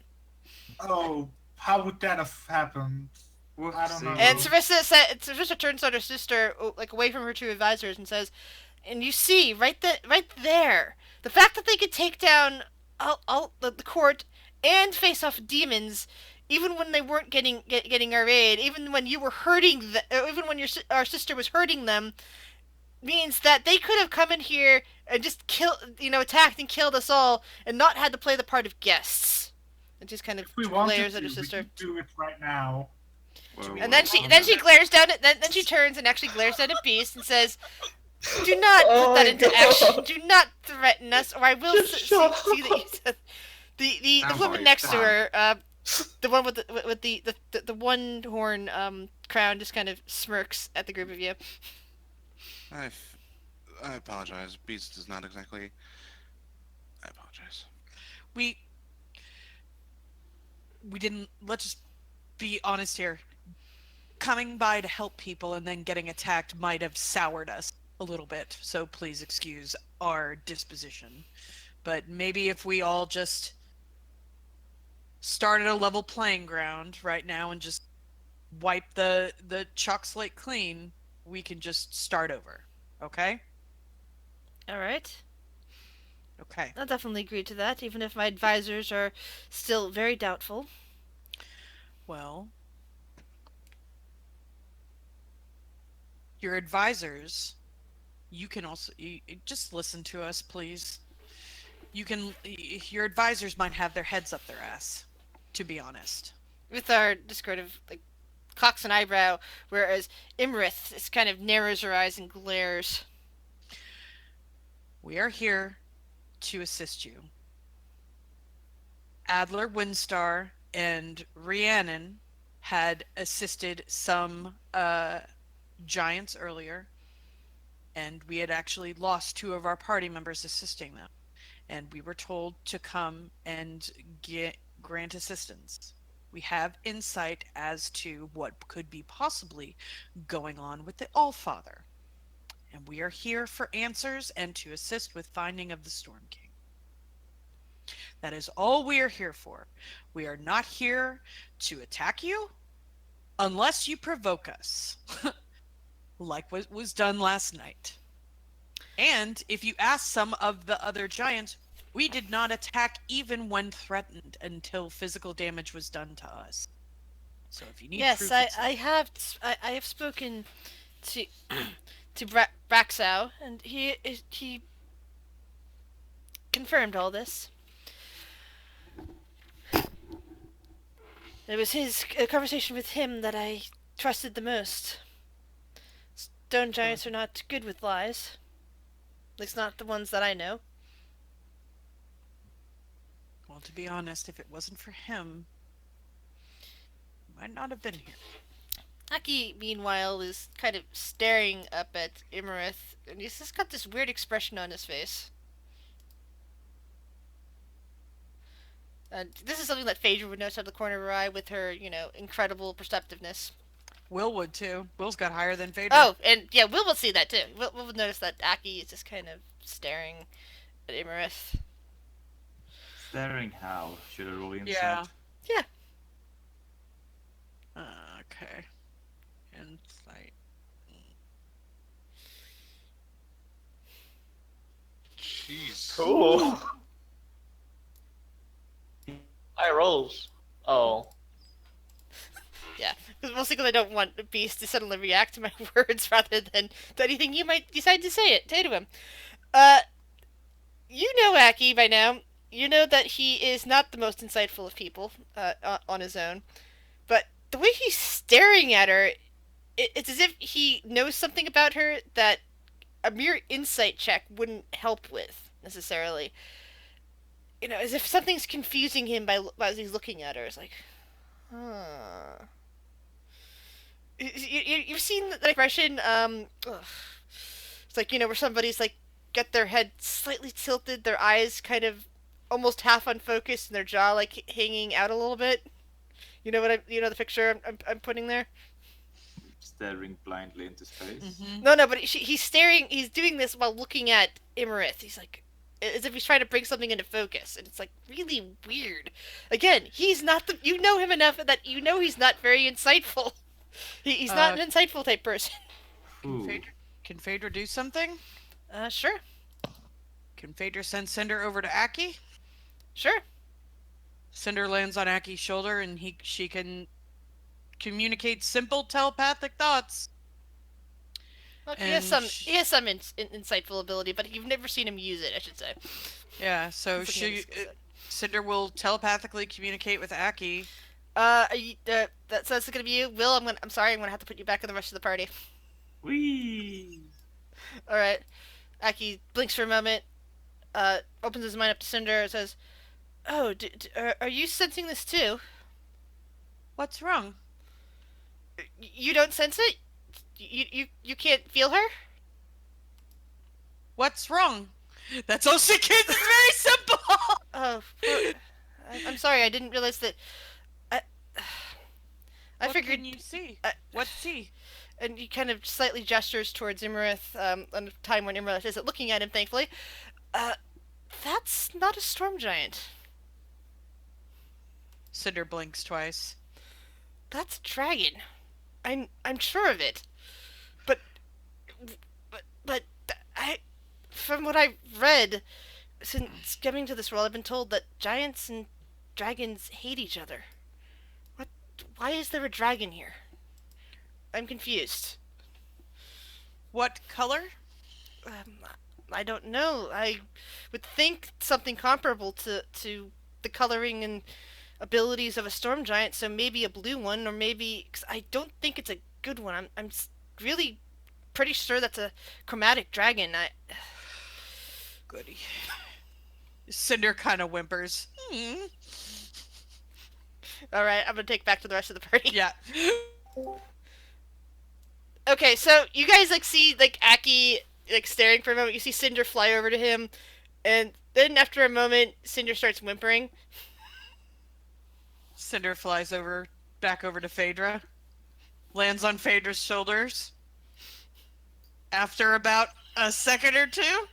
Oh, how would that have happened? I don't know. And Sarissa turns on her sister, away from her two advisors, and says, "And you see, right there, the fact that they could take down all the court and face off demons, even when they weren't getting our aid, even when you were hurting even when our sister was hurting them, means that they could have come in here and just attacked and killed us all, and not had to play the part of guests." And just kind of If we wanted glares to, at her we sister. could do it right now. And then she glares down at then she turns and actually glares down at Beast and says, "Do not put that into action. Do not threaten us, or I will see that you said. The I'm woman fine, next to fine. her, the one with the one horn crown, just kind of smirks at the group of you. I apologize. Beast is not exactly. I apologize. We didn't. Let's just be honest here. Coming by to help people and then getting attacked might have soured us a little bit. So please excuse our disposition. But maybe if we all just start at a level playing ground right now and just wipe the chalk slate clean, we can just start over. Okay? All right. Okay. I'll definitely agree to that, even if my advisors are still very doubtful. Well, your advisors, you can also just listen to us, please. Your advisors might have their heads up their ass, to be honest. With our Discord of like cocks an eyebrow, whereas Imrith is kind of narrows her eyes and glares. We are here to assist you. Adler, Windstar, and Rhiannon had assisted some giants earlier, and we had actually lost 2 of our party members assisting them. And we were told to come and grant assistance. We have insight as to what could be possibly going on with the Allfather. And we are here for answers and to assist with finding of the Storm King. That is all we are here for. We are not here to attack you unless you provoke us, like what was done last night. And if you ask some of the other giants, we did not attack even when threatened until physical damage was done to us. So if you need Yes, proof, I have spoken to to Braxow, and he confirmed all this. It was his conversation with him that I trusted the most. Stone giants are not good with lies. At least not the ones that I know. well, to be honest, if it wasn't for him, we might not have been here. Aki, meanwhile, is kind of staring up at Imarith, and he's just got this weird expression on his face. And this is something that Phaedra would notice out of the corner of her eye with her, incredible perceptiveness. Will would too. Will's got higher than Phaedra. Oh, and yeah, Will will see that too. Will will notice that Aki is just kind of staring at Imarith. Staring how? Should I roll insight? Yeah. Yeah. Okay. Insight. Jeez. Cool. High rolls. Oh. Yeah, mostly because I don't want Beast to suddenly react to my words rather than to anything you might decide to say to him. You know Aki by now. You know that he is not the most insightful of people on his own. But the way he's staring at her, it's as if he knows something about her that a mere insight check wouldn't help with, necessarily. As if something's confusing him as he's looking at her. It's like, huh. You've seen that expression, it's like, where somebody's like, got their head slightly tilted, their eyes kind of almost half unfocused, and their jaw like hanging out a little bit. You know the picture I'm putting there? Staring blindly into space. Mm-hmm. No, but he's staring, he's doing this while looking at Imarith. He's like, as if he's trying to bring something into focus, and it's like really weird. Again, he's not you know him enough that you know he's not very insightful. He's not an insightful type person. Ooh. Can Phaedra do something? Sure. Can Phaedra send Cinder over to Aki? Sure. Cinder lands on Aki's shoulder, and she can communicate simple telepathic thoughts. Look, he And has some insightful ability, but you've never seen him use it, I should say. Yeah, so That's looking at his skill set. Cinder will telepathically communicate with Aki. That's gonna be you, Will. I'm sorry. I'm gonna have to put you back in the rest of the party. Whee! All right. Aki blinks for a moment, opens his mind up to Cinder, and says, Oh, are you sensing this too? What's wrong? You don't sense it? You can't feel her? What's wrong? That's all she can. It's very simple. Oh, I'm sorry. I didn't realize that. I, I What figured. can you see? I- What's see? And he kind of slightly gestures towards Imarith, on a time when Imarith isn't looking at him, thankfully. Uh, that's not a storm giant. Cinder blinks twice. That's a dragon. I'm sure of it. But but I, from what I've read, since coming to this world, I've been told that giants and dragons hate each other. What? Why is there a dragon here? I'm confused. What color? Um, I don't know. I would think something comparable to the coloring and abilities of a storm giant, so maybe a blue one, or maybe... 'cause I don't think it's a good one. I'm really pretty sure that's a chromatic dragon. Goody. Cinder kind of whimpers. Hmm. Alright, I'm gonna take back to the rest of the party. Yeah. Okay, so you guys, like, see, like, Aki, like, staring for a moment. You see Cinder fly over to him, and then after a moment, Cinder starts whimpering. Cinder flies back over to Phaedra. Lands on Phaedra's shoulders. After about a second or two,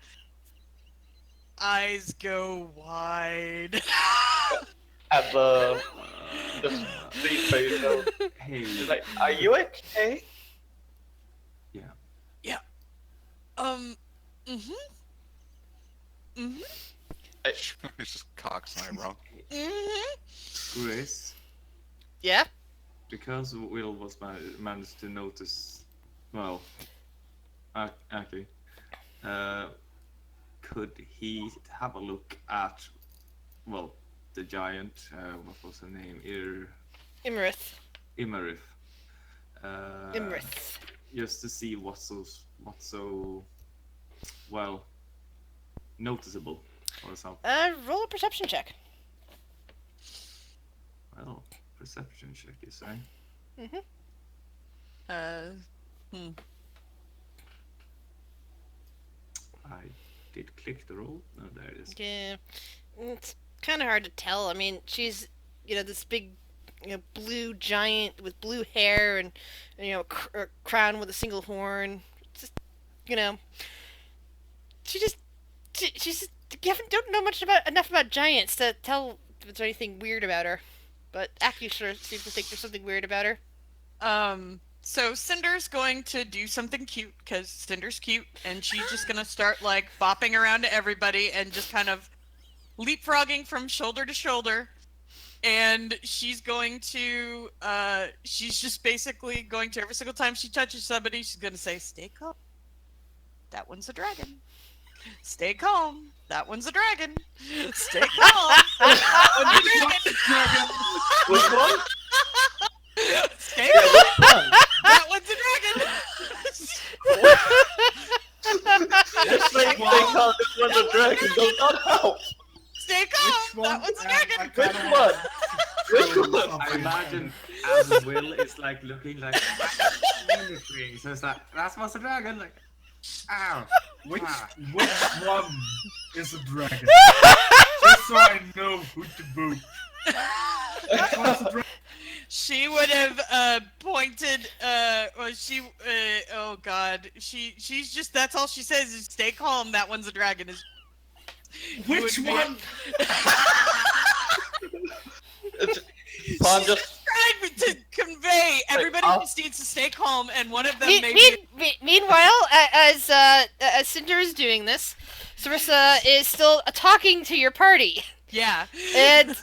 eyes go wide. At the street face of, Hey. she's like, are you okay? Yeah. Mm-hmm. Mm-hmm. He just cocks an eyebrow. Mm-hmm. Grace, Yeah? because Will was managed to notice, well, Aki, could he have a look at, well, the giant, what was her name? Imarith. Imarith. Imarith. Just to see what's so, well, noticeable or something. Roll a perception check. Well, perception check, you say? Mm-hmm. I did click the roll. No, there it is. Yeah. It's kind of hard to tell. I mean, she's, this big, blue giant with blue hair and, a crown with a single horn. Just, she's just, don't know enough about giants to tell if there's anything weird about her. But Aki sure seems to think there's something weird about her. So Cinder's going to do something cute, because Cinder's cute, and she's just gonna start, like, bopping around to everybody and just kind of leapfrogging from shoulder to shoulder. And she's going to, she's just basically going to, every single time she touches somebody, she's gonna say, stay calm. That one's a dragon. Stay calm. That one's a dragon. Stay calm. That one's a dragon. Which one? Stay Yeah, calm. which one? That one's a dragon. Just saying they call this one a dragon does not help. Stay calm. That one's a dragon. Which one? Which one? I imagine as Will is like looking like anything, so it's like that's what's a dragon, like ow. Which Ah. one is a dragon? Just so I know who to boot. Which one's a dragon? She would have pointed. Oh god. She's just. That's all she says is stay calm. That one's a dragon. Which one? Pawn just Trying to convey everybody I'll- just needs to stay calm, and one of them maybe. Meanwhile, as Cinder is doing this, Sarissa is still talking to your party Yeah. and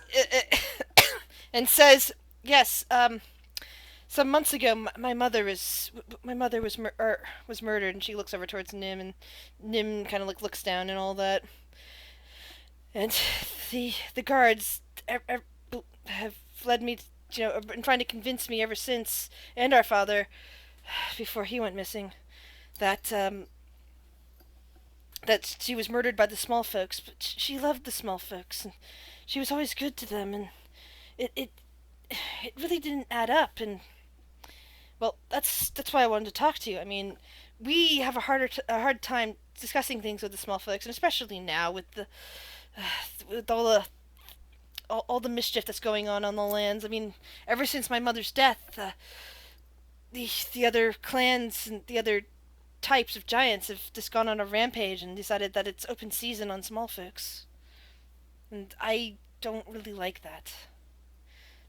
and says, "Yes, some months ago, my mother was murdered." And she looks over towards Nim, and Nim kind of looks down and all that. And the guards have led me, been trying to convince me ever since, and our father, before he went missing, that that she was murdered by the small folks, but she loved the small folks, and she was always good to them, and it it it really didn't add up, and well, that's why I wanted to talk to you. I mean, we have a hard time discussing things with the small folks, and especially now with the with all the mischief that's going on the lands. I mean, ever since my mother's death, the other clans and the other types of giants have just gone on a rampage and decided that it's open season on small folks. And I don't really like that.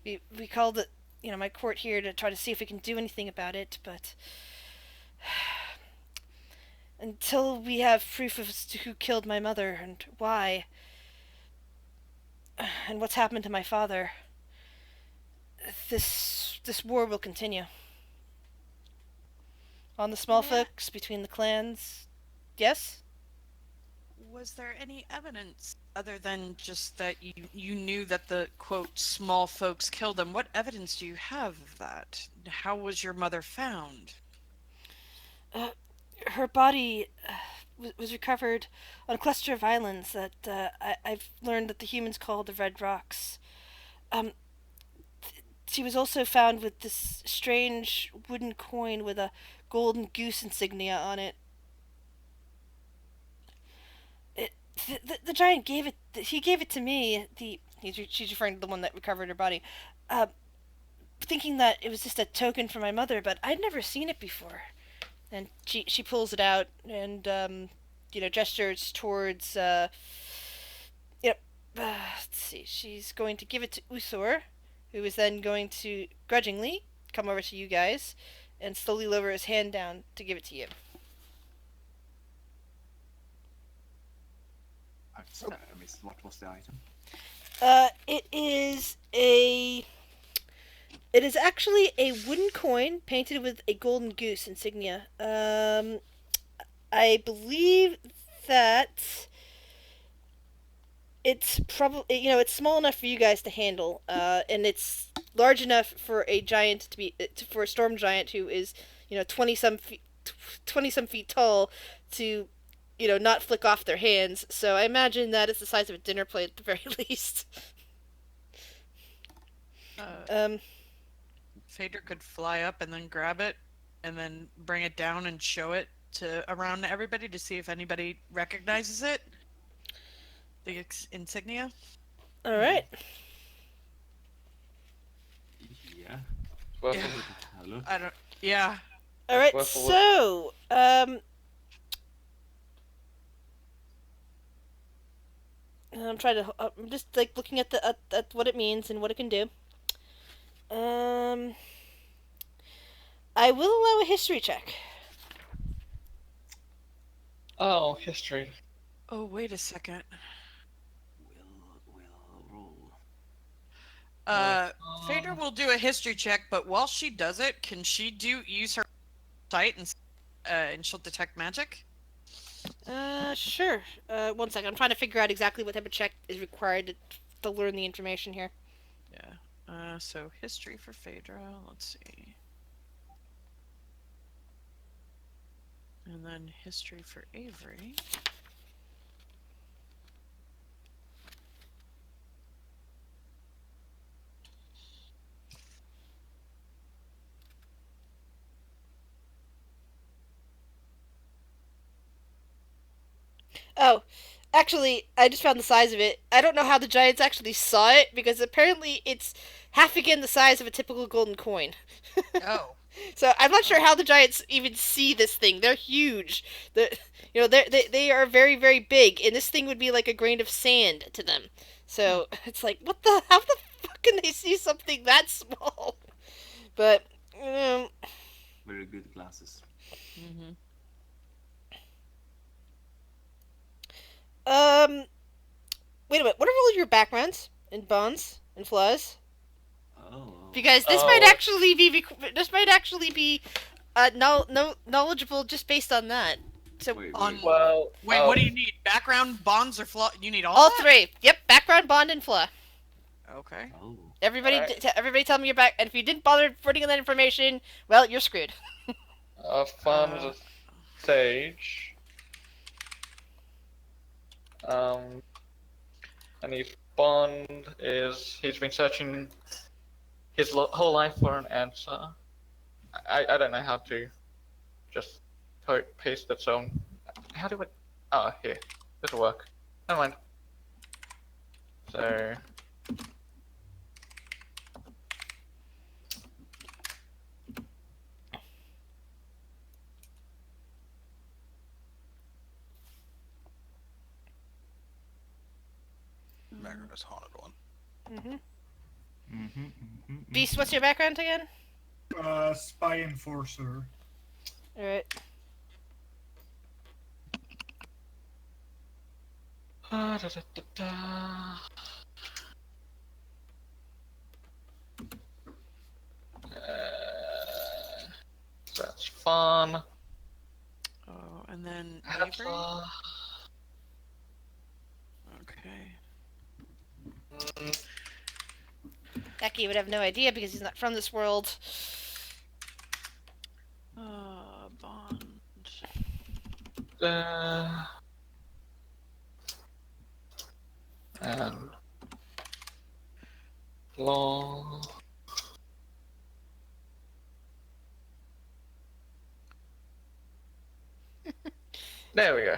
We called it, my court here to try to see if we can do anything about it, but until we have proof as to who killed my mother and why, and what's happened to my father, this war will continue. On the small folks, between the clans. Yes? Was there any evidence other than just that you knew that the, quote, small folks killed them? What evidence do you have of that? How was your mother found? Her body was recovered on a cluster of islands that I've learned that the humans call the Red Rocks. She was also found with this strange wooden coin with a golden goose insignia on it. The giant gave it. He gave it to me. She's referring to the one that recovered her body, thinking that it was just a token for my mother. But I'd never seen it before. And she pulls it out and gestures towards. Let's see. She's going to give it to Uthor, who is then going to grudgingly come over to you guys and slowly lower his hand down to give it to you. I missed what was the item. It is actually a wooden coin painted with a golden goose insignia. I believe that it's probably, it's small enough for you guys to handle, and it's large enough for a giant to be, for a storm giant who is, 20 some feet tall to, not flick off their hands. So I imagine that it's the size of a dinner plate at the very least. Phaedra could fly up and then grab it, and then bring it down and show it around to everybody to see if anybody recognizes it. The insignia. All right. Yeah. Well, Yeah. Hello. I don't. Yeah. All right. Well, So, I'm trying to. I'm just looking at at what it means and what it can do. I will allow a history check. Oh, history. Oh, wait a second. We'll roll. Phaedra will do a history check, but while she does it, can she use her sight and she'll detect magic? Sure. 1 second. I'm trying to figure out exactly what type of check is required to learn the information here. Yeah. So history for Phaedra. Let's see. And then history for Avery. Oh, actually, I just found the size of it. I don't know how the giants actually saw it because apparently it's half again the size of a typical golden coin. Oh. So I'm not sure how the giants even see this thing. They're huge. They are very, very big, and this thing would be like a grain of sand to them. So it's like, how the fuck can they see something that small? But Very good glasses. Mm-hmm. wait a minute. What are all your backgrounds and bonds and flaws? Oh. Because this might actually be knowledgeable just based on that. So Wait, on- Well, Wait, what do you need? Background, bonds, or flaw? You need all all that? three. Yep, background, bond, and flaw. Okay. Oh. Everybody, Alright. everybody, tell me your back. And if you didn't bother putting in that information, well, you're screwed. Fun sage. And his bond is he's been searching his whole life for an answer. I don't know how to just paste it, so how do I... Oh, here. This'll work. Never mind. So... Magnus haunted one. Beast, what's your background again? Spy enforcer. Alright. That's fun. Oh, and then That's, Avery? Okay. Aki would have no idea because he's not from this world. Bond. And law. There we go.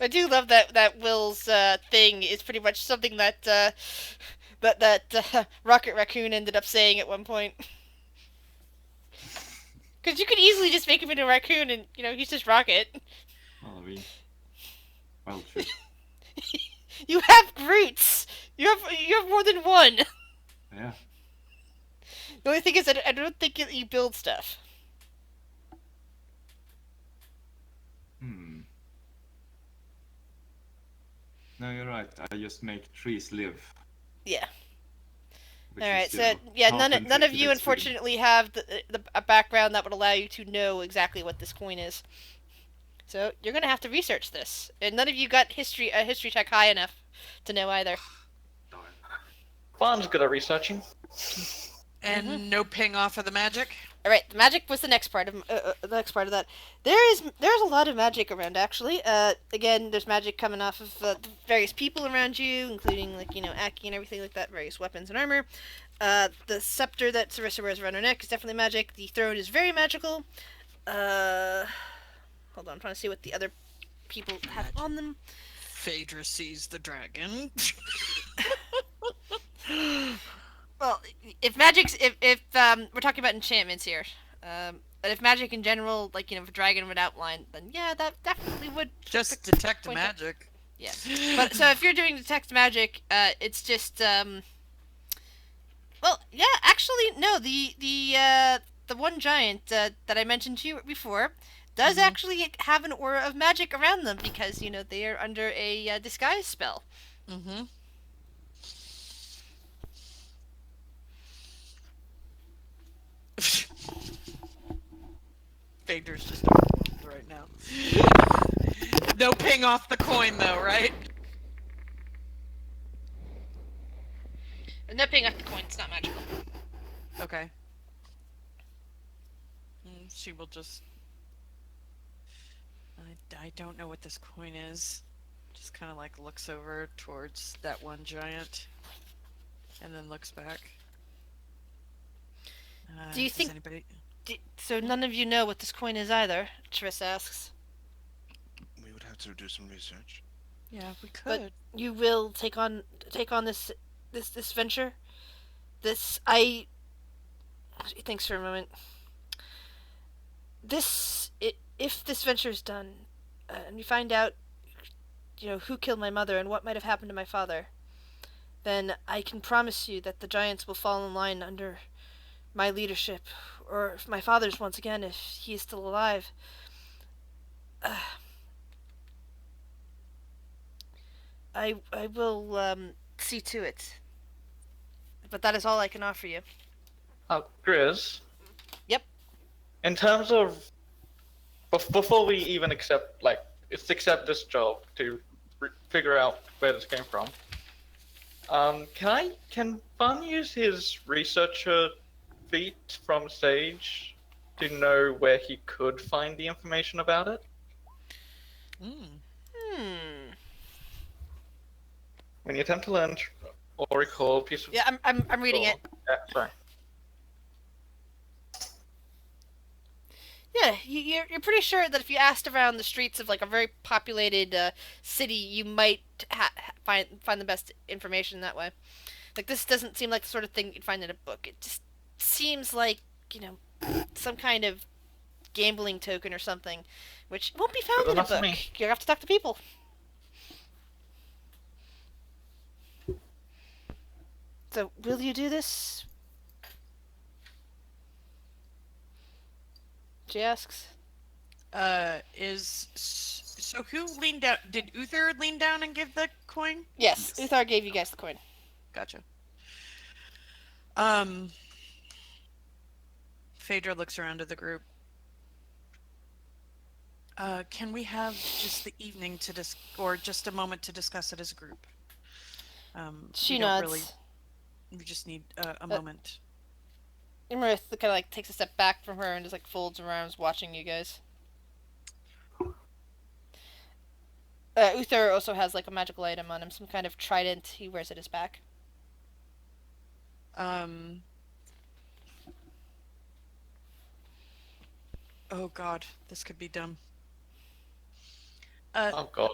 I do love that Will's thing is pretty much something that Rocket Raccoon ended up saying at one point. Because you could easily just make him into a raccoon and, he's just Rocket. Well, true. You have roots! You have more than one! Yeah. The only thing is, I don't think you build stuff. No, you're right. I just make trees live. Yeah. Which Alright, is, so, yeah, none of you, extreme. unfortunately, have a background that would allow you to know exactly what this coin is. So, you're gonna have to research this. And none of you got a history check high enough to know either. Bond's good at researching. And no ping off of the magic? Alright, the magic was the next part of that. There's a lot of magic around, actually. Again, there's magic coming off of the various people around you, including, Aki and everything like that, various weapons and armor. The scepter that Sarissa wears around her neck is definitely magic. The throne is very magical. Hold on, I'm trying to see what the other people have on them. Phaedra sees the dragon. Well, if we're talking about enchantments here, but if magic in general, if a dragon would outline, then yeah, that definitely would Just detect point magic. Yeah, but so if you're doing detect magic, it's just well, yeah, actually, no, the one giant that I mentioned to you before does actually have an aura of magic around them because they are under a disguise spell. Mm-hmm. Phaedra's just overwhelmed right now. No ping off the coin though, right? No ping off the coin, it's not magical. Okay. She will just... I don't know what this coin is. Just kind of looks over towards that one giant. And then looks back. Do you think... So none of you know what this coin is either? Triss asks. We would have to do some research. Yeah, we could. But you will take on this venture. She thinks for a moment. If this venture is done, and we find out, who killed my mother and what might have happened to my father, then I can promise you that the giants will fall in line under my leadership, or if my father's once again, if he is still alive. I will see to it. But that is all I can offer you. Grizz? Yep. In terms of... Before we even accept this job to figure out where this came from, can Fun use his researcher feat from Sage to know where he could find the information about it? When you attempt to learn or recall a piece of... Yeah, I'm reading it. Yeah, sorry. Yeah, you're pretty sure that if you asked around the streets of like a very populated city, you might find the best information that way. Like this doesn't seem like the sort of thing you'd find in a book. It just seems like some kind of gambling token or something, which won't be found Good in a enough for book. me. You have to talk to people. So, will you do this? She asks. So who leaned down? Did Uther lean down and give the coin? Yes, Uthar gave you guys the coin. Gotcha. Phaedra looks around at the group. Can we have just the evening to or just a moment to discuss it as a group? She we don't nods. really. We just need a moment. Imarith kind of like takes a step back from her and just like folds her arms, watching you guys. Uther also has like a magical item on him, some kind of trident. He wears at his back. Oh God, this could be dumb. Oh god.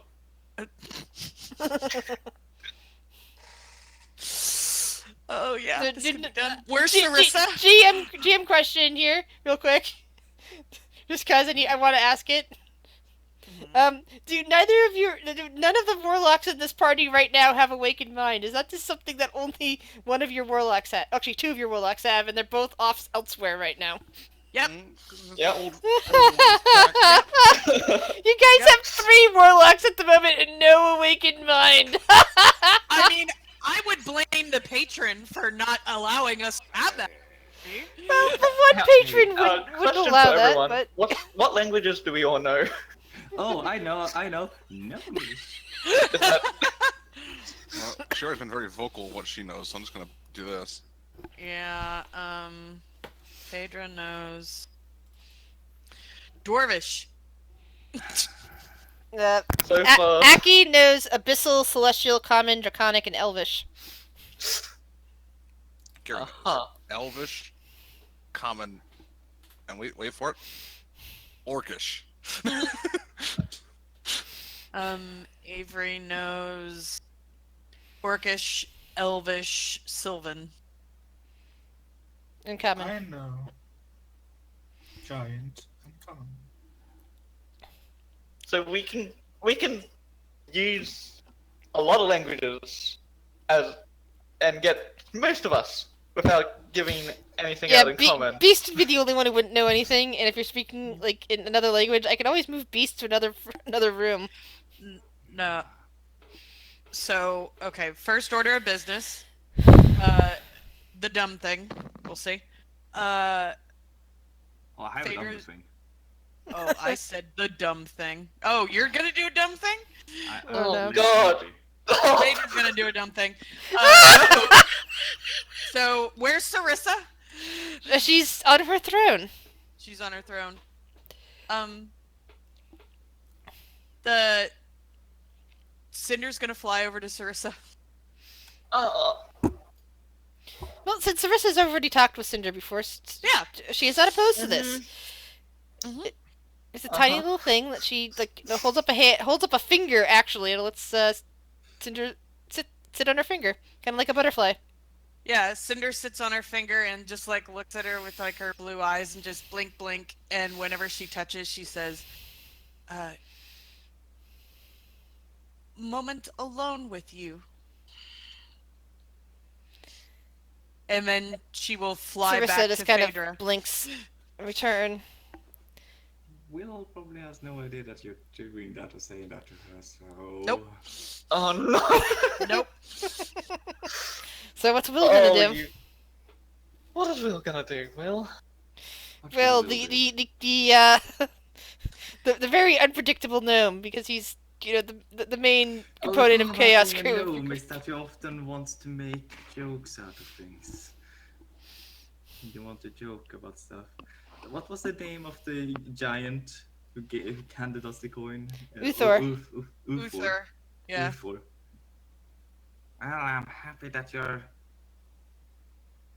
Oh yeah, No, this could be didn't- done. Where's G- Sarissa? GM question here, real quick. Just cause I want to ask it. Do none of the warlocks in this party right now have awakened mind? Is that just something that only one of your warlocks have? Actually, two of your warlocks have, and they're both off elsewhere right now. Yep. Yeah. You guys have 3 warlocks at the moment and no awakened mind. I mean, I would blame the patron for not allowing us to have that. Well, the one patron wouldn't Question allow for that, everyone. but What languages do we all know? Oh, I know. No. Is that... Well, she already been very vocal what she knows, so I'm just gonna do this. Yeah, Phaedra knows Dwarvish. So far... Aki knows Abyssal, Celestial, Common, Draconic, and Elvish. Gary, Uh-huh. Elvish, Common, and wait for it, Orcish. Avery knows Orcish, Elvish, Sylvan. And Common. I know. Giant and common. So we can use a lot of languages and get most of us without giving anything out in common. Beast would be the only one who wouldn't know anything, and if you're speaking like in another language, I can always move Beast to another room. No. So, okay, first order of business. The dumb thing. We'll see. Oh, I have a Phaedra- dumb thing. Oh, I said the dumb thing. Oh, you're gonna do a dumb thing? Oh, no. God. Phaedra's gonna do a dumb thing. So, where's Sarissa? She's on her throne. She's on her throne. The Cinder's gonna fly over to Sarissa. Well, since Sarissa's already talked with Cinder before, Yeah. she is not opposed to this. Mhm. It's a tiny little thing that she holds up a finger actually, and lets Cinder sit on her finger, kind of like a butterfly. Yeah, Cinder sits on her finger and just like looks at her with like her blue eyes and just blink, blink. And whenever she touches, she says, "Moment alone with you." And then she will fly Sarissa back just to kind Phaedra. of blinks in return. Will probably has no idea that you're doing that or saying that to her, so... Nope. Oh no. Nope. So what's Will gonna do? What is Will gonna do, Will? What Well, will the do? the very unpredictable gnome, because he's the main Oh, component of what Chaos about being a Crew. gnome is that you often wants to make jokes out of things. You want to joke about stuff. What was the name of the giant who handed us the coin? Uthor. Uthor. Uther. Yeah. Uthor. Well, I'm happy that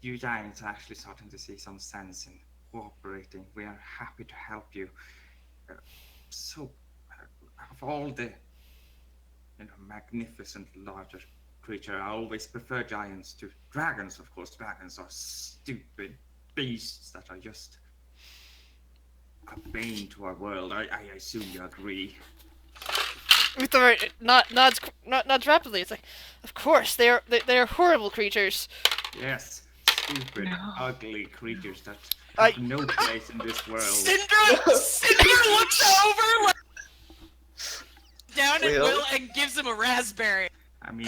you giants are actually starting to see some sense in cooperating. We are happy to help you. So, of all the magnificent larger creature, I always prefer giants to dragons. Of course, dragons are stupid beasts that are just a bane to our world. I assume you agree. Uthor nods rapidly. It's like, of course, they are horrible creatures. Yes, stupid, ugly creatures that I- have no place in this world. Cinder looks over like, down at Will? Will and gives him a raspberry. I mean,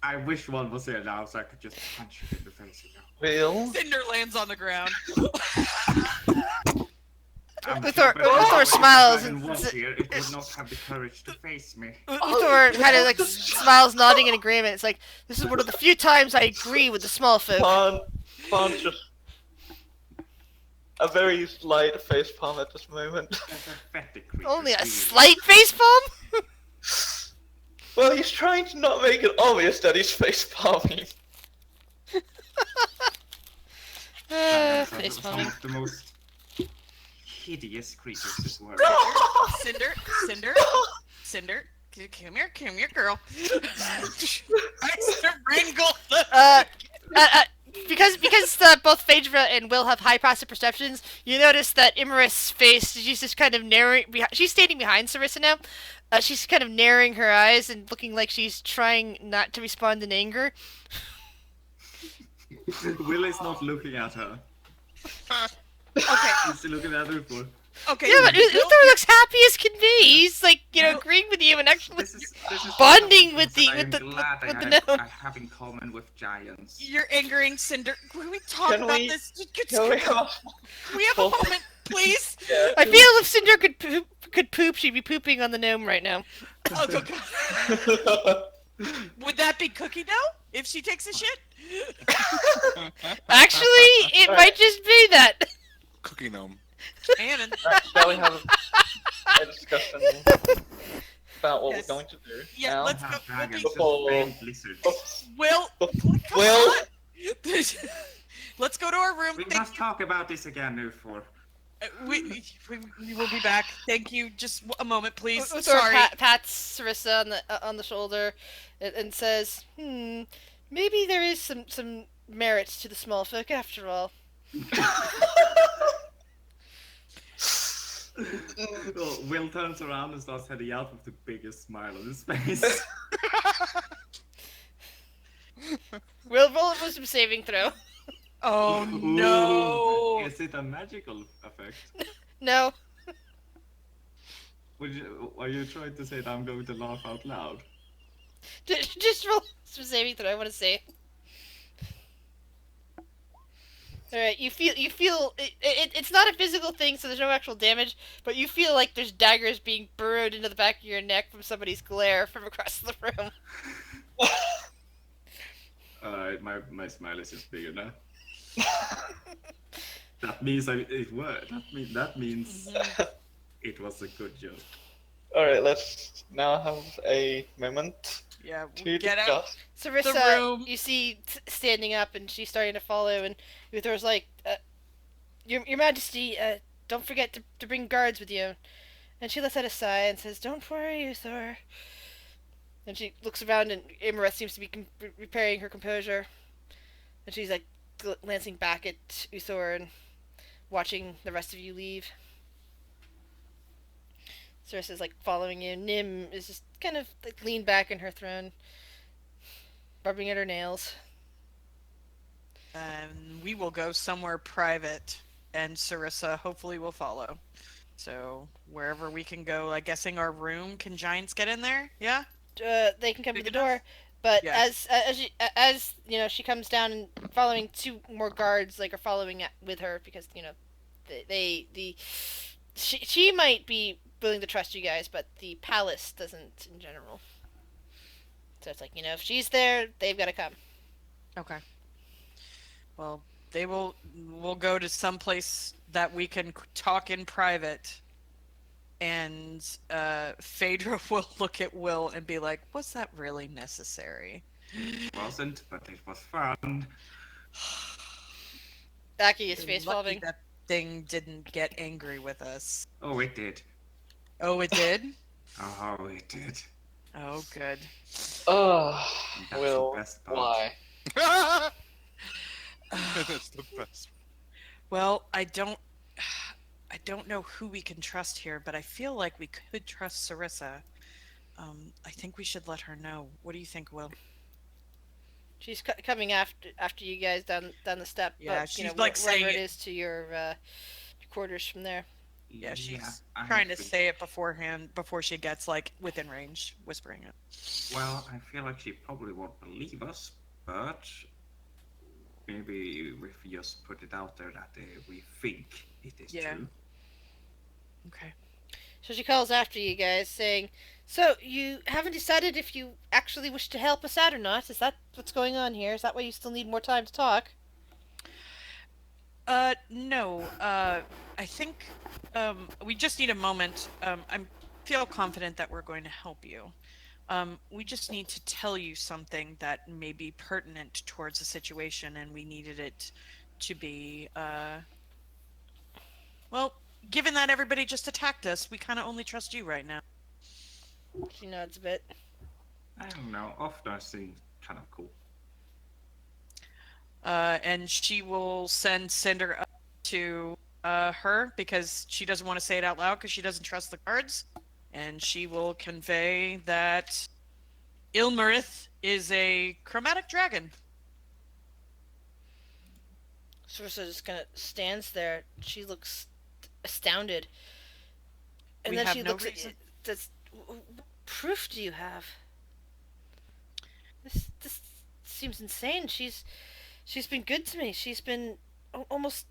I wish one was here now so I could just punch you in the face. Will? Cinder lands on the ground. Uthor smiles and was here, it would not have the courage to face me. Uthor kind of like smiles, nodding in agreement. It's like, this is one of the few times I agree with the small folk. Fawn just a very slight face palm at this moment. Pathetic creatures, Only a really. slight facepalm? Well, he's trying to not make it obvious that he's face palming. Giants are Face some palming. of the most hideous creatures this world. Cinder, come here, girl. I strangle the. Because both Phaedra and Will have high passive perceptions, you notice that Imaris' face, she's just kind of narrowing. She's standing behind Sarissa now. She's kind of narrowing her eyes and looking like she's trying not to respond in anger. Will is not looking at her. Okay. He's looking at her for. Okay. Yeah, but Will, Uthor looks happy as can be. He's like, agreeing with you and actually This is bonding with something the I am glad gnome. I have in common with giants. You're angering Cinder. Can we talk Can about we- this? Can we have We have a moment, please. I feel if Cinder could poop, she'd be pooping on the gnome right now. Oh, God. Would that be cookie dough if she takes a shit? Actually, it might just be that. Cookie gnome. Annan. Shall we have a discussion about what Yes. we're going to do Yeah, now? let's go. Have dragons, just Before- big lizards. Will. Come Will? on. Let's go to our room. We Thank must talk about this again, Uthor. we will be back. Thank you. Just a moment, please. Uthor Sorry. pats Sarissa on the shoulder and says, maybe there is some merit to the small folk after all. Well, Will turns around and starts heading out with the biggest smile on his face. We'll roll a wisdom saving throw. Oh no. Is it a magical effect? No. Are you trying to say that I'm going to laugh out loud? Just roll some saving throw. I want to see. All right, you feel it's not a physical thing, so there's no actual damage, but you feel like there's daggers being burrowed into the back of your neck from somebody's glare from across the room. Alright, my smile is just bigger now. That means it worked. That means it was a good joke. Alright, let's now have a moment Yeah, to we get out. discuss. Sarissa, room. you see standing up, and she's starting to follow, and Uthor's like, Your Majesty, don't forget to bring guards with you. And she lets out a sigh and says, Don't worry, Uthor. And she looks around, and Imareth seems to be repairing her composure. And she's like glancing back at Uthor and watching the rest of you leave. Sarissa's like following you. Nim is just kind of like leaned back in her throne, rubbing at her nails. We will go somewhere private, and Sarissa hopefully will follow. So wherever we can go, I'm guessing our room. Can giants get in there? Yeah. They can come to Big the enough? door, but Yeah. as you know, she comes down and following two more guards, like are following with her because she might be willing to trust you guys, but the palace doesn't in general. So it's like, if she's there, they've got to come. Okay. Well, we'll go to some place that we can talk in private. And Phaedra will look at Will and be like, was that really necessary? Wasn't, but it was fun. Aki is You're face lucky palming. that thing didn't get angry with us. Oh, it did. Oh, it did? Oh, it did. Oh, good. And that's the Will, best part. why? That's the best. Well, I don't know who we can trust here, but I feel like we could trust Sarissa. I think we should let her know. What do you think, Will? She's coming after you guys down the step. Yeah, You know, she's like wherever saying it it. is to your quarters from there. Yeah, she's I trying to think- say it beforehand before she gets like within range, whispering it. Well, I feel like she probably won't believe us, but maybe if we just put it out there that we think it is Yeah. true. Okay. So she calls after you guys, saying, "So you haven't decided if you actually wish to help us out or not? Is that what's going on here? Is that why you still need more time to talk?" No. I think we just need a moment. I feel confident that we're going to help you. We just need to tell you something that may be pertinent towards the situation, and we needed it to be, well, given that everybody just attacked us, we kind of only trust you right now. She nods a bit. I don't know. Often seems kind of cool. And she will send Cinder up to her because she doesn't want to say it out loud because she doesn't trust the cards. And she will convey that Ilmarith is a chromatic dragon. Sarissa just kind of stands there. She looks astounded, and We then have she no looks reason. at. What proof do you have? This seems insane. She's been good to me. She's been almost.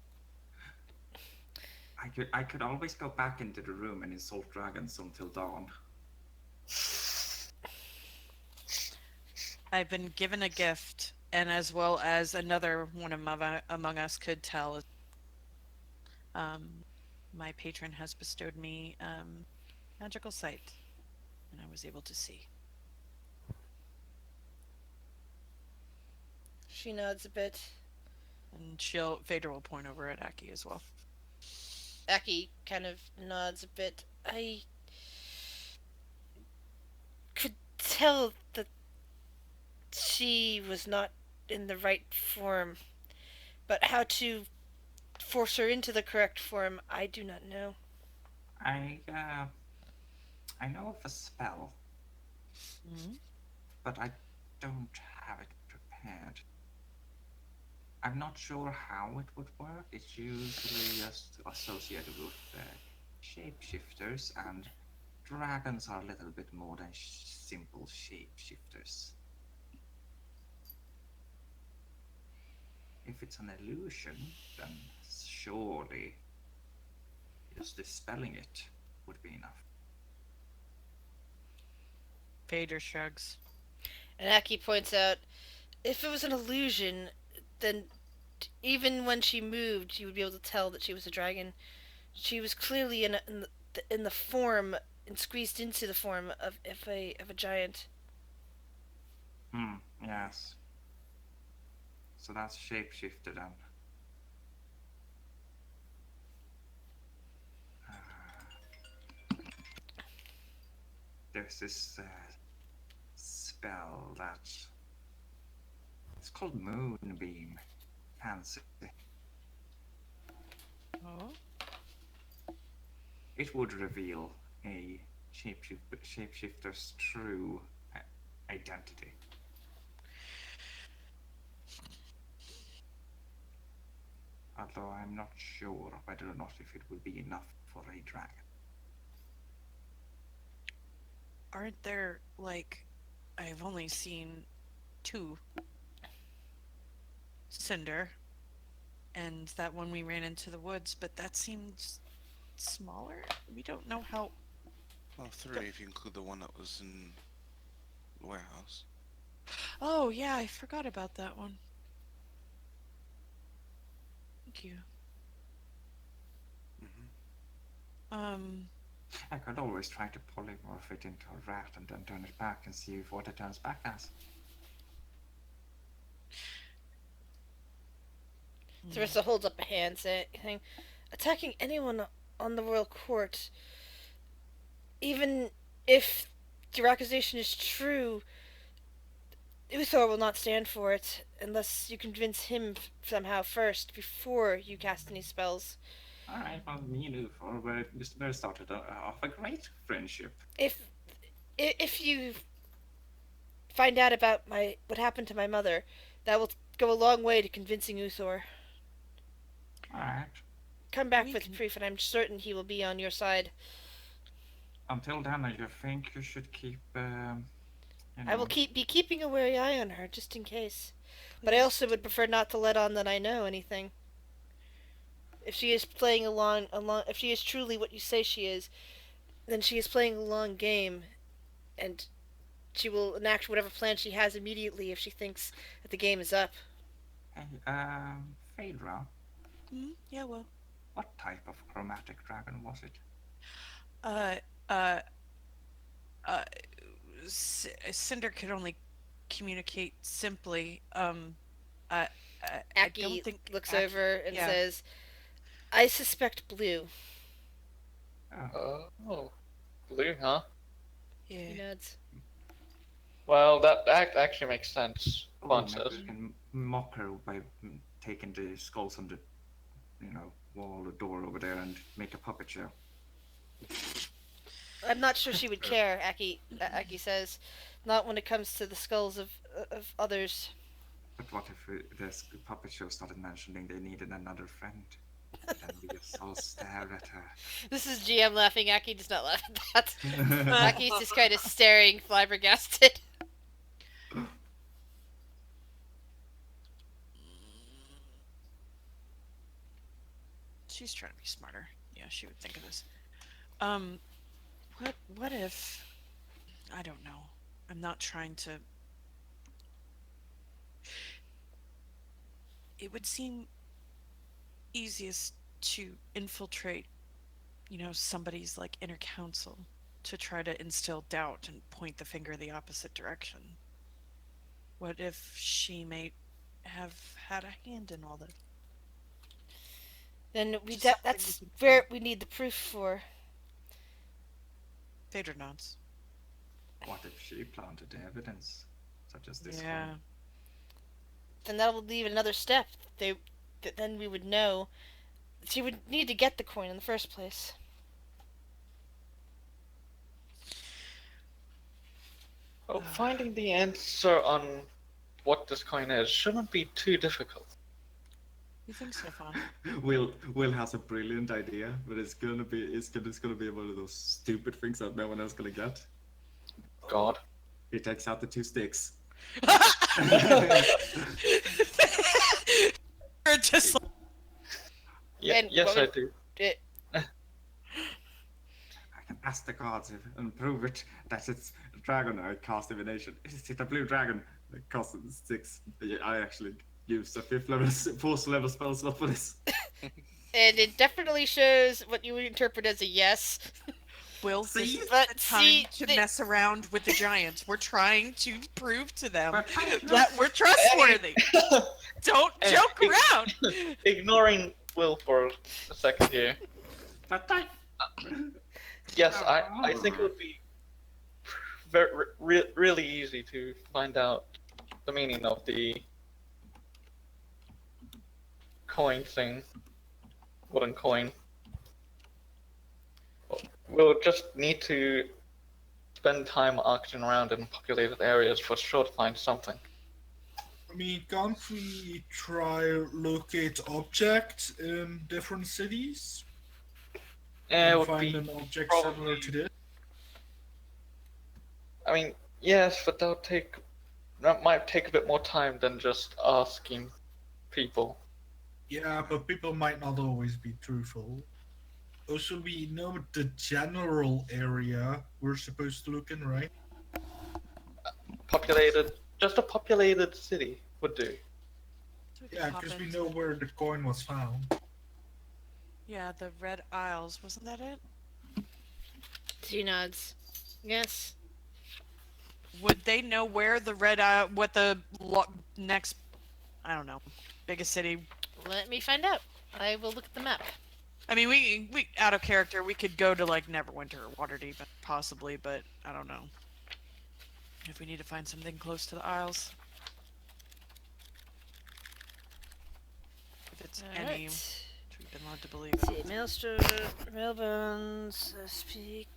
I could always go back into the room and insult dragons until dawn. I've been given a gift, and as well as another one among us could tell. My patron has bestowed me magical sight, and I was able to see. She nods a bit. And Vader will point over at Aki as well. Aki kind of nods a bit. I could tell that she was not in the right form, but how to force her into the correct form, I do not know. I know of a spell, Mm-hmm. but I don't have it prepared. I'm not sure how it would work. It's usually just associated with shapeshifters, and dragons are a little bit more than simple shapeshifters. If it's an illusion, then surely just dispelling it would be enough. Vader shrugs. And Aki points out, if it was an illusion, then even when she moved, you would be able to tell that she was a dragon. She was clearly in the form and squeezed into the form of a giant. Yes. So that's shapeshifter then. There's this spell that it's called Moonbeam. Fancy. Oh. It would reveal a shapeshifter's true identity. Although I'm not sure whether or not if it would be enough for a dragon. Aren't there, like, I've only seen two. Cinder, and that one we ran into the woods, but that seems smaller. We don't know how. Well, 3 if you include the one that was in the warehouse. Oh, yeah, I forgot about that one. Thank you. I could always try to polymorph it into a rat and then turn it back and see what it turns back as. Sarissa holds up a hand, saying, "Attacking anyone on the royal court, even if your accusation is true, Uthor will not stand for it unless you convince him somehow first before you cast any spells. Alright, well, me and Ufor were just very started off a great friendship. If you find out about what happened to my mother, that will go a long way to convincing Uthor. Alright. Come back We with can- proof, and I'm certain he will be on your side. Until then, I think you should keep, I will be keeping a wary eye on her, just in case. But I also would prefer not to let on that I know anything. If she is playing if she is truly what you say she is, then she is playing a long game, and she will enact whatever plan she has immediately if she thinks that the game is up. Hey, Phaedra, Yeah, well. what type of chromatic dragon was it? Uh, uh, uh, Cinder could only communicate simply. I Aki don't think looks Aki- over and yeah. says, "I suspect blue." Oh, blue, huh? He Yeah. nods. Well, that actually makes sense. Or Quan maybe says. you can mock her by taking the skulls on the, wall or door over there and make a puppet show. I'm not sure she would care. Aki says, "Not when it comes to the skulls of others." But what if this puppet show started mentioning they needed another friend? Then we just all stare at her. This is GM laughing. Aki does not laugh at that. Aki's just kind of staring, flabbergasted. She's trying to be smarter. Yeah, she would think of this. What if? I don't know. I'm not trying to. It would seem easiest to infiltrate, somebody's like inner council to try to instill doubt and point the finger the opposite direction. What if she may have had a hand in all this? Then Just something that's we can where we need the proof for. Phaedra nods. What if she planted the evidence, such as this Yeah. one? Then that will leave another step. Then we would know. She would need to get the coin in the first place. Well, finding the answer on what this coin is shouldn't be too difficult. You think so, Fawn? Will has a brilliant idea, but it's gonna be one of those stupid things that no one else gonna get. God. He takes out the 2 sticks. You're just like, Yeah, And yes, what I would- do. I can ask the gods and prove it that it's a dragon. I cast divination. Is it a blue dragon? I cost 6. I actually used a 4th level spell slot for this. And it definitely shows what you would interpret as a yes. Will, See? this is But the time see, to the- mess around with the giants. We're trying to prove to them that we're trustworthy. Don't Hey, joke hey. around. Ignoring Will for a second here. But I, Yes, I think it would be really easy to find out the meaning of the coin thing. Wooden coin. We'll just need to spend time auctioning around in populated areas for sure to find something. I mean, can't we try locate objects in different cities And it and would find be an object probably- similar to this? I mean, yes, but that might take a bit more time than just asking people. Yeah, but people might not always be truthful. Also, we know the general area we're supposed to look in, right? Just a populated city would do. So we can Yeah, pop because we into- know where the coin was found. Yeah, the Red Isles. Wasn't that it? She nods. Yes. Would they know where the what the next, I don't know, biggest city Let me find out. I will look at the map. I mean, we out of character, we could go to like Neverwinter or Waterdeep possibly, but I don't know if we need to find something close to the Isles. If it's any, Alright. which we've been led to believe. Let's see. Maelstrom, Mailbones, Speak.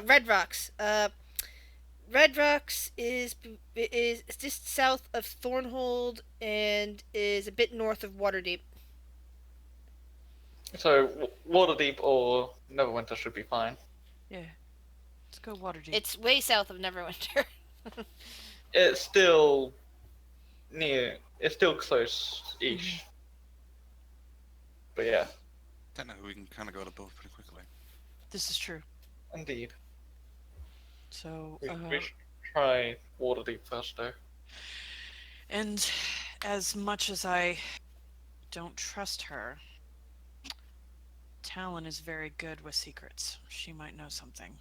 Red Rocks. Red Rocks is just south of Thornhold and is a bit north of Waterdeep. So Waterdeep or Neverwinter should be fine. Yeah, let's go Waterdeep. It's way south of Neverwinter. It's still near. It's still close-ish. But yeah, Technically, we can kind of go to both pretty quickly. This is true. indeed. So, We should try Waterdeep first, though. and as much as I don't trust her, Talon is very good with secrets. She might know something.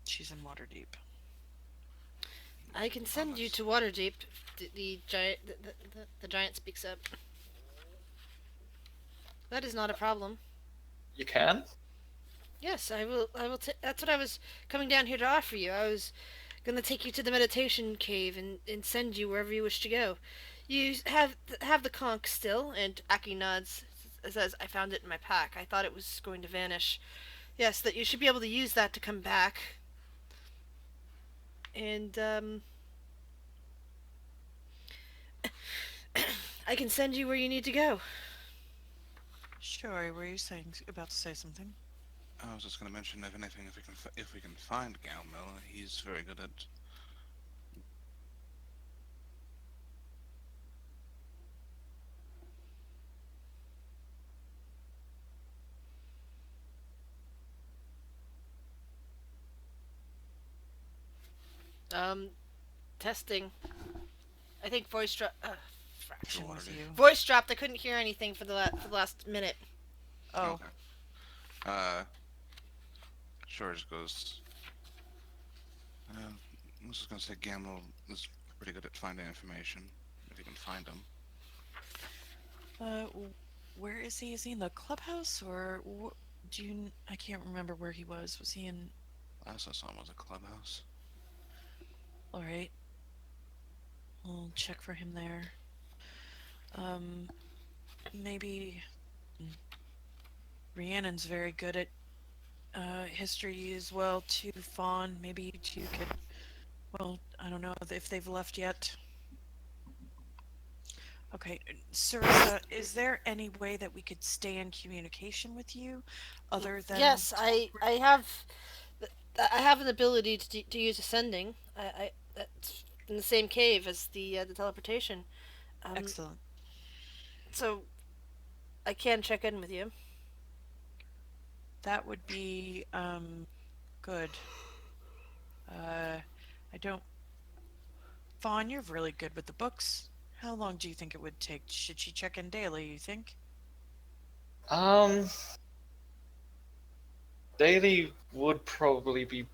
She's in Waterdeep. I can send you to Waterdeep. The giant, the giant speaks up. That is not a problem. You can? Yes, I will. That's what I was coming down here to offer you. I was gonna take you to the meditation cave and send you wherever you wish to go. You have the conch still, and Aki nods. Says, "I found it in my pack. I thought it was going to vanish. Yes, that you should be able to use that to come back. And I can send you where you need to go." Sure, were you about to say something? I was just going to mention, if anything, if we can find Galmil, he's very good at. Testing. I think voice drop. Fraction was Waterdeep. you. Voice dropped. I couldn't hear anything for the last minute. Oh, Okay. Sure, just goes. I was just gonna say Gamble is pretty good at finding information, if you can find him. where is he? Is he in the clubhouse or do you? I can't remember where he was. Was he in? Last I saw him was a clubhouse. All right. I'll check for him there. Maybe Rhiannon's very good at history as well too. Fawn, maybe you two could. Well, I don't know if they've left yet. Okay, Sarissa, is there any way that we could stay in communication with you, other than? Yes, I have an ability to use ascending. I that's in the same cave as the teleportation. Excellent. So I can check in with you. That would be good. I don't. Fawn, you're really good with the books. How long do you think it would take? Should she check in daily, you think? Daily would probably be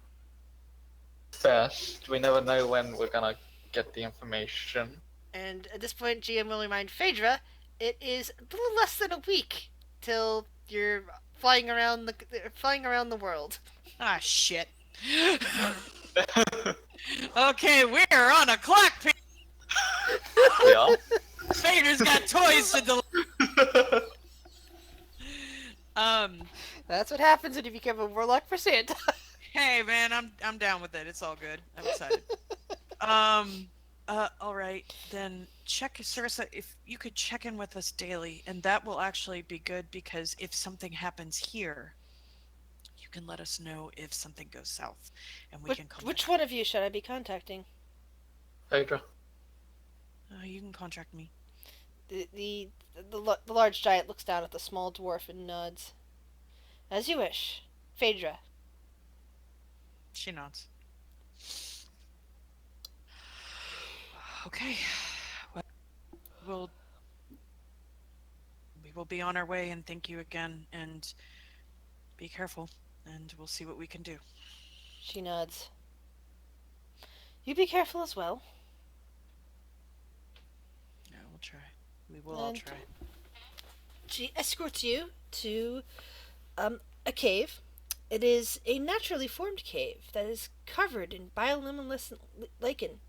best. We never know when we're gonna get the information. And at this point, GM will remind Phaedra, it is a little less than a week till you're flying around the world. Ah, shit. Okay, we're on a clock. Yeah. Vader's got toys to deliver. That's what happens when you become a warlock for Santa. Hey man, I'm down with it. It's all good. I'm excited. All right, then check, Sarissa, if you could check in with us daily, and that will actually be good because if something happens here, you can let us know if something goes south, and we can come. Which one of you should I be contacting? Phaedra. You can contract me. The large giant looks down at the small dwarf and nods. As you wish, Phaedra. She nods. Okay. Well, we will be on our way, and thank you again, and be careful, and we'll see what we can do. She nods. You be careful as well. We will all And- try. She escorts you to a cave. It is a naturally formed cave that is covered in bioluminescent lichen,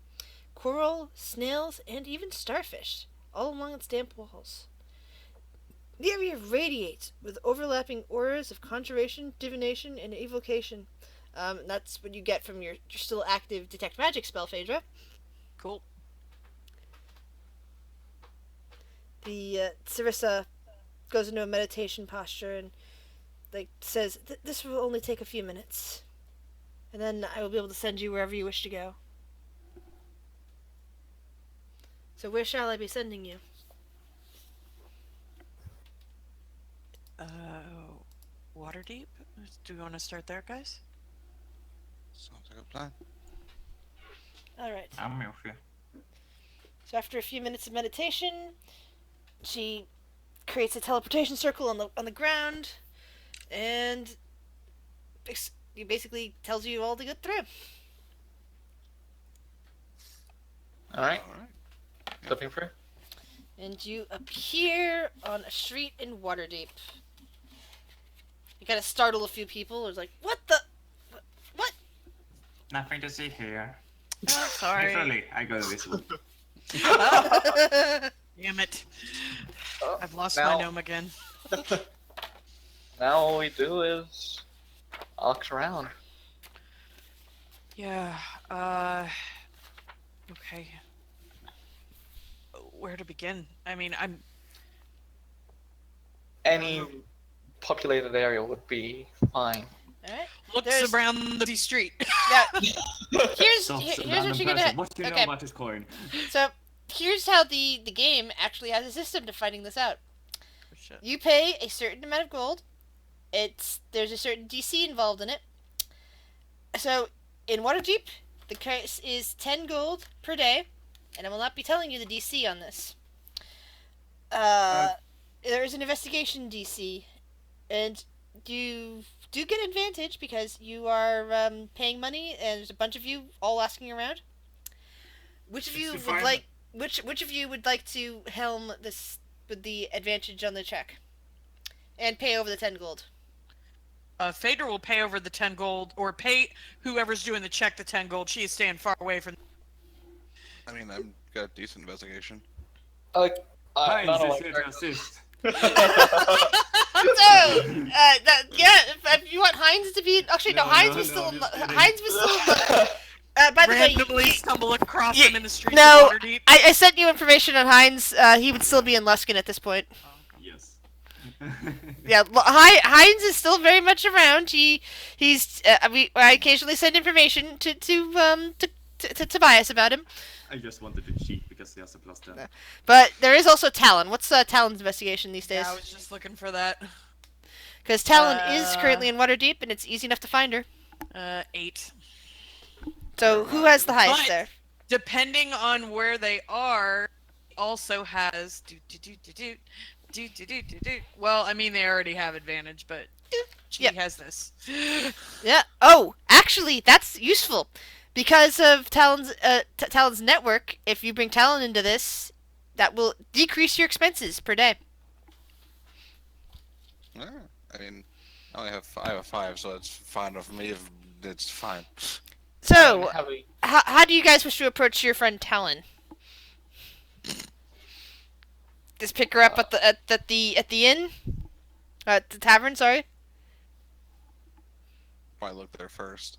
coral, snails, and even starfish, all along its damp walls. The area radiates with overlapping auras of conjuration, divination, and evocation. That's what you get from your still active detect magic spell, Phaedra. Cool. The Sarissa goes into a meditation posture and says, "This will only take a few minutes, and then I will be able to send you wherever you wish to go." So where shall I be sending you? Waterdeep? Do we want to start there, guys? Sounds like a plan. All right. I'm with you. So after a few minutes of meditation, she creates a teleportation circle on the ground, and he basically tells you all to go through. Alright, All right. slipping through. And you appear on a street in Waterdeep. You kind of startle a few people. It's like, what the? What? Nothing to see here. Oh, sorry. Naturally, I go this way. Damn it. Oh, I've lost now- my gnome again. Now all we do is ox around. Yeah, okay. Where to begin? I mean, Any populated area would be fine. All right. looks There's- around the street. Now, here's Stops a here's what random you're gonna. person. What do you know Okay. about this coin? So here's how the game actually has a system to finding this out. Oh, shit. You pay a certain amount of gold. There's a certain DC involved in it. So in Waterdeep, the price is 10 gold per day, and I will not be telling you the DC on this. There is an investigation DC, and you do get advantage because you are paying money, and there's a bunch of you all asking around. Which of you would 65. like? Which of you would like to helm this with the advantage on the check, and pay over the 10 gold? Phaedra will pay over the 10 gold, or pay whoever's doing the check the 10 gold. She is staying far away from. I mean, I've got a decent investigation. Not Heinz only is here to assist. So, if you want Heinz to be, actually no, No, Heinz no, was no, still, I'm just kidding. Heinz was still. By the way, Randomly stumble across you- him in the streets no, of Waterdeep. I sent you information on Heinz. He would still be in Luskin at this point. Yes. Yeah, Heinz is still very much around. I occasionally send information to Tobias about him. I just wanted to cheat because he has a plus 10. But there is also Talon. What's Talon's investigation these days? Yeah, I was just looking for that. Because Talon is currently in Waterdeep, and it's easy enough to find her. 8. So who has the highest But- there? Depending on where they are, also has Well, I mean they already have advantage, but she Yep. has this. Yeah. Oh, actually, that's useful. Because of Talon's network, if you bring Talon into this, that will decrease your expenses per day. Yeah, I mean, I have a 5, so it's fine for me. It's fine. So, Heavy. how do you guys wish to approach your friend Talon? Just pick her up at the inn, at the tavern. Sorry. Probably look there first.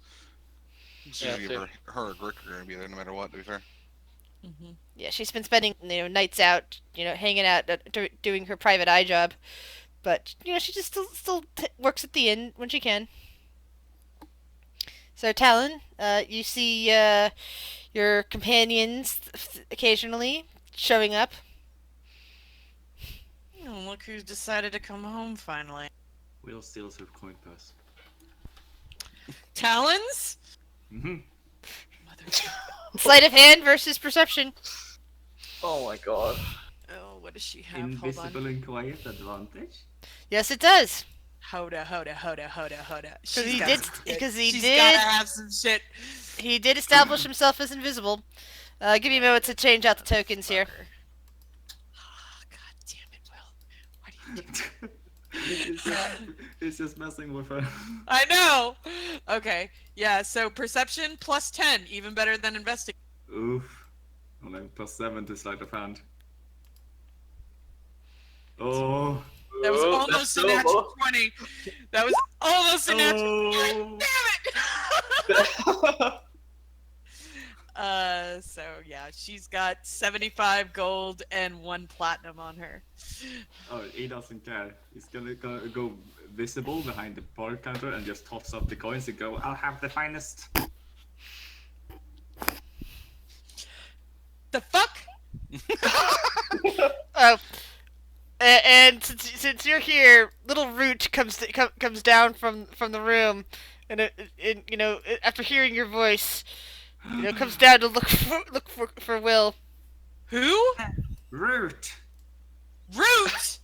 It's Yeah, usually too. her or Rick are gonna be there no matter what. To be fair. Yeah, she's been spending nights out, hanging out, doing her private eye job. But she just still works at the inn when she can. So Talon, you see your companions occasionally showing up. Oh, look who's decided to come home finally. We'll steal some coin purse. Talons? Mm-hmm. Mother. Sleight of hand versus perception. Oh my god. Oh, what does she have? Hold Invisible on. and quiet advantage. Yes, it does. Hoda. Because he did. Because he She's did. gotta have some shit. He did establish himself as invisible. Give me a moment to change out the tokens here. Fucker. Oh, God He's just messing with her. I know. Okay. Yeah. So perception plus 10, even better than investigation. Oof. Only +7 to sleight of hand. Oh. That was Oh, almost a that's natural doable. 20. That was almost a natural 20. Oh. Damn it! So yeah, she's got 75 gold and 1 platinum on her. Oh, he doesn't care. He's gonna go visible behind the bar counter and just toss up the coins and go, I'll have the finest. The fuck? Oh, and since you're here, little Root comes down from the room, and after hearing your voice, comes down to look for Will. Who? Root! Root?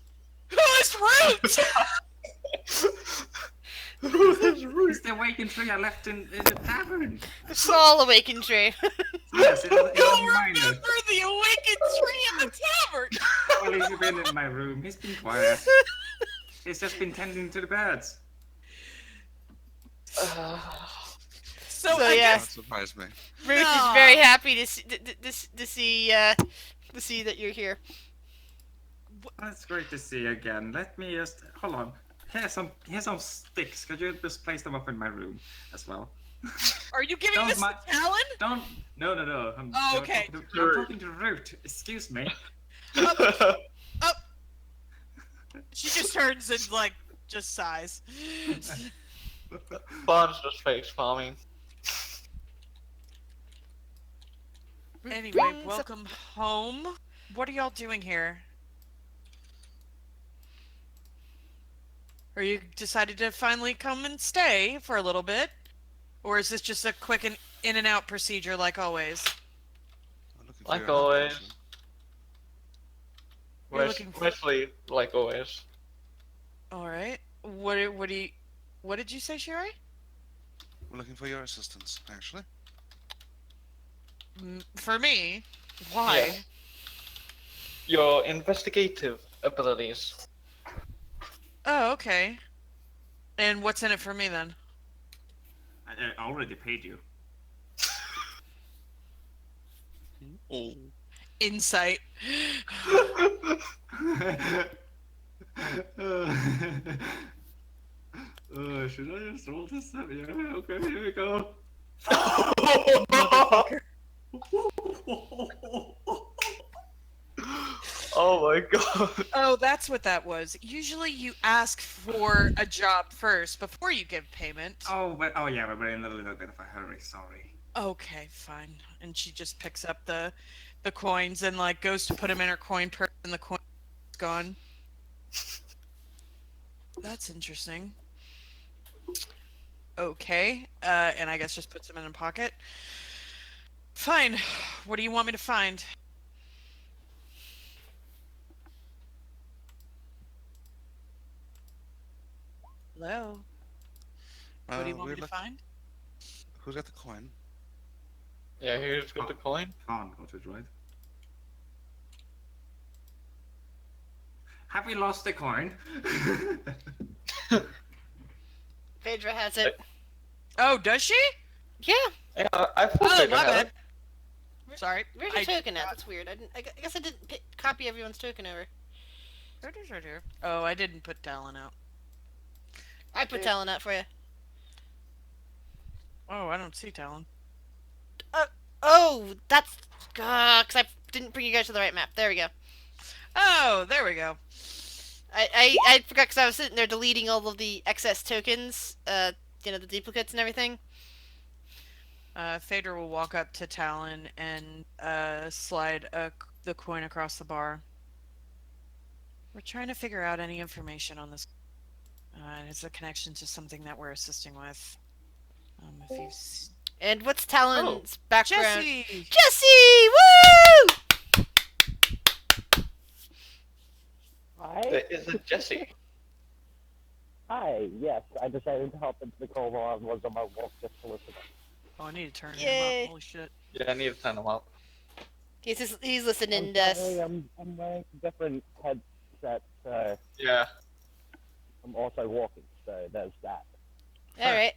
Who is Root? It's the awakened tree I left in the tavern. Small awakened tree. Yes, it was You minor. remember the awakened tree in the tavern? Well, he's been in my room. He's been quiet. He's just been tending to the birds. So So, I yeah. guess Don't surprise me. Root is Aw. very happy to see that you're here. That's great to see you again. Let me just hold on. Here's some sticks. Could you just place them up in my room as well? Are you giving Don't this mi- to Talon? Don't. No. I'm, Oh, I'm okay. I'm talking to Root. Excuse me. She just turns and like just sighs. Bond's just face farming. Anyway, welcome home. What are y'all doing here? Or you decided to finally come and stay for a little bit? Or is this just a quick and in and out procedure like always? I'm looking for Like your help, always. actually. You're looking for- Mostly like always. Alright. What did you say, Sherry? We're looking for your assistance, actually. For me? Why? Yes. Your investigative abilities. Oh, okay. And what's in it for me then? I already paid you. Oh. Insight. Should I just roll this? Yeah, okay, here we go. Oh my god. Oh, that's what that was. Usually you ask for a job first before you give payment. Oh yeah, but we're in a little bit of a hurry. Sorry. Okay, fine. And she just picks up the coins and like goes to put them in her coin purse and the coin's gone. That's interesting. Okay. And I guess just puts them in a pocket. Fine. What do you want me to find? Hello? What do you want me to find? Who's got the coin? Yeah, who's got the coin? Khan got it right. Have we lost the coin? Phaedra has it. Oh, does she? Yeah. Yeah, I thought Oh, they my had bad. it. Sorry. Where's your token at? That's weird. I guess I didn't copy everyone's token over. Oh, I didn't put Talon out. I put Talon out for you. Oh, I don't see Talon. Oh, that's because I didn't bring you guys to the right map. There we go. Oh, there we go. I forgot because I was sitting there deleting all of the excess tokens, the duplicates and everything. Phaedra will walk up to Talon and slide the coin across the bar. We're trying to figure out any information on this. It's a connection to something that we're assisting with. If you And what's Talon's background? Jesse! Jesse! Woo! Hi. Is it Jesse? Hi. Yes, I decided to hop into the call while I was on my walk just to listen. Oh, I need to turn him Yay. up. Holy shit. Yeah, I need to turn him up. He's listening I'm to us. sorry, I'm wearing different set, Yeah. I'm also walking, so there's that. All right.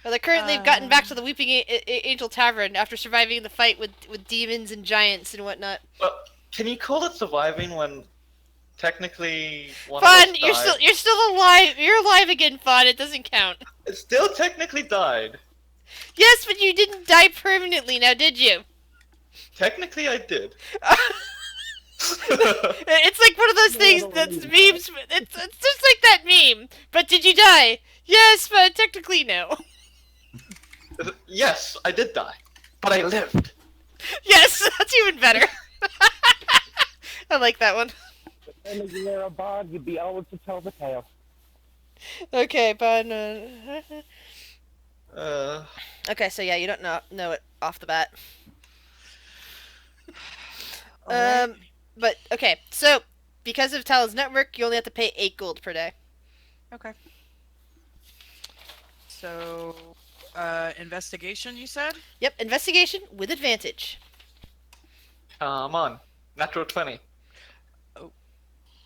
Well, they currently have gotten back to the Weeping Angel Tavern after surviving the fight with demons and giants and whatnot. Well, can you call it surviving when technically one of Fawn, us you're died? still alive. You're alive again, Fawn. It doesn't count. It still technically died. Yes, but you didn't die permanently. Now, did you? Technically, I did. It's like one of those things that's memes. It's just like that meme. But did you die? Yes, but technically no. Yes, I did die, but I lived. Yes, that's even better. I like that one. But then if you're a bard, you'd be able to tell the tale. Okay, but Uh, okay, so yeah, you don't know it off the bat. Alright. But okay, so because of Talon's network, you only have to pay 8 gold per day. Okay. So, investigation, you said? Yep, investigation with advantage. come on, natural 20.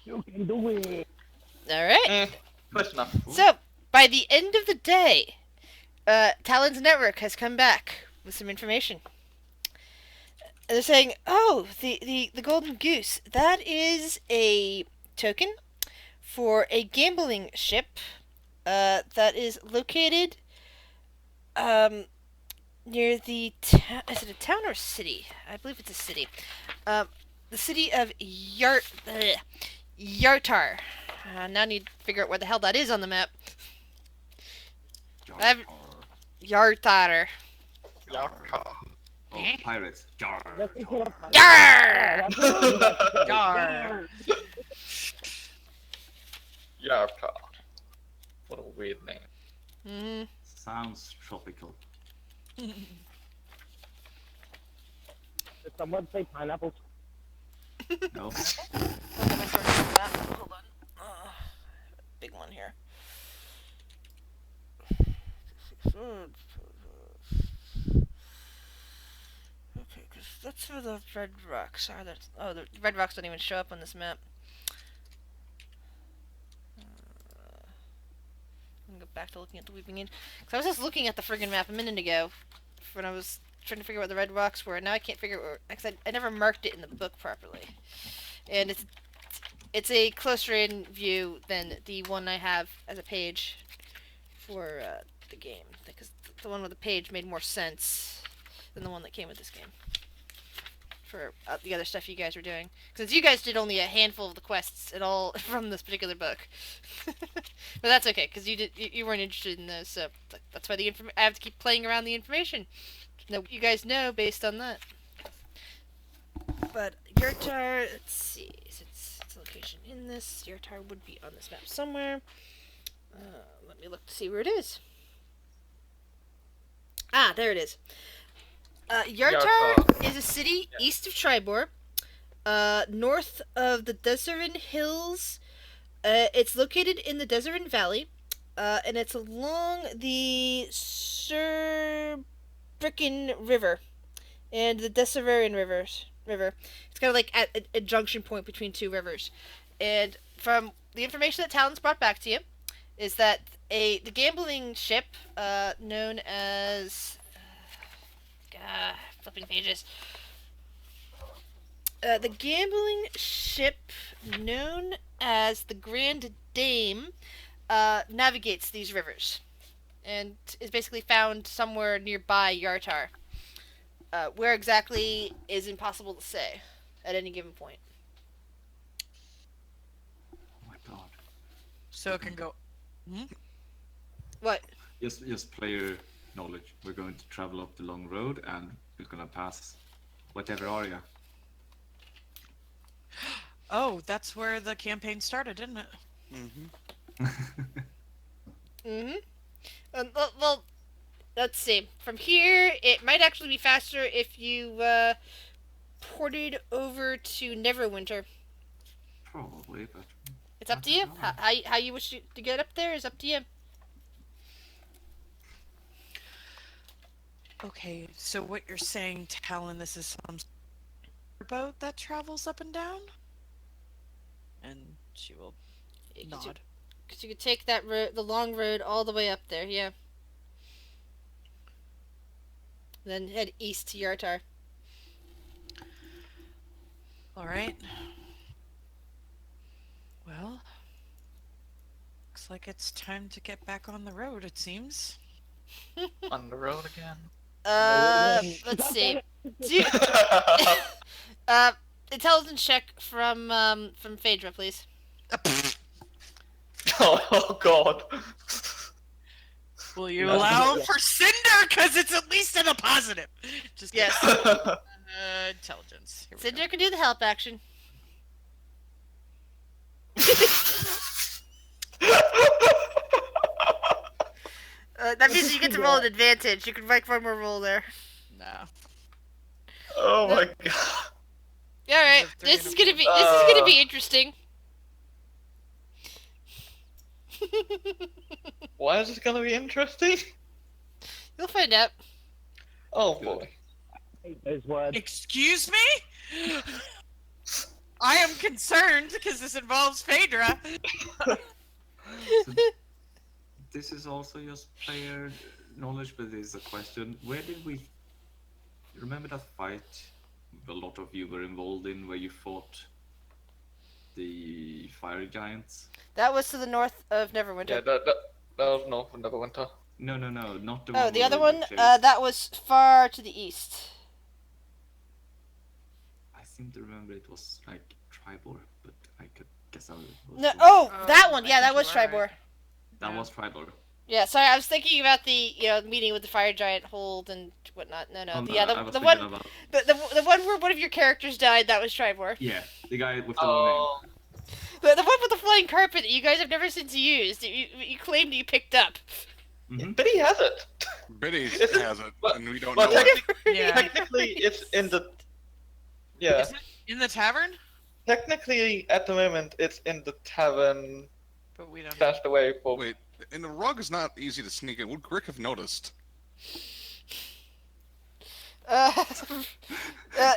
You can do it. All right. Close enough. So by the end of the day, Talon's network has come back with some information. And they're saying, "Oh, the golden goose. That is a token for a gambling ship that is located near the is it a town or a city? I believe it's a city. The city of Yartar. Now I need to figure out where the hell that is on the map. Jar. Yartar. Oh, pirates. Jar. Let's just get up. Yarr! Yar. Yarka. What a weird name. Mm-hmm. Sounds tropical. Did someone say pineapples? No. Hold on. Big one here. Okay, because that's where the red rocks are. Oh, the red rocks don't even show up on this map. I'm gonna go back to looking at the Weeping Angel. Because I was just looking at the friggin' map a minute ago when I was trying to figure out what the red rocks were. And now I can't figure out because I never marked it in the book properly. And it's a closer in view than the one I have as a page for the game. Because the one with the page made more sense than the one that came with this game. For the other stuff you guys were doing. Since you guys did only a handful of the quests at all from this particular book. But that's okay, because you weren't interested in those, so that's why I have to keep playing around the information. Now you guys know based on that. But Yurtar, let's see, is its location in this? Yurtar would be on this map somewhere. Let me look to see where it is. Ah, there it is. Yartar is a city east of Tribor, north of the Deserin Hills. It's located in the Deserin Valley, and it's along the Surbricken River and the Deserin River. It's kind of like at a junction point between two rivers. And from the information that Talon's brought back to you, is that the gambling ship known as flipping pages. The gambling ship known as the Grand Dame navigates these rivers and is basically found somewhere nearby Yartar. Where exactly is impossible to say at any given point. Oh my god. So it can go. What? Just player knowledge. We're going to travel up the long road and we're gonna pass whatever area. Oh, that's where the campaign started, didn't it? Well, let's see. From here, it might actually be faster if you ported over to Neverwinter. Probably, but It's up to you. How you wish to get up there is up to you. Okay, so what you're saying, Talon, this is some boat that travels up and down? And She will Because you, nod. 'cause you could take that road, the long road, all the way up there. Yeah. Then head east to Yartar. All right. Well, looks like it's time to get back on the road, it seems. On the road again. Let's see. Do you, intelligence check from Phaedra, please. Oh God. Will you No. allow for Cinder? Because it's at least in a positive. Just kidding. Yes. Intelligence. Here we Cinder can do the help action. That means you get to roll an advantage. You can make one more roll there. go. Nah. Oh my God. All right, Three this and is a gonna four. be this is gonna be interesting. Why is this gonna be interesting? You'll find out. Oh boy. Those words. Excuse me? I am concerned because this involves Phaedra. So this is also just player knowledge, but it's a question. Where did we remember that fight a lot of you were involved in where you fought the fire giants? That was to the north of Neverwinter. Yeah, that was North of Neverwinter. No, not the Oh, one. the where other we one, chased- that was far to the east. I seem to remember it was like Tribor, but I could guess I was No, wrong. oh, that Oh, one. I Yeah, that think was you are Tribor. right. That Yeah. was Tribor. Yeah, sorry, I was thinking about the meeting with the fire giant hold and whatnot. No, Oh, yeah, I was the thinking one about the one where one of your characters died. That was Tribor. the guy with the long Oh, The one with the flying carpet that you guys have never since used. You claimed you picked up. name. but he has it. Biddy Is it- has it, but- and we don't but know it. Yeah. Technically, it's in the. Yeah. Is it in the tavern? Technically, at the moment, it's in the tavern, But we don't know. stashed away for. Wait, and the rug is not easy to sneak in. Would Grick have noticed? Uh,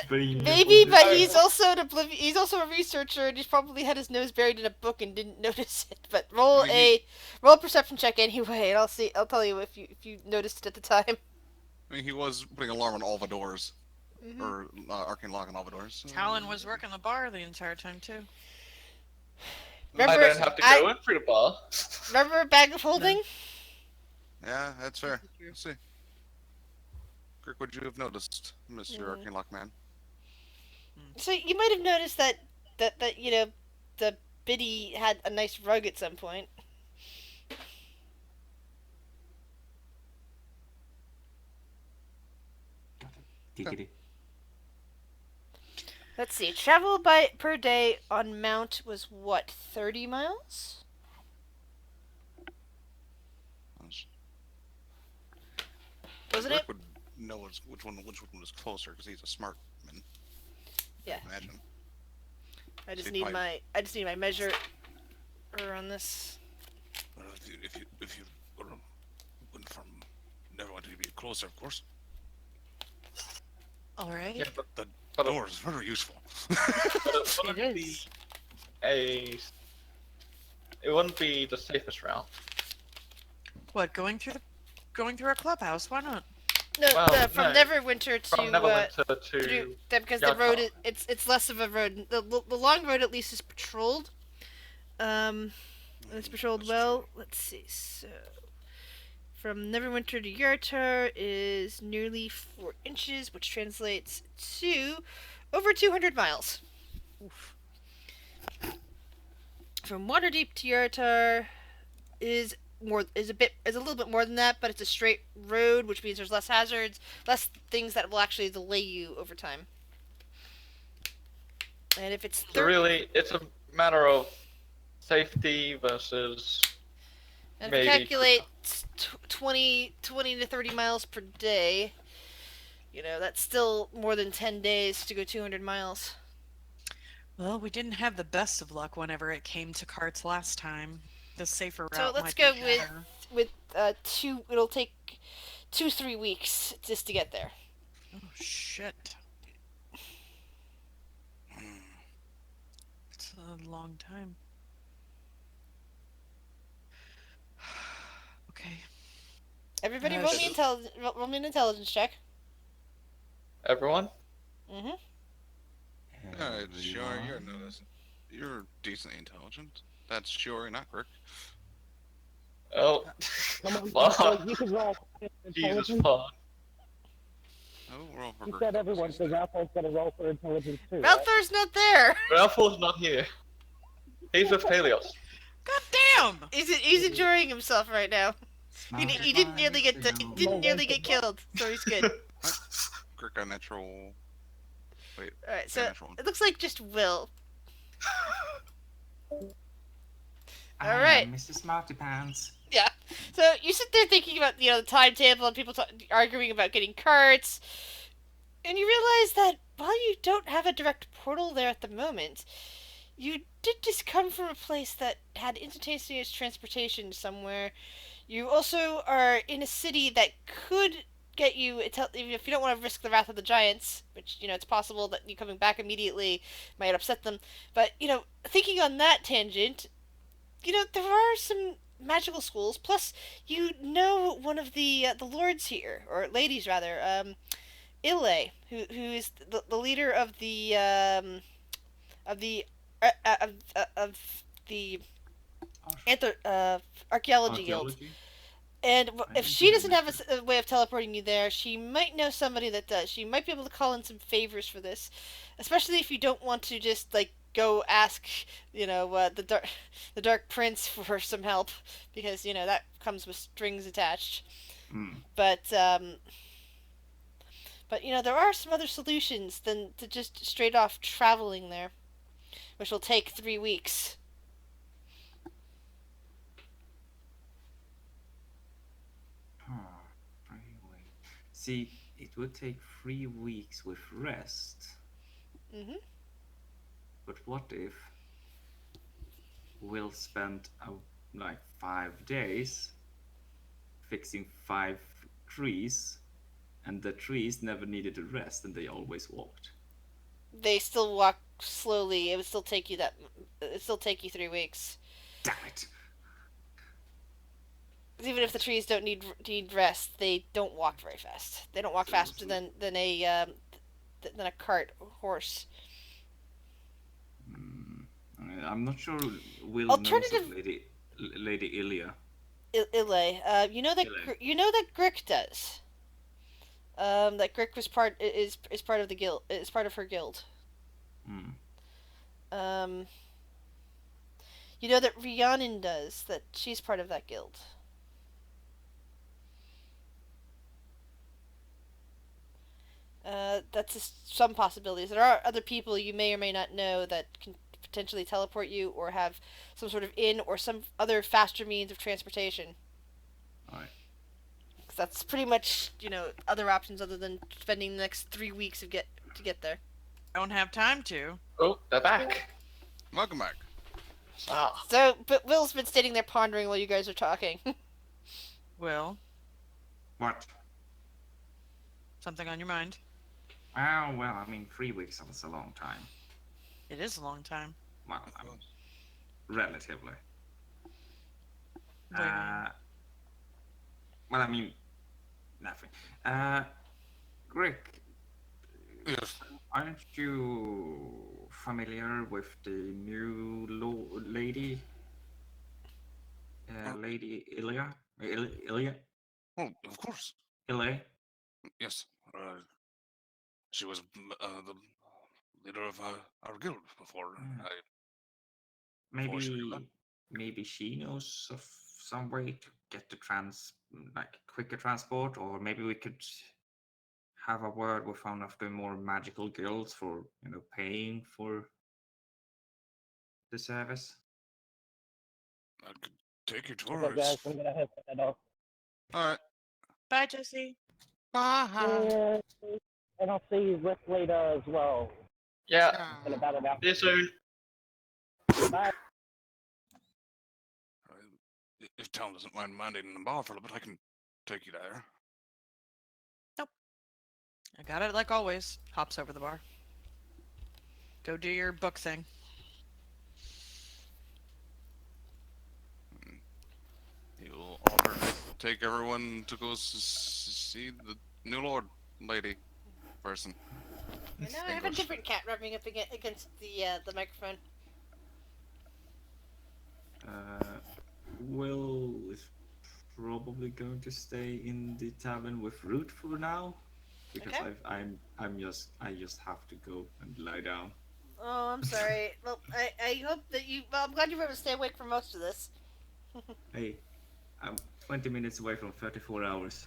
But he maybe, knows but it. he's also he's also a researcher, and he's probably had his nose buried in a book and didn't notice it. But roll I mean, roll a perception check anyway, and I'll tell you if you noticed it at the time. I mean, he was putting alarm on all the doors, Mhm. or arcane lock on all the doors. So... Talon was working the bar the entire time too. I Remember, don't have to go in through the bar. remember a bag of holding? Yeah, that's fair. True. Let's see. Grick, would you have noticed, Mr. Mhm. Arcane Lock Man? So you might have noticed that the biddy had a nice rug at some point. Giggity. Let's see. Travel by per day on mount was what, 30 miles? Wasn't Grick it? would know which one was closer because he's a smart man. Yeah. Imagine. I just Say need five. my measure on this. Well, if you went from Neverwinter to be closer, of course. All right. Yeah, but The but doors is very useful. it It is. it wouldn't be the safest route. What, going through a clubhouse? Why not? No, Well, from no. Neverwinter to From Neverwinter because the road Yarkov. it's less of a road. The long road at least is patrolled. It's patrolled That's well. true. Let's see. So from Neverwinter to Yartar is nearly 4 inches, which translates to over 200 miles. Oof. From Waterdeep to Yartar is a little bit more than that, but it's a straight road, which means there's less hazards, less things that will actually delay you over time. And if it's So really, it's a matter of safety versus. and if you maybe- calculate 20 to 30 miles per day, that's still more than 10 days to go 200 miles. Well, we didn't have the best of luck whenever it came to carts last time. The safer route. So let's might go be with better. it'll take 2-3 weeks just to get there. Oh shit! It's a long time. Okay. Everybody, Uh, roll me roll me an intelligence check. Everyone? Mm-hmm. Sure, Everyone. you're decently intelligent. That's sure, not Rick. Oh, Come on, Bond. you can roll for Jesus, intelligence. Bond. Oh, we're all for You Rick, said though, 'cause everyone, he's so there. Ralpho's gonna roll for intelligence too, right? Ralph's not there. Raffle's not here. He's with Helios. God damn! He's enjoying himself right now. Smarty He didn't pants, nearly get they he know. didn't nearly get killed, so he's good. Rick got natural. Wait, All right, yeah, so natural one. it looks like just Will. I All right. am Mr. Smarty Pants. Yeah. So you sit there thinking about the timetable and people arguing about getting carts, and you realize that while you don't have a direct portal there at the moment, you did just come from a place that had instantaneous transportation somewhere. You also are in a city that could get you, even if you don't want to risk the wrath of the giants, which, it's possible that you coming back immediately might upset them. But, thinking on that tangent, there are some magical schools. Plus, one of the lords here, or ladies rather, Ile, who is the leader of the of the of the archaeology guild. Archaeology? And I if didn't she think I doesn't have missed a way of teleporting you there, she might know somebody that does. She might be able to call in some favors for this, especially if you don't want to just go ask, the Dark Prince for some help, because that comes with strings attached. Hmm. But there are some other solutions than to just straight off traveling there, which will take 3 weeks. Anyway. See, it would take 3 weeks with rest. Mhm. But what if we'll spend like 5 days fixing 5 trees, and the trees never needed a rest, and they always walked. They still walk slowly. It would still take you 3 weeks. Damn it! Even if the trees don't need rest, they don't walk very fast. They don't walk faster than a cart or horse. I'm not sure Will Alternative- knows of Lady Ilya. Ile, Ile. you know that Grick does. That Grick is part of the guild. Is part of her guild. Hmm. You know that Rhiannon does. That she's part of that guild. That's just some possibilities. There are other people you may or may not know that can potentially teleport you or have some sort of inn or some other faster means of transportation. Alright. Because that's pretty much, other options other than spending the next 3 weeks to get there. Don't have time to. Oh, they're back. Welcome back. Ah. So, but Will's been sitting there pondering while you guys are talking. Will, What? something on your mind? Oh, well, I mean, 3 weeks is a long time. It is a long time. Well, relatively. What do you mean? Well, I mean, nothing. Rick, Yes. aren't you familiar with the new lady? Lady Ilya? Ilya? Oh, of course. Ilya? Yes. She was the leader of our guild before. Before she knew that. Maybe she knows of some way to get the quicker transport, or maybe we could have a word with one of the more magical guilds for paying for the service. I could take you Okay, tours. guys, I'm gonna head off. All right. Bye, Jesse. Bye. And I'll see you Rick later as well. Yeah. In about an hour. See you soon. Bye. If Tom doesn't mind minding the bar for a little bit, I can take you there. I got it like always. Hops over the bar. Go do your book thing. He will offer take everyone to go see the new lord lady person. And now I have a English. different cat rubbing up against the microphone. Will is probably going to stay in the tavern with Root for now, because Okay. I just have to go and lie down. Oh, I'm sorry. Well, I hope that you. Well, I'm glad you were able to stay awake for most of this. Hey, I'm 20 minutes away from 34 hours.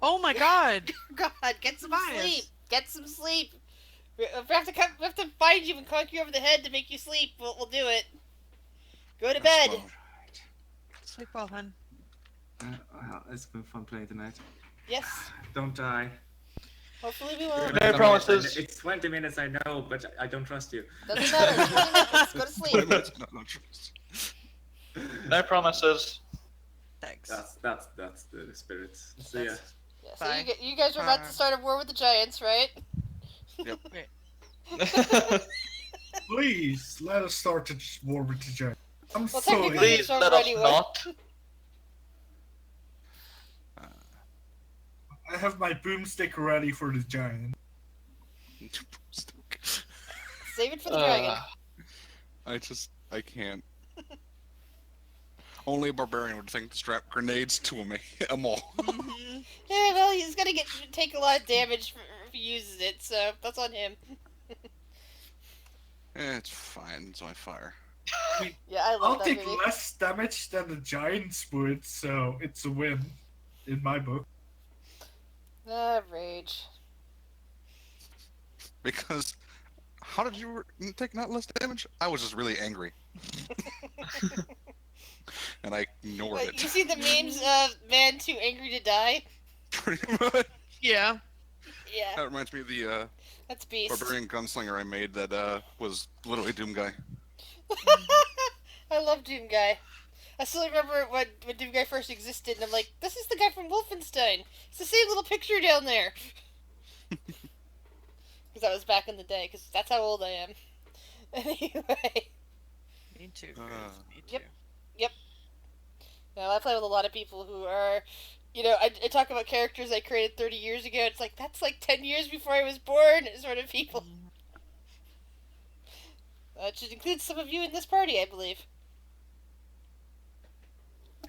Oh my god! God, get some Tobias. sleep. Get some sleep. We have to find you and conk you over the head to make you sleep. We'll do it. Go to bed. Well, Sleep well, hun. Well, it's been fun playing tonight. Yes. Don't die. Hopefully we won't. No promises. It's 20 minutes, I know, but I don't trust you. Doesn't matter. It's 20 minutes. Go to sleep. no trust. No promises. Thanks. That's the spirit. So yeah. Yeah, so Bye. you guys are about to start a war with the giants, right? Please, let us start this war with the giant. I'm Well, so technically- Please it's over let us anyway. not. I have my boomstick ready for the giant. Save it for the dragon. I can't. Only a barbarian would think to strap grenades to them all. Yeah, well, he's gonna take a lot of damage if he uses it, so that's on him. It's fine. It's my fire. Yeah, I love I'll that take movie. less damage than the giants would, so it's a win in my book. Ah, rage. Because how did you take not less damage? I was just really angry. And I ignored Wait, it. you see the memes of man too angry to die? Pretty much. Yeah. Yeah, That reminds me of the that's Beast. barbarian gunslinger I made that was literally Doom Guy. I love Doom Guy. I still remember when Doom Guy first existed, and I'm like, this is the guy from Wolfenstein. It's the same little picture down there. Because that was back in the day, because that's how old I am. Anyway. Me too. Grace. Me too. Yep. I play with a lot of people who are, I talk about characters I created 30 years ago. It's like, that's like 10 years before I was born, sort of people. It should include some of you in this party, I believe.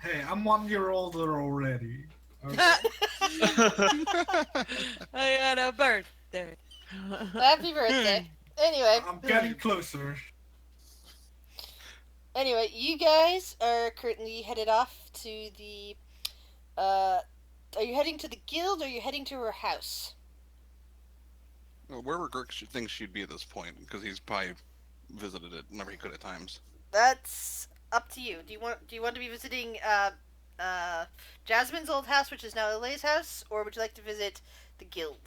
Hey, I'm 1 year older already. Okay. I had a birthday. Happy birthday. Anyway. I'm getting closer. Anyway, you guys are currently headed off to the, are you heading to the guild or are you heading to her house? Wherever Girk thinks she'd be at this point, because he's probably visited it whenever he could at times. That's up to you. Do you want to be visiting, Jasmine's old house, which is now Ele's house, or would you like to visit the guild?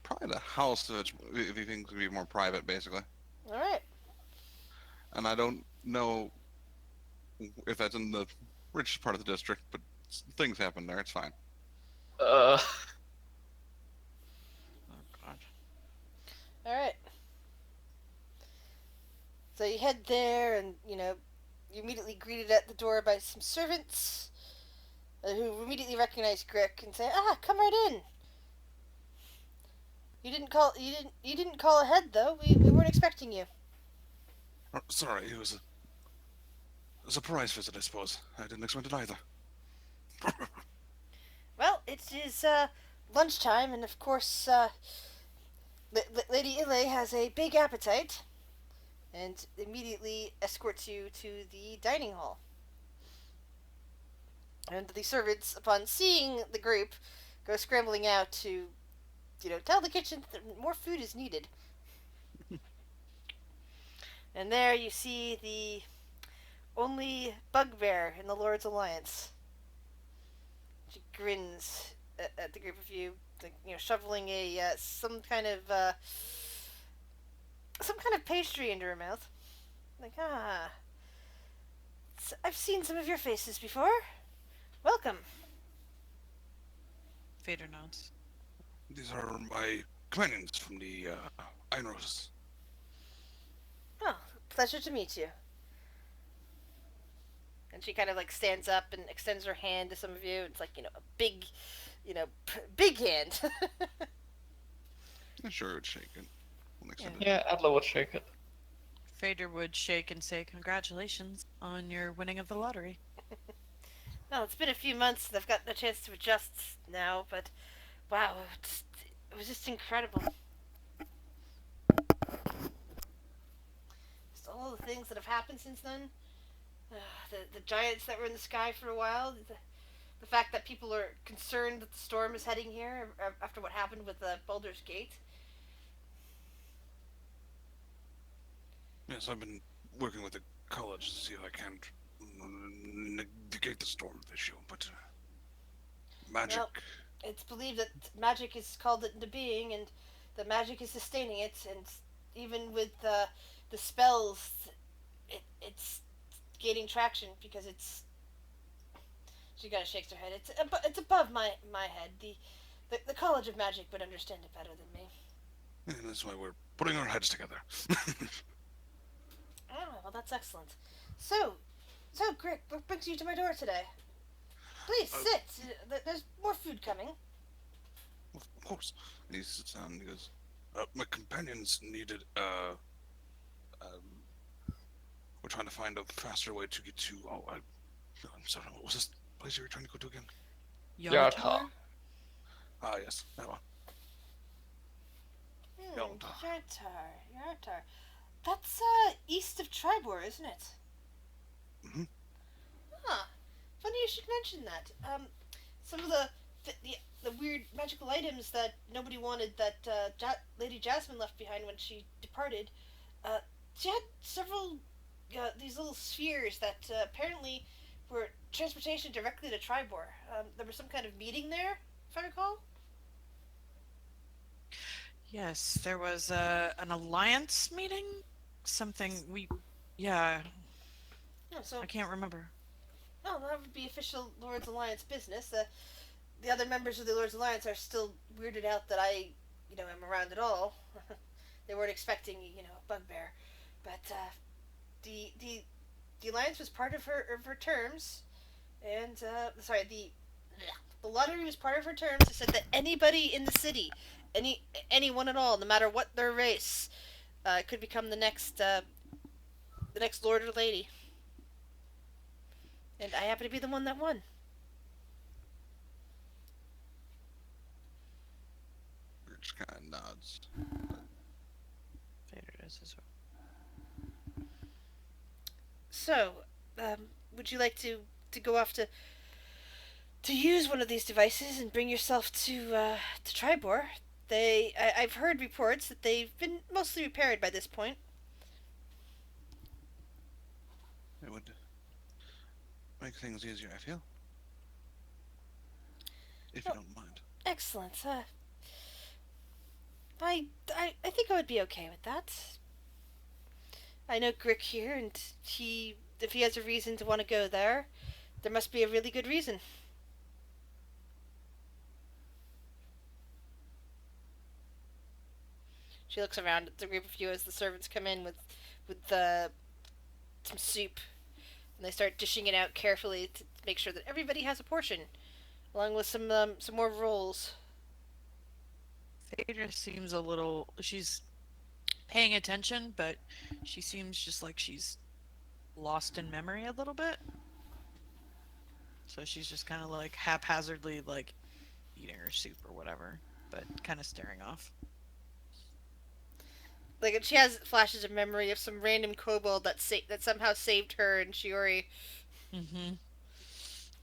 Probably the house, if he thinks it'd be more private, basically. Alright. And I don't know if that's in the richest part of the district, but things happen there. It's fine. Uh, Oh god. Alright. So you head there, and, you're immediately greeted at the door by some servants, who immediately recognize Grick and say, come right in. You didn't call ahead, though. We weren't expecting you. Oh, sorry, it was a surprise visit, I suppose. I didn't expect it either. Well, it is, lunchtime, and of course, Lady Ile has a big appetite, and immediately escorts you to the dining hall. And the servants, upon seeing the group, go scrambling out to, tell the kitchen that more food is needed. And there you see the only bugbear in the Lord's Alliance. She grins at the group of you, shoveling some kind of pastry into her mouth. Like, I've seen some of your faces before. Welcome. Fader nods. These are my companions from the Iron Roses. Oh, pleasure to meet you. And she kind of like stands up and extends her hand to some of you. It's like, a big, big hand. I'm sure it would shake it. When they send it. Yeah, Adler would shake it. Phaedra would shake and say, "Congratulations on your winning of the lottery." Well, it's been a few months and I've gotten a chance to adjust now, but wow, it was just incredible. Just all the things that have happened since then. The giants that were in the sky for a while. The fact that people are concerned that the storm is heading here after what happened with Baldur's Gate. Yes, I've been working with the college to see if I can negate the storm issue, but magic. Well, it's believed that magic has called it into being, and the magic is sustaining it. And even with the spells, it's gaining traction because it's. She kind of shakes her head. It's above my head. The College of Magic would understand it better than me. And that's why we're putting our heads together. Oh, well, that's excellent. So, Grick, what brings you to my door today? Please sit. There's more food coming. Of course. And he sits down and he goes, my companions needed, we're trying to find a faster way to get to, I'm sorry, what was this place you were trying to go to again? Yartar. Ah, yes, that one. Yartar. That's, east of Tribor, isn't it? Mm-hmm. Huh. Funny you should mention that. Some of the weird magical items that nobody wanted that, Lady Jasmine left behind when she departed, she had several, these little spheres that, apparently were transportation directly to Tribor. There was some kind of meeting there, if I recall. Yes, there was an alliance meeting. Yeah, Oh, so, I can't remember. well, that would be official Lord's Alliance business. The other members of the Lord's Alliance are still weirded out that I, am around at all. They weren't expecting, a bugbear. But, the Alliance was part of her terms, and, the lottery was part of her terms. It said that anybody in the city, anyone at all, no matter what their race, could become the next lord or lady. And I happen to be the one that won. Just kind of nods. Phaedra does as well. So, would you like to go off to use one of these devices and bring yourself to Tribor? I've heard reports that they've been mostly repaired by this point. It would make things easier, I feel. If you don't mind. Excellent. I think I would be okay with that. I know Grick here, and if he has a reason to want to go there, there must be a really good reason. She looks around at the group of you as the servants come in with some soup, and they start dishing it out carefully to make sure that everybody has a portion, along with some more rolls. Phaedra seems she's paying attention, but she seems just like she's lost in memory a little bit. So she's just kind of like haphazardly like eating her soup or whatever, but kind of staring off. Like, she has flashes of memory of some random kobold that somehow saved her and Shiori. Mm-hmm.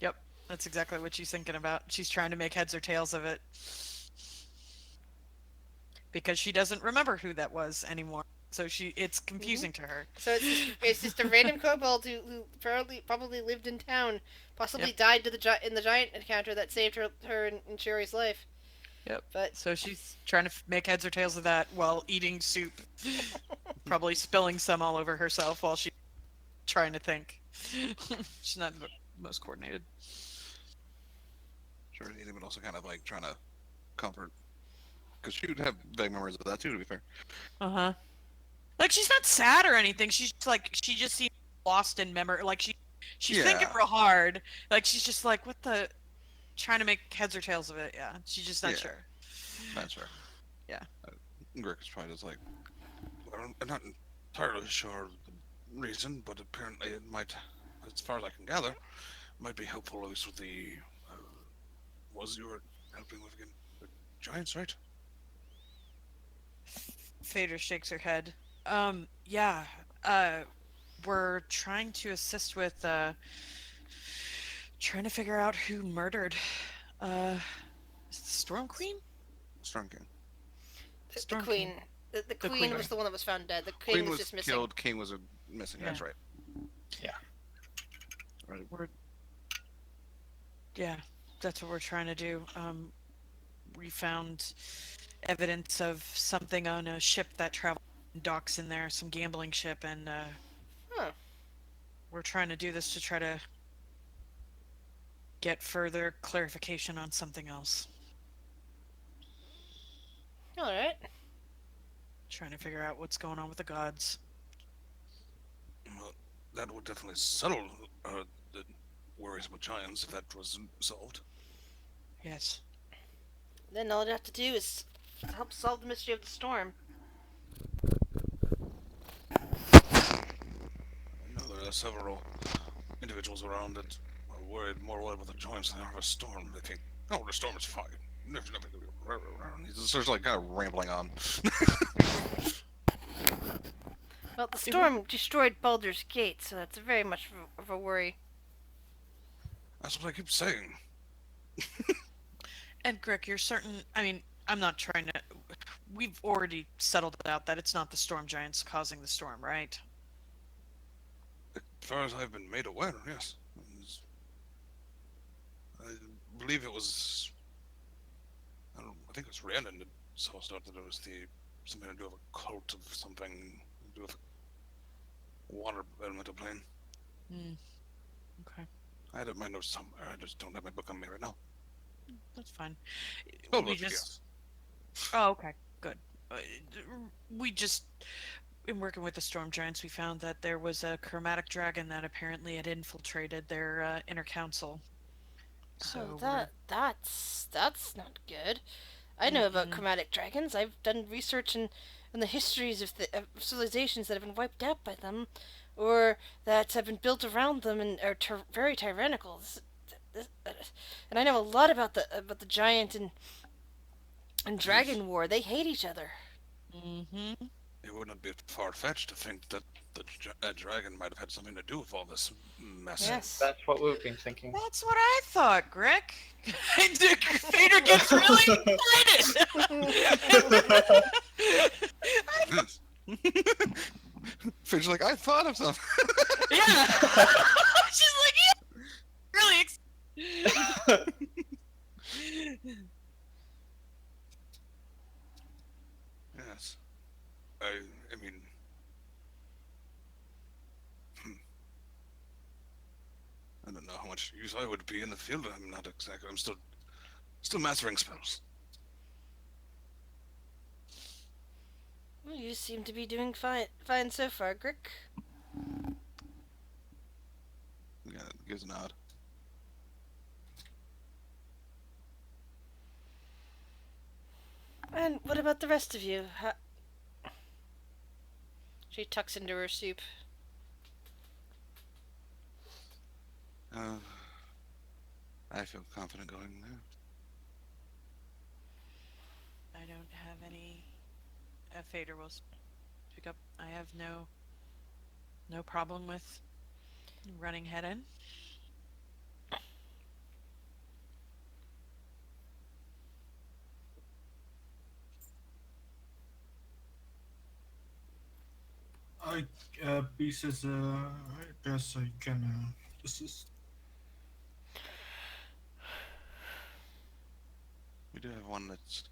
Yep, that's exactly what she's thinking about. She's trying to make heads or tails of it. Because she doesn't remember who that was anymore. So it's confusing to her. So it's just a random kobold who probably lived in town, possibly died in the giant encounter that saved her and Shiori's life. Yep. But so she's trying to make heads or tails of that while eating soup, probably spilling some all over herself while she's trying to think. She's not the most coordinated. Sure, Edie would also kind of like trying to comfort, because she would have vague memories of that too. To be fair. Like, she's not sad or anything. She's just like, she just seems lost in memory. Like, she's She's thinking Yeah. real hard. Like she's just like, what the? Trying to make heads or tails of it. Yeah, she's just not Yeah. sure. That's fair. Yeah. Greg is probably just like, well, I'm not entirely sure the reason, but apparently it might, as far as I can gather, might be helpful at least with the. Was you were helping with again? The giants, right? Fader shakes her head. Yeah. We're trying to assist with trying to figure out who murdered is it the Storm Queen? Storm King. The Storm queen. King. The The queen queen. was the one that was found dead. The king Queen was was just missing. killed. King was missing. That's Yeah. right. We're yeah, that's what we're trying to do. We found evidence of something on a ship that traveled docks in there, some gambling ship, and Huh. we're trying to do this to try to get further clarification on something else. All right. Trying to figure out what's going on with the gods. Well, that would definitely settle the worries about giants if that was solved. Yes. Then all you have to do is help solve the mystery of the storm. I know there are several individuals around that are more worried about the giants than they are about a storm. They think, oh, the storm is fine. There's nothing to be around. He starts like kind of rambling on. Well, the storm destroyed Baldur's Gate, so that's very much of a worry. That's what I keep saying. And Greg, you're certain? I mean, I'm not trying to. We've already settled it out that it's not the storm giants causing the storm, right? As far as I've been made aware, yes. I believe it was. I think it was Rhiannon that saw stuff that it was something to do with a cult of something to do with a water elemental plane. Hmm. Okay, I had it in my notes somewhere. I just don't have my book on me right now. that's fine. Oh, we look, just. yes. Oh, okay, good. We just, in working with the storm giants, we found that there was a chromatic dragon that apparently had infiltrated their inner council. So Oh, that's not good. I know about chromatic dragons. I've done research in the histories of civilizations that have been wiped out by them, or that have been built around them and are very tyrannical. And I know a lot about the giant and dragon war. They hate each other. Mm-hmm. It would not be far-fetched to think that that dragon might have had something to do with all this mess. Yes. That's what we've been thinking. That's what I thought, Greg. And Fader gets really excited. Fidge's like, I thought of something. Yeah. She's like, yeah, really excited. Yes. I mean, I don't know how much use I would be in the field. I'm not exactly. I'm still mastering spells. Well, you seem to be doing fine so far, Grick. Yeah, gives a nod. And what about the rest of you? She tucks into her soup. I feel confident going there. I don't have any. Fader will speak up. I have no problem with running head in. B says, I guess I can assist. We do have one that's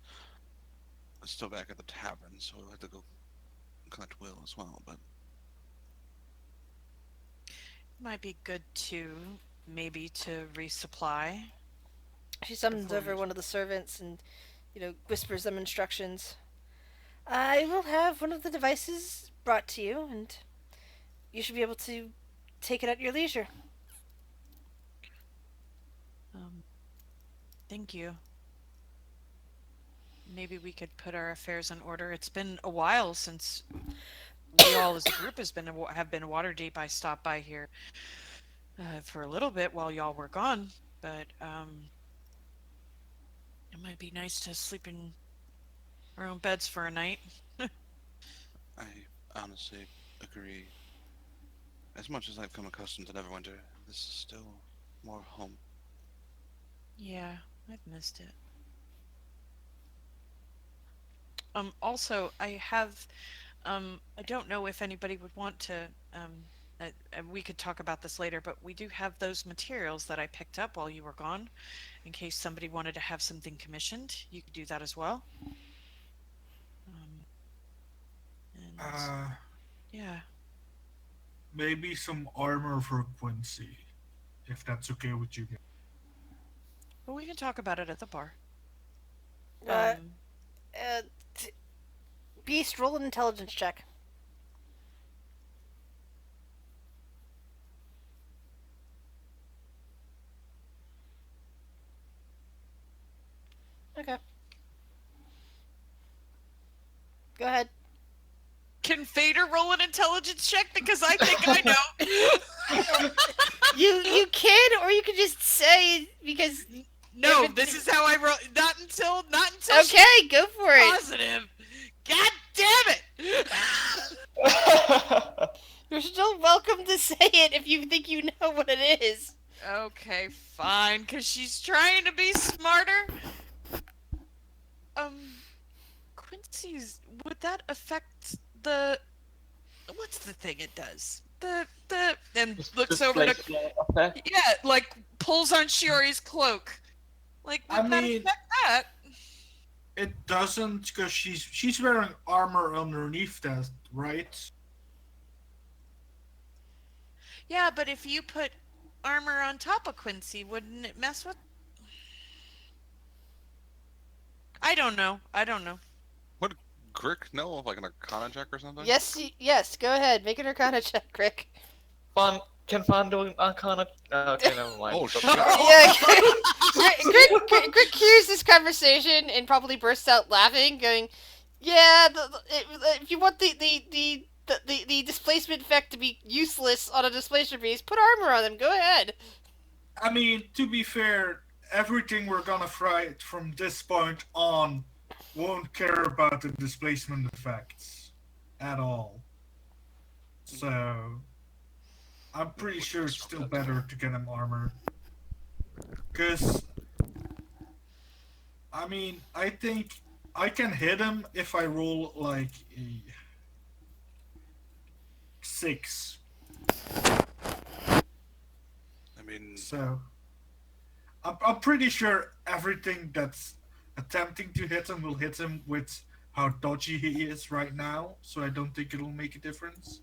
still back at the tavern, so we'll have to go collect Will as well. But Might be good to maybe to resupply. She summons over one of the servants and, whispers them instructions. I will have one of the devices brought to you, and you should be able to take it at your leisure. Thank you. Maybe we could put our affairs in order. It's been a while since we all as a group have been water deep. I stopped by here for a little bit while y'all were gone, but it might be nice to sleep in our own beds for a night. I honestly agree. As much as I've come accustomed to Neverwinter, this is still more home. Yeah, I've missed it. Also, I have, I don't know if anybody would want to, we could talk about this later, but we do have those materials that I picked up while you were gone. In case somebody wanted to have something commissioned, you could do that as well. And, yeah. Maybe some armor for Quincy, if that's okay with you guys. Well, we can talk about it at the bar. Uh, Beast, roll an intelligence check. Okay. Go ahead. Can Fader roll an intelligence check? Because I think I know. You can, or you could just say, because... No, If it- this is how I roll. Not until Okay, go for it. positive. God damn it! You're still welcome to say it if you think you know what it is. Okay, fine, because she's trying to be smarter. Quincy's, would that affect the... What's the thing it does? And looks over to... Effect. Yeah, like, pulls on Shiori's cloak. Like, would that affect that? It doesn't, because she's wearing armor underneath that, right? Yeah, but if you put armor on top of Quincy, wouldn't it mess with... I don't know. Would Grick know, like an Arcana check or something? Yes, go ahead. Make an Arcana check, Rick. Can Fawn do an Arcana? Okay, never mind. Oh, shit. Yeah, Greg hears this conversation and probably bursts out laughing, going, "Yeah, if you want the displacement effect to be useless on a displacement piece, put armor on them. Go ahead." I mean, to be fair, everything we're gonna fight from this point on won't care about the displacement effects at all. So, I'm pretty sure it's still better to get him armor. Because, I mean, I think I can hit him if I roll like a 6. I mean, So, I'm pretty sure everything that's attempting to hit him will hit him with how dodgy he is right now. So I don't think it'll make a difference.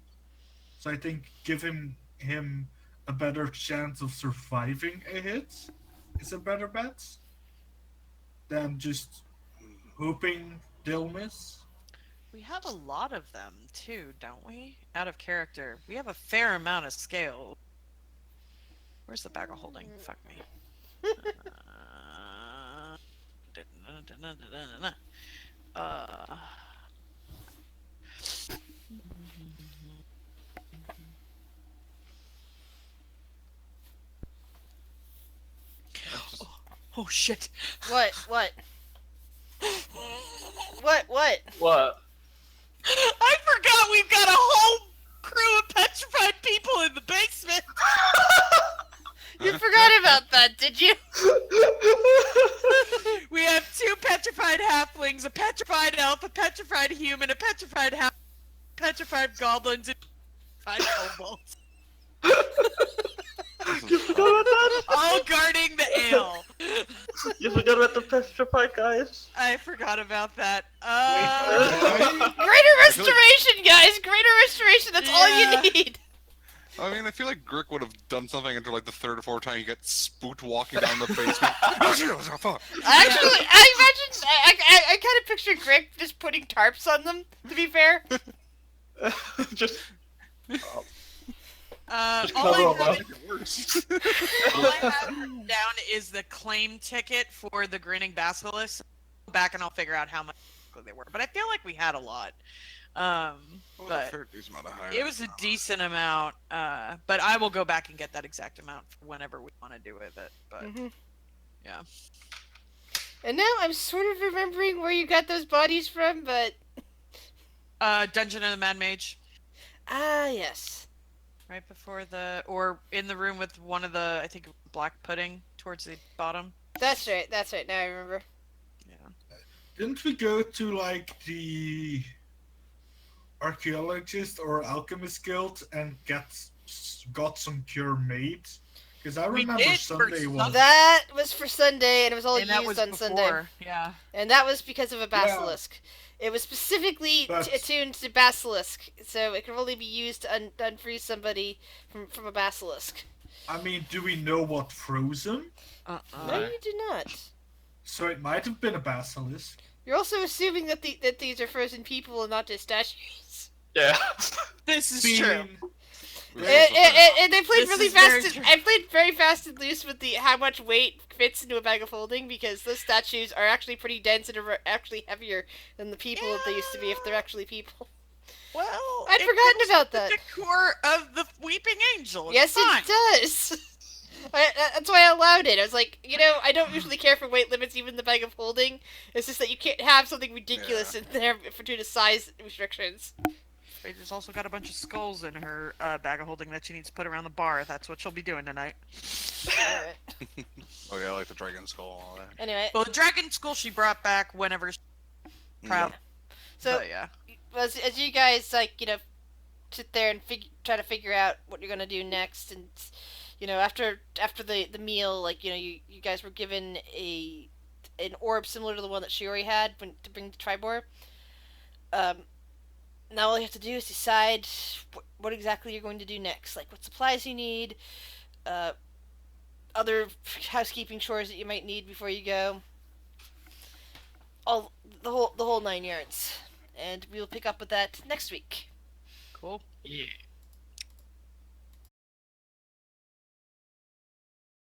So I think giving him a better chance of surviving a hit is a better bet than just hoping they'll miss. We have a lot of them, too, don't we? Out of character. We have a fair amount of scale. Where's the bag of holding? Fuck me. Oh shit. What? What? I forgot we've got a whole crew of petrified people in the basement. You forgot about that, did you? We have 2 petrified halflings, a petrified elf, a petrified human, a petrified petrified goblins, and petrified kobolds. You forgot about that? All guarding the ale. You forgot about the petrified guys? I forgot about that. Greater restoration, guys! Greater restoration, that's all Yeah. you need! I mean, I feel like Grick would have done something until like the 3rd or 4th time he gets spooked walking down the basement. Oh, shit, oh, fuck. Actually, I imagine, I kind of picture Greg just putting tarps on them, to be fair. Just. Just All cover I them have, up. Worse. all I have written down is the claim ticket for the grinning basilisk. Go back and I'll figure out how much they were. But I feel like we had a lot. Well, a But fair decent amount of higher. it was a decent amount. But I will go back and get that exact amount for whenever we want to do with it. But Mhm. yeah. And now I'm sort of remembering where you got those bodies from, but Dungeon of the Mad Mage. yes. Right before or in the room with one of the, I think, black pudding towards the bottom. That's right. That's right. Now I remember. Yeah. Didn't we go to like the archaeologist or alchemist guild and got some cure made? Because I We remember did for Sunday was. That was for Sunday, and it was all And that used was on before. Sunday. Yeah. And that was because of a basilisk. It was specifically But- attuned to basilisk, so it could only be used to unfreeze somebody from a basilisk. I mean, do we know what froze him? No, No. you do not. So it might have been a basilisk. You're also assuming that that these are frozen people and not just statues. Yeah. This is Being- true. And they played This really is very fast. true. I played very fast and loose with the how much weight fits into a bag of holding, because those statues are actually pretty dense and are actually heavier than the people that they used to be, if they're actually people. Well, I'd it forgotten goes about with that. The decor of the Weeping Angel. It's Yes, fine. it does. That's why I allowed it. I was like, I don't usually care for weight limits, even the bag of holding. It's just that you can't have something ridiculous in there due to size restrictions. Paige also got a bunch of skulls in her bag of holding that she needs to put around the bar. That's what she'll be doing tonight. Alright. Oh yeah, I like the dragon skull and all that. Anyway, Well, the dragon skull she brought back whenever she proud. so Yeah. as you guys sit there and try to figure out what you're gonna do next, and after the meal, you guys were given an orb similar to the one that Shiori had to bring to Tribor. Now all you have to do is decide what exactly you're going to do next, like what supplies you need, other housekeeping chores that you might need before you go. All the whole 9 yards, and we'll pick up with that next week. Cool. Yeah.